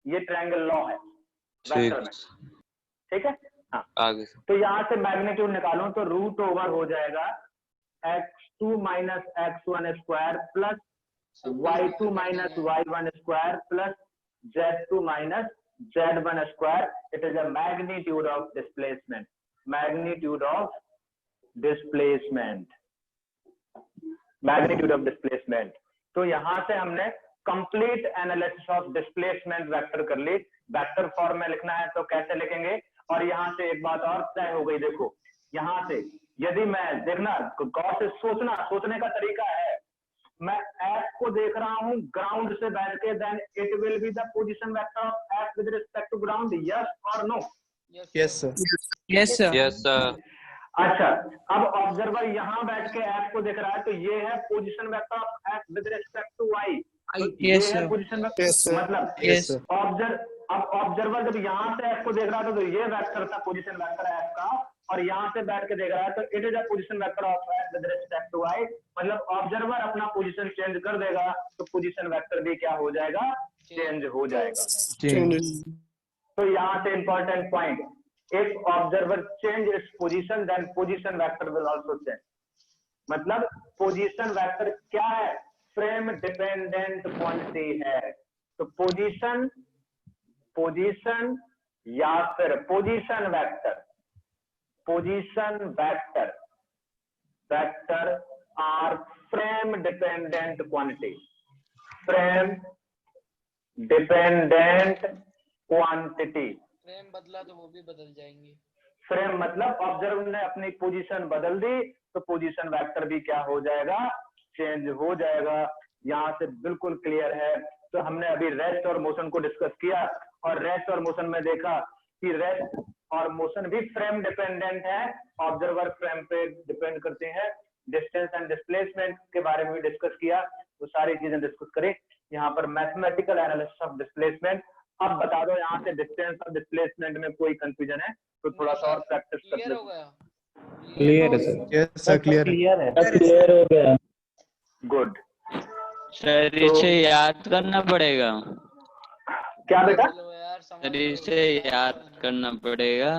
ये ट्रायंगल लॉ है वेक्टर में, ठीक है। हाँ, आगे तो यहाँ से मैग्नीट्यूड निकालूं तो रूट ओवर हो जाएगा x2 minus x1 square plus y2 minus y1 square plus z2 minus z1 square. It is a magnitude of displacement. Magnitude of displacement. Magnitude of displacement. तो यहाँ से हमने complete analysis of displacement vector कर ली। Vector form में लिखना है तो कैसे लिखेंगे? और यहाँ से एक बात और तय हो गई। देखो यहाँ से यदि मैं देखना गौर से सोचने का तरीका है। मैं F को देख रहा हूँ ग्राउंड से बैठ के, then it will be the position vector of F with respect to ground, yes और no? Yes sir. Yes sir. अच्छा, अब ऑब्जर्वर यहाँ बैठ के F को देख रहा है तो ये है position vector of F with respect to Y। ये है पोजीशन वेक्टर, मतलब अब ऑब्जर्वर जब यहाँ से F को देख रहा था तो ये वेक्टर था पोजीशन वेक्टर F का, और यहाँ से बैठ के देख रहा है तो it is a position vector of F with respect to Y। मतलब ऑब्जर्वर अपना पोजीशन चेंज कर देगा तो पोजीशन वेक्टर भी क्या हो जाएगा? चेंज हो जाएगा। तो यहाँ से important point, if observer change its position then position vector will also change. मतलब पोजीशन वेक्टर क्या है? फ्रेम डिपेंडेंट क्वांटिटी है। तो पोजीशन या फिर position vector are frame dependent quantity. Frame dependent quantity. Frame बदला तो वो भी बदल जाएंगे। फ्रेम मतलब ऑब्जर्वर ने अपनी पोजीशन बदल दी तो पोजीशन वेक्टर भी क्या हो जाएगा? चेंज हो जाएगा। यहाँ से बिल्कुल क्लियर है। तो हमने अभी रेस्ट और मोशन को डिस्कस किया और रेस्ट और मोशन में देखा कि रेस्ट और मोशन भी फ्रेम डिपेंडेंट है, ऑब्जर्वर फ्रेम पे डिपेंड करते हैं। डिस्टेंस एंड डिस्प्लेसमेंट के बारे में भी डिस्कस किया, वो सारी चीजें डिस्कस करें। यहाँ पर मैथमेटिकल एनालिसिस ऑफ डिस्प्लेसमेंट। अब बता दो यहाँ से डिस्टेंस और डिस्प्लेसमेंट में कोई कंफ्यूजन है तो थोड़ा सा और प्रैक्टिस कर लो। क्लियर है सर। यस सर क्लियर है। क्लियर हो गया। गुड। सर इसे याद करना पड़ेगा। क्या बेटा? सर इसे याद करना पड़ेगा।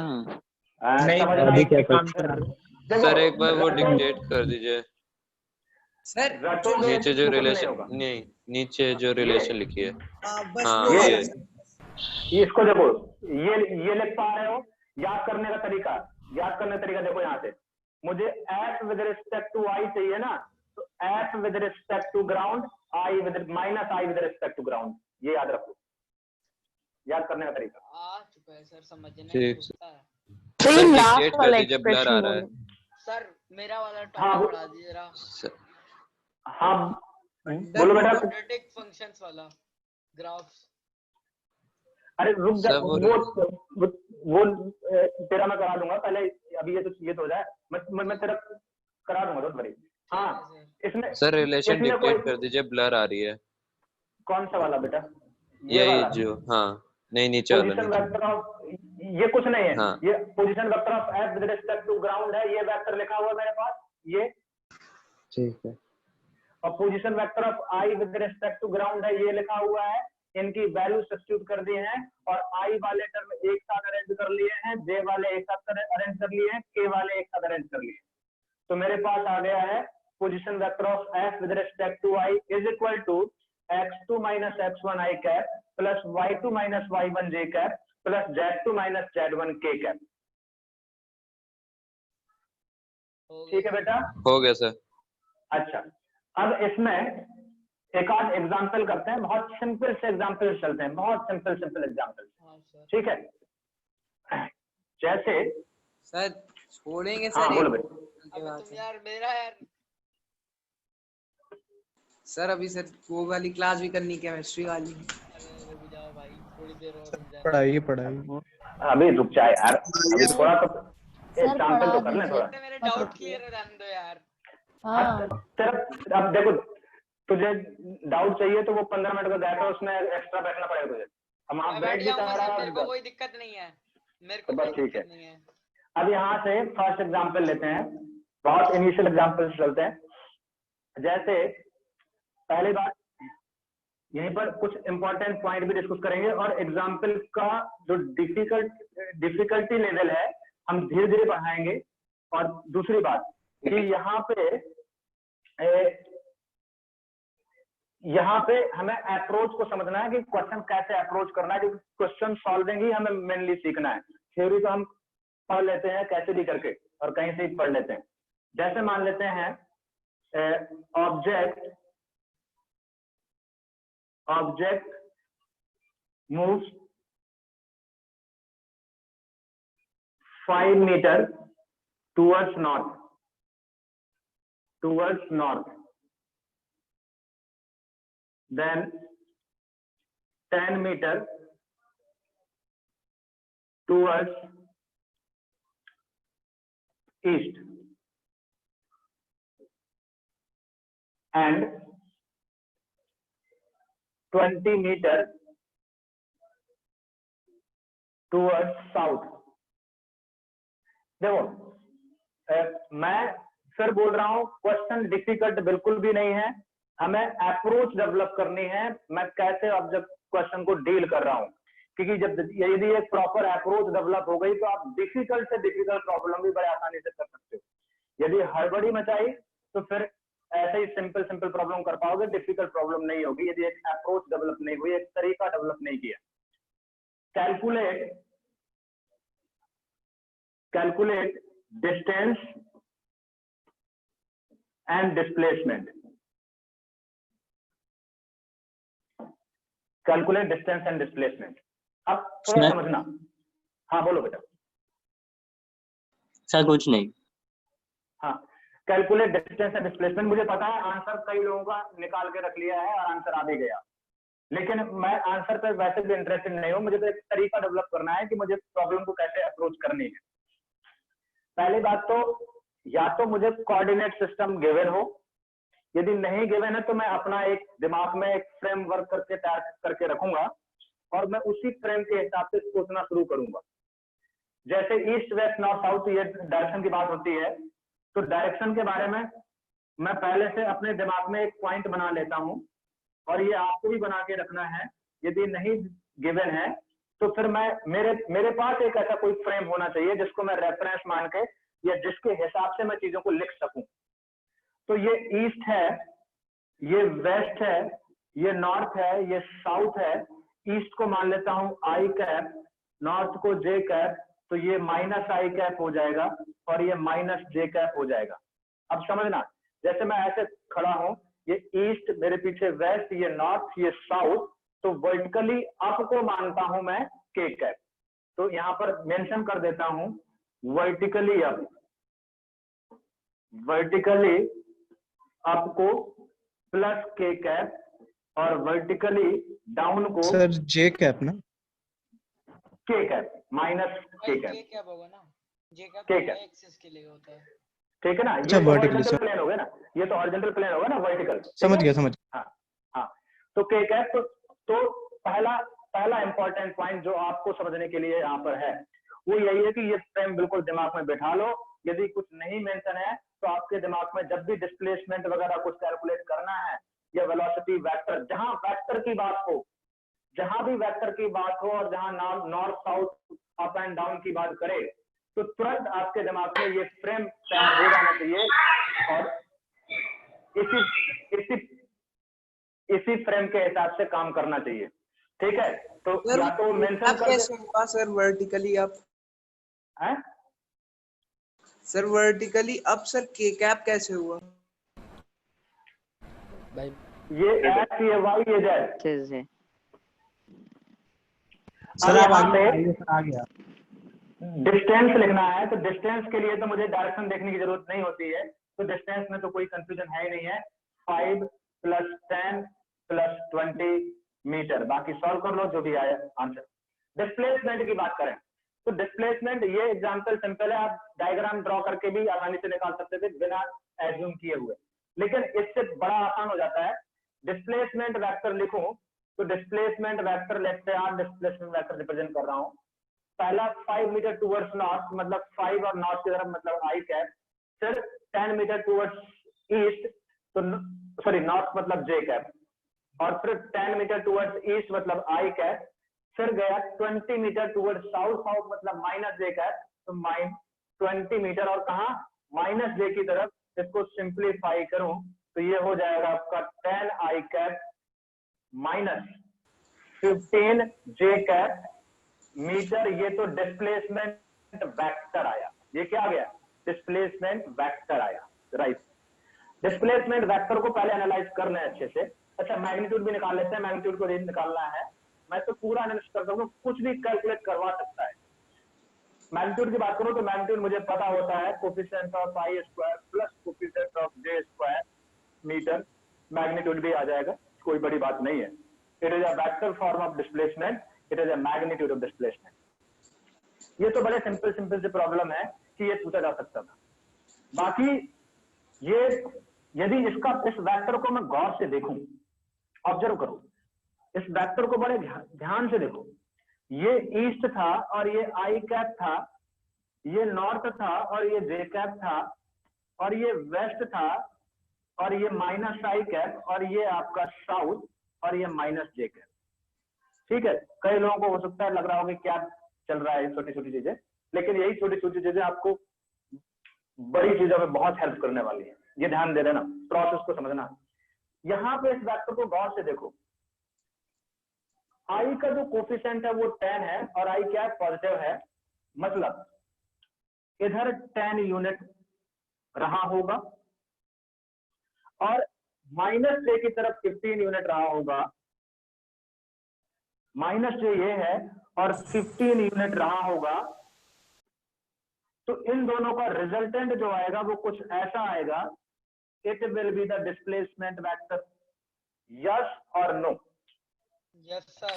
समझना क्या काम कर रहे हो? सर एक बार वो डिक्टेट कर दीजिए। सर नीचे जो नहीं रिलेशन होगा। नहीं, नीचे जो रिलेशन लिखी है। बस हाँ वो ये इसको देखो, ये लिख पा रहे हो? याद करने का तरीका देखो यहाँ से। मुझे f with respect to i चाहिए ना, तो f with respect to ground, minus i with respect to ground, ये याद रखो। याद करने का तरीका आ चुका है सर, समझने ठीक होता है। सर डिक्टेट कर दीजिए, ब्लर आ रहा है। सर मेरा वाला हाँ टॉपिक पढ़ा दीजिए जरा। हाँ बोलो बेटा। क्वाड्रेटिक फंक्शंस वाला ग्राफ्स। अरे रुक जा, वो तेरा मैं करा दूंगा पहले, अभी ये तो हो जाए, मैं तेरा करा दूंगा, डोंट वरी। हाँ इसमें सर रिलेशन डिक्टेट कर दीजिए, ब्लर आ रही है। कौन सा वाला बेटा? ये जो हाँ नहीं नीचे वाला पोजीशन नीचे। वेक्टर ऑफ, ये कुछ नहीं है। हाँ। ये position vector of f with respect to ground है, ये वेक्टर लिखा हुआ है मेरे पास ये। ठीक है। और position vector of i with respect to ground है, ये लिखा हुआ है। इनकी वैल्यू सब्स्टिट्यूट कर दिए हैं और i वाले टर्म एक साथ अरेंज कर लिए हैं, j वाले एक साथ अरेंज कर लिए हैं, k वाले एक साथ अरेंज कर लिए हैं। तो मेरे पास आ गया है position vector of f with respect to i is equal to x2 minus x1 i cap plus y2 minus y1 j cap plus z2 minus z1 k cap। ठीक है बेटा? हो गया सर। अच्छा, अब इसमें एक आध एग्जाम्पल करते हैं, बहुत सिंपल से एग्जाम्पल चलते हैं, बहुत सिंपल एग्जाम्पल। ठीक है? जैसे सर छोड़ेंगे हाँ, सर बोलो एक बेटा। तुम यार मेरा यार सर अभी सर वो वाली क्लास भी करनी, केमिस्ट्री वाली। रुक जाओ भाई, थोड़ी देर और रुक जाओ। पढ़ाइए अभी रुक जाए यार, अभी थोड़ा तो एग्जाम्पल तो कर लें थोड़ा। मेरे डाउट क्लियर हो जाने दो यार। तेरा अब देखो, तुझे डाउट चाहिए तो वो 15 मिनट का गैप है, उसमें एक्स्ट्रा बैठना पड़ेगा तुझे। हम आप बैठ भी कर रहा है, मेरे को कोई दिक्कत नहीं है, मेरे को बस ठीक है। नहीं है। अब यहाँ से फर्स्ट एग्जाम्पल लेते हैं, बहुत इनिशियल एग्जाम्पल चलते हैं। जैसे पहली बात, यहीं पर कुछ इंपॉर्टेंट पॉइंट भी डिस्कस करेंगे और एग्जाम्पल का जो डिफिकल्टी लेवल है हम धीरे धीरे बढ़ाएंगे। और दूसरी बात कि यहाँ पे हमें अप्रोच को समझना है कि क्वेश्चन कैसे अप्रोच करना है, क्योंकि क्वेश्चन सॉल्विंग ही हमें मेनली सीखना है। थ्योरी तो हम पढ़ लेते हैं कैसे भी करके और कहीं से ही पढ़ लेते हैं। जैसे मान लेते हैं object moves 5 meter towards north, then 10 meter towards east and 20 meter towards south। देखो मैं फिर बोल रहा हूं, क्वेश्चन डिफिकल्ट बिल्कुल भी नहीं है, हमें अप्रोच डेवलप करनी है, मैं कैसे ऑब्जेक्ट क्वेश्चन को डील कर रहा हूं। क्योंकि जब यदि एक प्रॉपर अप्रोच डेवलप हो गई तो आप डिफिकल्ट से डिफिकल्ट प्रॉब्लम भी बड़े आसानी से कर सकते हो। यदि हड़बड़ी मचाई तो फिर ऐसे ही सिंपल प्रॉब्लम कर पाओगे, डिफिकल्ट प्रॉब्लम नहीं होगी यदि एक अप्रोच डेवलप नहीं हुई, एक तरीका डेवलप नहीं किया। Calculate distance and displacement. Calculate distance and displacement. अब थोड़ा समझना। हाँ बोलो बेटा। सर कुछ नहीं। हाँ, कैलकुलेट डिस्टेंस एंड डिस्प्लेसमेंट। मुझे पता है आंसर कई लोगों का निकाल के रख लिया है और आंसर आ भी गया, लेकिन मैं आंसर पे वैसे भी इंटरेस्टेड नहीं हूँ। मुझे तो एक तरीका डेवलप करना है कि मुझे प्रॉब्लम को कैसे अप्रोच करनी है। पहली बात तो या तो मुझे कोऑर्डिनेट सिस्टम गिवन हो, यदि नहीं गिवन है तो मैं अपना एक दिमाग में एक फ्रेमवर्क करके तैयार करके रखूंगा और मैं उसी फ्रेम के हिसाब से सोचना शुरू करूंगा। जैसे ईस्ट वेस्ट नॉर्थ साउथ ये डायरेक्शन की बात होती है, तो डायरेक्शन के बारे में मैं पहले से अपने दिमाग में एक पॉइंट बना लेता हूं, और ये आपको भी बना के रखना है। यदि नहीं गिवन है तो फिर मैं मेरे पास एक ऐसा कोई फ्रेम होना चाहिए जिसको मैं रेफरेंस मान के या जिसके हिसाब से मैं चीजों को लिख सकूं। तो ये ईस्ट है, ये वेस्ट है, ये नॉर्थ है, ये साउथ है। ईस्ट को मान लेता हूं आई कैप, नॉर्थ को जे कैप, तो ये माइनस आई कैप हो जाएगा और ये माइनस जे कैप हो जाएगा। अब समझना, जैसे मैं ऐसे खड़ा हूं, ये ईस्ट, मेरे पीछे वेस्ट, ये नॉर्थ, ये साउथ, तो वर्टिकली अप को मानता हूं मैं के कैप। तो यहां पर मेंशन कर देता हूं वर्टिकली अप, वर्टिकली अप को प्लस के कैप और वर्टिकली डाउन को सर जे कैप ना, के कैप माइनस के कैप, क्या होगा ना, जे का के कैप एक्सिस के लिए होता है, ठीक है ना। अच्छा, ये तो vertically, हॉरिजॉन्टल सर। प्लेन हो गया ना, ये तो हॉरिजॉन्टल प्लेन होगा ना, वर्टिकल। समझ गया, समझ गया। हाँ हाँ, तो के कैप, तो पहला इंपॉर्टेंट पॉइंट जो आपको समझने के लिए यहाँ पर है वो यही है कि ये फ्रेम बिल्कुल दिमाग में बैठा लो। यदि कुछ नहीं मेंशन है तो आपके दिमाग में जब भी डिस्प्लेसमेंट वगैरह कुछ कैलकुलेट करना है या वेलोसिटी वेक्टर, जहां वेक्टर की बात हो, जहां भी वेक्टर की बात हो और जहां north south up and down की बात करे, तो तुरंत आपके दिमाग में ये फ्रेम तैयार हो जाना चाहिए और इसी फ्रेम के हिसाब से काम करना चाहिए। ठीक है, तो या तो मेंशन कर कैसे हुआ सर वर्टिकली अप? है सर वर्टिकली अप सर के कैप कैसे हुआ? ये एक्स, ये वाई, ये जेड। सर आप आ गया। डिस्टेंस लिखना है तो डिस्टेंस के लिए तो मुझे डायरेक्शन देखने की जरूरत नहीं होती है, तो डिस्टेंस में तो कोई कंफ्यूजन है ही नहीं है। 5 + 10 + 20 मीटर, बाकी सॉल्व कर लो जो भी आया आंसर। डिस्प्लेसमेंट की बात करें तो डिस्प्लेसमेंट, ये एग्जांपल सिंपल है, आप डायग्राम ड्रॉ करके भी आसानी से निकाल सकते थे बिना एज्यूम किए हुए, लेकिन इससे बड़ा आसान हो जाता है। डिस्प्लेसमेंट वेक्टर लिखूं तो डिस्प्लेसमेंट वेक्टर, लेट्स से आप डिस्प्लेसमेंट वेक्टर रिप्रेजेंट कर रहा हूं। पहला 5 मीटर टुवर्ड्स नॉर्थ, मतलब 5 और नॉर्थ की तरफ मतलब आई कैप, फिर 10 मीटर टुवर्ड्स ईस्ट, तो सॉरी नॉर्थ मतलब जे कैप, और फिर 10 मीटर टुवर्ड्स ईस्ट मतलब आई कैप, फिर गया 20 मीटर टुवर्ड्स साउथ, साउथ मतलब माइनस जे कैप, तो -20 मीटर, और कहा माइनस जे की तरफ। इसको सिंप्लीफाई करूं तो ये हो जाएगा आपका 10 आई कैप माइनस 15 जे कैप मीटर। ये तो डिस्प्लेसमेंट वेक्टर आया, ये क्या गया, डिस्प्लेसमेंट वेक्टर आया, राइट। डिस्प्लेसमेंट वेक्टर को पहले एनालाइज कर लें अच्छे से। अच्छा, मैग्नीट्यूड भी निकाल लेते हैं, मैग्नीट्यूड को निकालना है, मैं तो पूरा एनालिसिस करता हूँ, कुछ भी कैलकुलेट करवा सकता है। मैग्नीट्यूड की बात करूं तो मैग्नीट्यूड मुझे पता होता है, coefficient of I square plus coefficient of J square meter, magnitude भी आ जाएगा, कोई बड़ी बात नहीं है। It is a vector form of displacement, it is a magnitude of displacement. ये तो बड़े सिंपल से प्रॉब्लम है कि ये पूछा जा सकता था। बाकी ये यदि इस वेक्टर को मैं गौर से देखूं, ऑब्जर्व करूं, इस वेक्टर को बड़े ध्यान से देखो, ये ईस्ट था और ये आई कैप था, ये नॉर्थ था और ये जे कैप था, और ये वेस्ट था और ये माइनस आई कैप, और ये आपका साउथ और ये माइनस जे कैप। ठीक है, कई लोगों को हो सकता है लग रहा हो कि क्या चल रहा है, छोटी छोटी चीजें, लेकिन यही छोटी छोटी चीजें आपको बड़ी चीजों में बहुत हेल्प करने वाली है। ये ध्यान दे देना, प्रोसेस को समझना। यहाँ पे इस वेक्टर को गौर से देखो, आई का जो कोफिशिएंट है वो 10 है और आई क्या पॉजिटिव है, मतलब इधर 10 यूनिट रहा होगा और माइनस जे की तरफ 15 यूनिट रहा होगा। माइनस जे ये है और 15 यूनिट रहा होगा, तो इन दोनों का रिजल्टेंट जो आएगा वो कुछ ऐसा आएगा, it will be the displacement vector. Yes और no? Yes sir.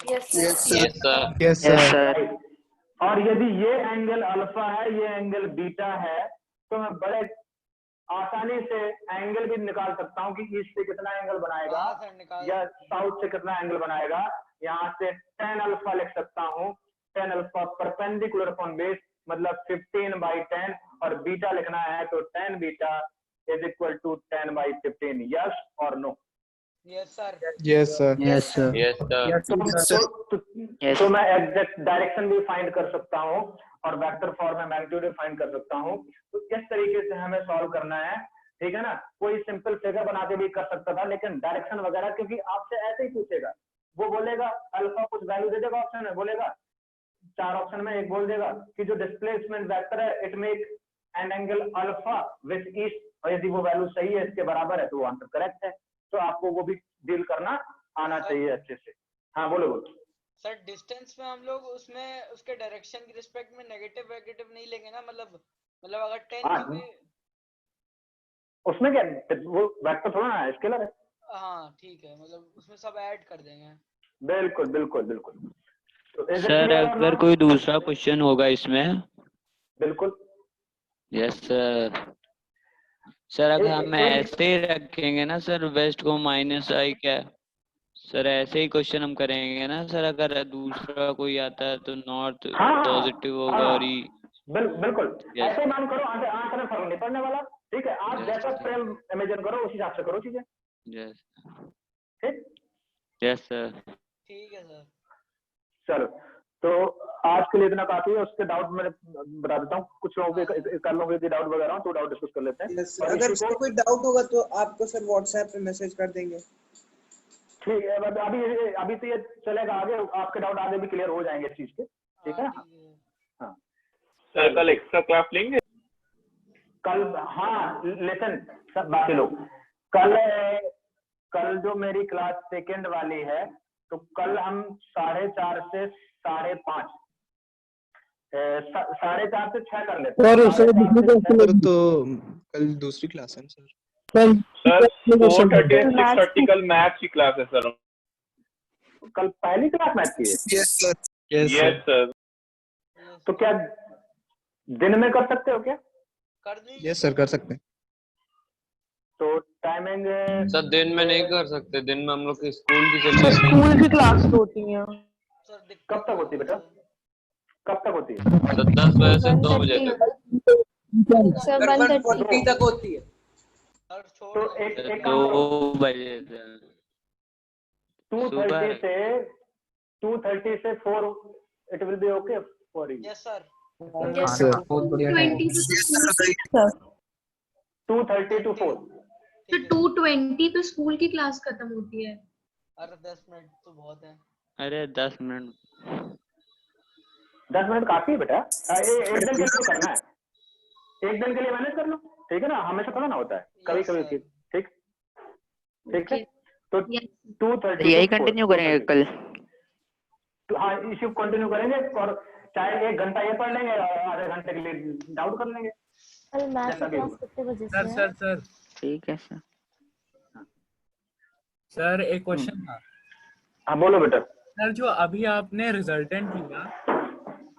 Yes sir. और यदि ये एंगल अल्फा है, ये एंगल बीटा है, तो मैं बड़े आसानी से एंगल भी निकाल सकता हूं कि ईस्ट से कितना एंगल बनाएगा या साउथ से कितना एंगल बनाएगा। यहाँ से tan अल्फा लिख सकता हूँ, tan alpha perpendicular upon base मतलब 15/10 और बीटा लिखना है तो 10 beta is equal to 10/15। Yes और no? Yes sir. Yes sir. Yes sir. तो मैं एग्जैक्ट डायरेक्शन भी फाइंड कर सकता हूँ और वेक्टर फॉर्म में मैग्नीट्यूड भी फाइंड कर सकता हूँ। तो इस तरीके से हमें सॉल्व करना है, ठीक है ना। कोई सिंपल फिगर बना के भी कर सकता था, लेकिन डायरेक्शन वगैरह क्योंकि आपसे ऐसे ही पूछेगा, वो बोलेगा अल्फा कुछ वैल्यू दे देगा ऑप्शन में, बोलेगा 4 ऑप्शन में एक बोल देगा कि जो डिस्प्लेसमेंट वेक्टर है it make an angle alpha which east, और यदि वो वैल्यू सही है, इसके बराबर है, तो वो आंसर करेक्ट है। तो आपको वो भी डील करना आना चाहिए अच्छे से। हाँ बोलो बोलो। सर डिस्टेंस में हम लोग उसमें उसके डायरेक्शन की रिस्पेक्ट में नेगेटिव वेगेटिव नहीं लेंगे ना, मतलब अगर 10 क्योंकि उसमें क्या वो वेक्टर थोड़ा ना स्केलर है। हाँ ठीक है, मतलब उसमें सब ऐड कर देंगे। बिल्कुल बिल्कुल बिल्कुल। तो सर अगर कोई दूसरा क्वेश्चन होगा इसमें? बिल्कुल। Yes sir. सर अगर हम ऐसे ही रखेंगे ना सर, वेस्ट को -i क्या सर, ऐसे ही क्वेश्चन हम करेंगे ना सर, अगर दूसरा कोई आता है तो नॉर्थ पॉजिटिव होगा और ही बिल्कुल ऐसे मान करो, आंसर में फर्क नहीं पड़ने वाला। ठीक है, आप जैसा फ्रेम इमेजिन करो उसी हिसाब से करो चीजें। यस ठीक। Yes sir. ठीक है सर। चलो तो आज के लिए इतना काफी है। उसके डाउट मैं बता देता हूँ, कुछ लोगों के कर लोगों के डाउट वगैरह हो तो डाउट डिस्कस कर लेते हैं। अगर उसको कोई डाउट होगा तो आपको सर व्हाट्सएप पे मैसेज कर देंगे। ठीक है, अभी तो ये चलेगा, आगे आपके डाउट आगे भी क्लियर हो जाएंगे इस चीज के। ठीक है ना। हाँ सर कल एक्स्ट्रा क्लास लेंगे कल? हाँ लेसन सब बाकी लोग कल जो मेरी क्लास सेकंड वाली है, तो कल हम 4:30 से 5:30 4:30 से 6 कर लेते हैं। सर तो कल दूसरी क्लास है सर। सर 4:30 से 6:30 कल मैथ्स की क्लास है सर। कल पहली क्लास मैथ्स की है? Yes sir. Yes sir. तो क्या दिन में कर सकते हो क्या? कर दीजिए। यस सर कर सकते हैं। तो टाइमिंग सर दिन में नहीं कर सकते, दिन में हम लोग की स्कूल की चल सर रही है। स्कूल की क्लास होती है। कब तक होती है बेटा? कब तक होती है? सर 10 बजे से 2 बजे तक। सर 1:40 तक होती है। तो एक 2 बजे से 2:30 से 4 it will B okay for you? Yes sir. Yes sir. बहुत बढ़िया टाइम है। 2:30 to 4। तो 2:20 पे स्कूल की क्लास खत्म होती है। अरे 10 मिनट तो बहुत है। अरे 10 मिनट 10 मिनट काफी है बेटा। एक दिन के लिए करना है, एक दिन के लिए मैनेज कर लो। ठीक है ना, हमेशा थोड़ा ना होता है, कभी कभी। ठीक ठीक है। तो 2:30 यही कंटिन्यू करेंगे कल? हाँ इसी कंटिन्यू करेंगे, और चाहे 1 घंटा ये पढ़ लेंगे और आधे घंटे के लिए डाउट कर लेंगे। कल मैथ्स की क्लास कितने बजे से है? सर ठीक है सर। सर एक क्वेश्चन था। हाँ बोलो बेटा। सर जो अभी आपने रिजल्टेंट लिया,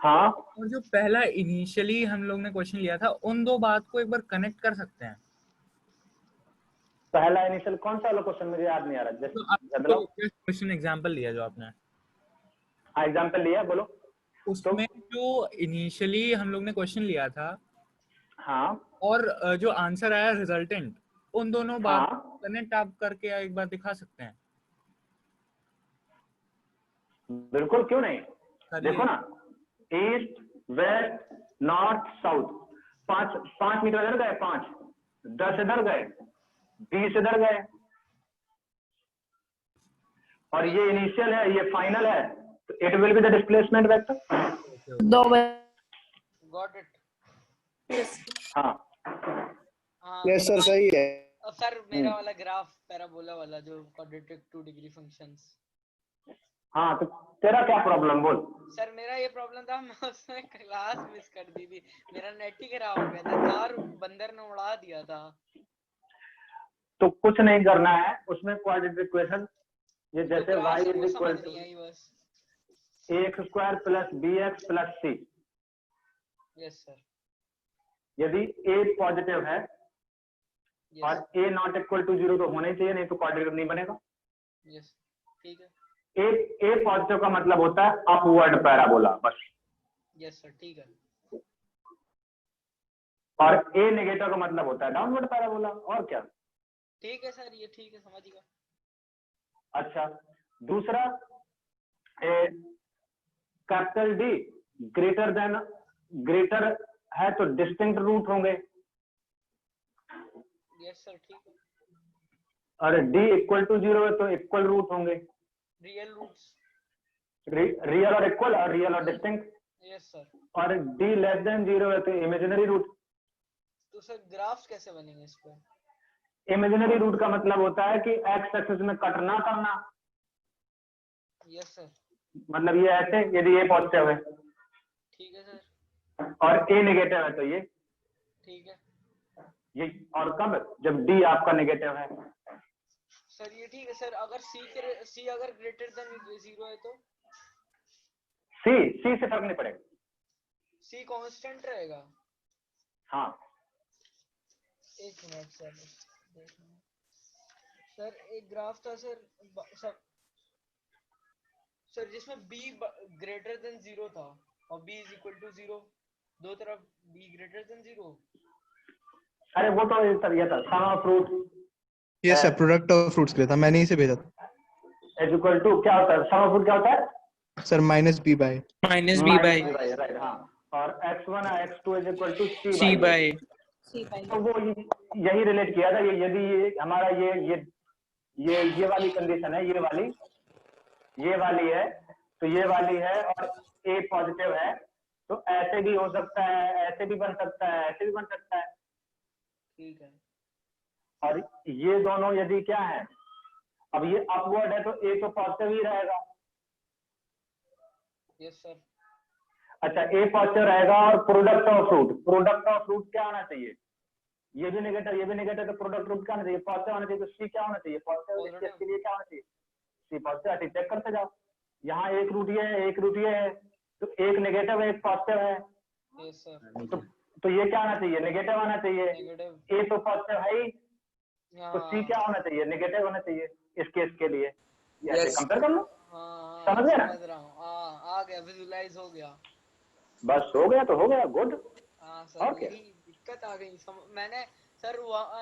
हाँ, और जो पहला इनिशियली हम लोग ने क्वेश्चन लिया था, उन दो बात को एक बार कनेक्ट कर सकते हैं? पहला इनिशियल कौन सा वाला क्वेश्चन मुझे याद नहीं आ रहा। जस्ट क्वेश्चन एग्जांपल लिया जो आपने। हाँ एग्जांपल लिया, बोलो। उसमें जो इनिशियली हम लोग ने क्वेश्चन लिया था, हाँ, और जो आंसर आया रिजल्टेंट, उन दोनों बात हाँ, कनेक्ट आप करके एक बार दिखा सकते हैं? बिल्कुल, क्यों नहीं। देखो ना, east west north south, 5 meter इधर गए, 5 10 इधर गए, 20 इधर गए, और ये इनिशियल है, ये फाइनल है, तो it will be the displacement vector. Got it. हाँ यस सर, सही है। सर मेरा वाला ग्राफ पैराबोला वाला जो क्वाड्रेटिक 2 डिग्री फंक्शंस। हाँ, तो तेरा क्या प्रॉब्लम बोल। सर मेरा ये प्रॉब्लम था, मैं उसमें क्लास मिस कर दी थी, मेरा नेट ही खराब हो गया था, तार बंदर ने उड़ा दिया था। तो कुछ नहीं करना है उसमें, क्वाड्रेटिक इक्वेशन ये जैसे y is equal to ax² + bx + c। Yes sir. यदि a पॉजिटिव है और a नॉट इक्वल टू 0 तो होना ही चाहिए, नहीं तो क्वाड्रेटिक नहीं बनेगा। यस ठीक है। a पॉजिटिव का मतलब होता है अपवर्ड पैराबोला, बस। यस सर ठीक है। और ए नेगेटिव का मतलब होता है डाउनवर्ड पैराबोला, और क्या। ठीक है सर, ये ठीक है, समझ गया। अच्छा, दूसरा कैपिटल डी ग्रेटर है तो डिस्टिंक्ट रूट होंगे, यस सर, ठीक है। और डी इक्वल टू 0 है तो इक्वल रूट होंगे, रियल रूट्स, रियल और इक्वल, और रियल और डिस्टिंक्ट। Yes sir. और डी लेस देन 0 है तो इमेजिनरी रूट। तो सर ग्राफ्स कैसे बनेंगे इस पे? इमेजिनरी रूट का मतलब होता है कि एक्स एक्सिस में कट ना करना, यस सर। मतलब ये ऐसे यदि ये पॉजिटिव है, ठीक है सर। और ए नेगेटिव है तो ये, ठीक है ये, और कब, जब डी आपका नेगेटिव है। सर, ये ठीक है सर। अगर सी अगर ग्रेटर देन 0 है तो सी से फर्क नहीं पड़ेगा, सी कांस्टेंट रहेगा। हाँ। एक मिनट सर, सर एक ग्राफ था सर सर जिसमें b ग्रेटर देन 0 था और b इज इक्वल टू 0, दो तरफ b ग्रेटर देन 0। अरे वो तो ये था सम ऑफ फ्रूट, ये सब प्रोडक्ट ऑफ फ्रूट्स के लिए था, मैंने इसे भेजा था। इज इक्वल टू क्या होता है, सम ऑफ फ्रूट क्या होता है sir minus b by right, हाँ। और x1 और x2 is equal to c by, तो वो यही रिलेट किया था। ये यदि ये हमारा ये वाली कंडीशन है, ये वाली है, तो ये वाली है और a पॉजिटिव है, तो ऐसे भी हो सकता है, ऐसे भी बन सकता है, ऐसे भी बन सकता है, ठीक है। और ये दोनों यदि क्या है, अब ये अपवर्ड है तो a तो पॉजिटिव ही रहेगा। Yes sir. अच्छा, ए पॉजिटिव रहेगा और प्रोडक्ट ऑफ फ्रूट क्या होना चाहिए, ये भी नेगेटिव तो प्रोडक्ट रूट क्या होना चाहिए, पॉजिटिव होना चाहिए। तो सी क्या होना चाहिए, पॉजिटिव। इसके लिए क्या होना चाहिए, सी पॉजिटिव। चेक करते जाओ, यहाँ एक रूट ये है, एक रूट ये है, तो एक नेगेटिव है एक पॉजिटिव है, यस सर। तो ये क्या आना चाहिए, नेगेटिव आना चाहिए। ए तो पॉजिटिव है ही, तो सी क्या होना चाहिए, नेगेटिव होना चाहिए इस केस के लिए। ऐसे कंपेयर कर लो, समझ गए ना। समझ रहा हूँ, आ गया, विजुलाइज हो गया। बस हो गया तो हो गया, गुड। हाँ सर, यही दिक्कत आ गई। मैंने सर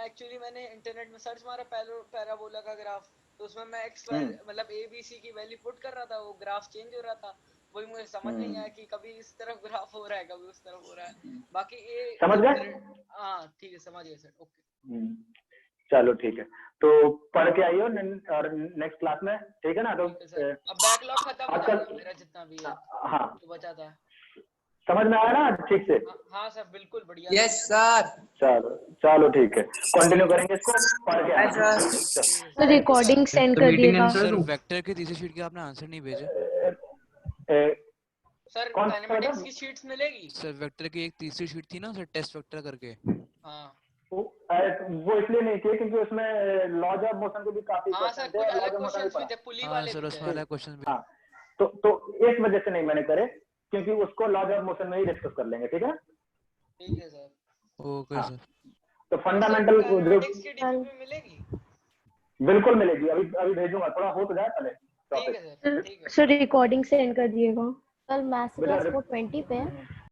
एक्चुअली मैंने इंटरनेट में सर्च मारा पैराबोला का ग्राफ, तो उसमें मैं एक्स मतलब ए बी सी की वैल्यू पुट कर रहा था, वो ग्राफ चेंज हो रहा था। वही मुझे समझ नहीं आया कि कभी इस तरफ ग्राफ हो रहा है, कभी उस तरफ हो रहा है। बाकी ये समझ गए? हाँ ठीक है, समझ गए सर, ओके। चलो ठीक है, तो पढ़ के आइए और नेक्स्ट क्लास में, ठीक है ना। तो अब बैकलॉग खत्म हो जाएगा मेरा जितना भी है, हाँ तो बचा था। समझ में आया ना ठीक से? हाँ सर, बिल्कुल बढ़िया। Yes sir. चलो ठीक है, कंटिन्यू करेंगे इसको, पढ़ के सर रिकॉर्डिंग सेंड कर दिएगा। सर वेक्टर के तीसरी शीट के आपने आंसर नहीं भेजे। सर काइनेमेटिक्स की शीट्स मिलेगी? सर वेक्टर की एक तीसरी शीट थी ना सर, टेस्ट वेक्टर करके। हाँ, वो इसलिए नहीं किए क्योंकि उसमें लॉज ऑफ मोशन के भी काफी क्वेश्चन थे, अलग क्वेश्चंस भी थे, पुली वाले सर उसमें अलग क्वेश्चन भी। हाँ, तो इस वजह से नहीं मैंने करे, क्योंकि उसको लॉज ऑफ मोशन में ही डिस्कस कर लेंगे, ठीक है। ठीक है सर। Okay sir. तो फंडामेंटल काइनेमेटिक्स की डीपी मिलेगी? बिल्कुल मिलेगी, अभी भेजूंगा, थोड़ा हो तो जाए पहले। ठीक है सर, ठीक है। सर रिकॉर्डिंग सेंड कर दिएगा। कल मैथ्स क्लास को 20 पे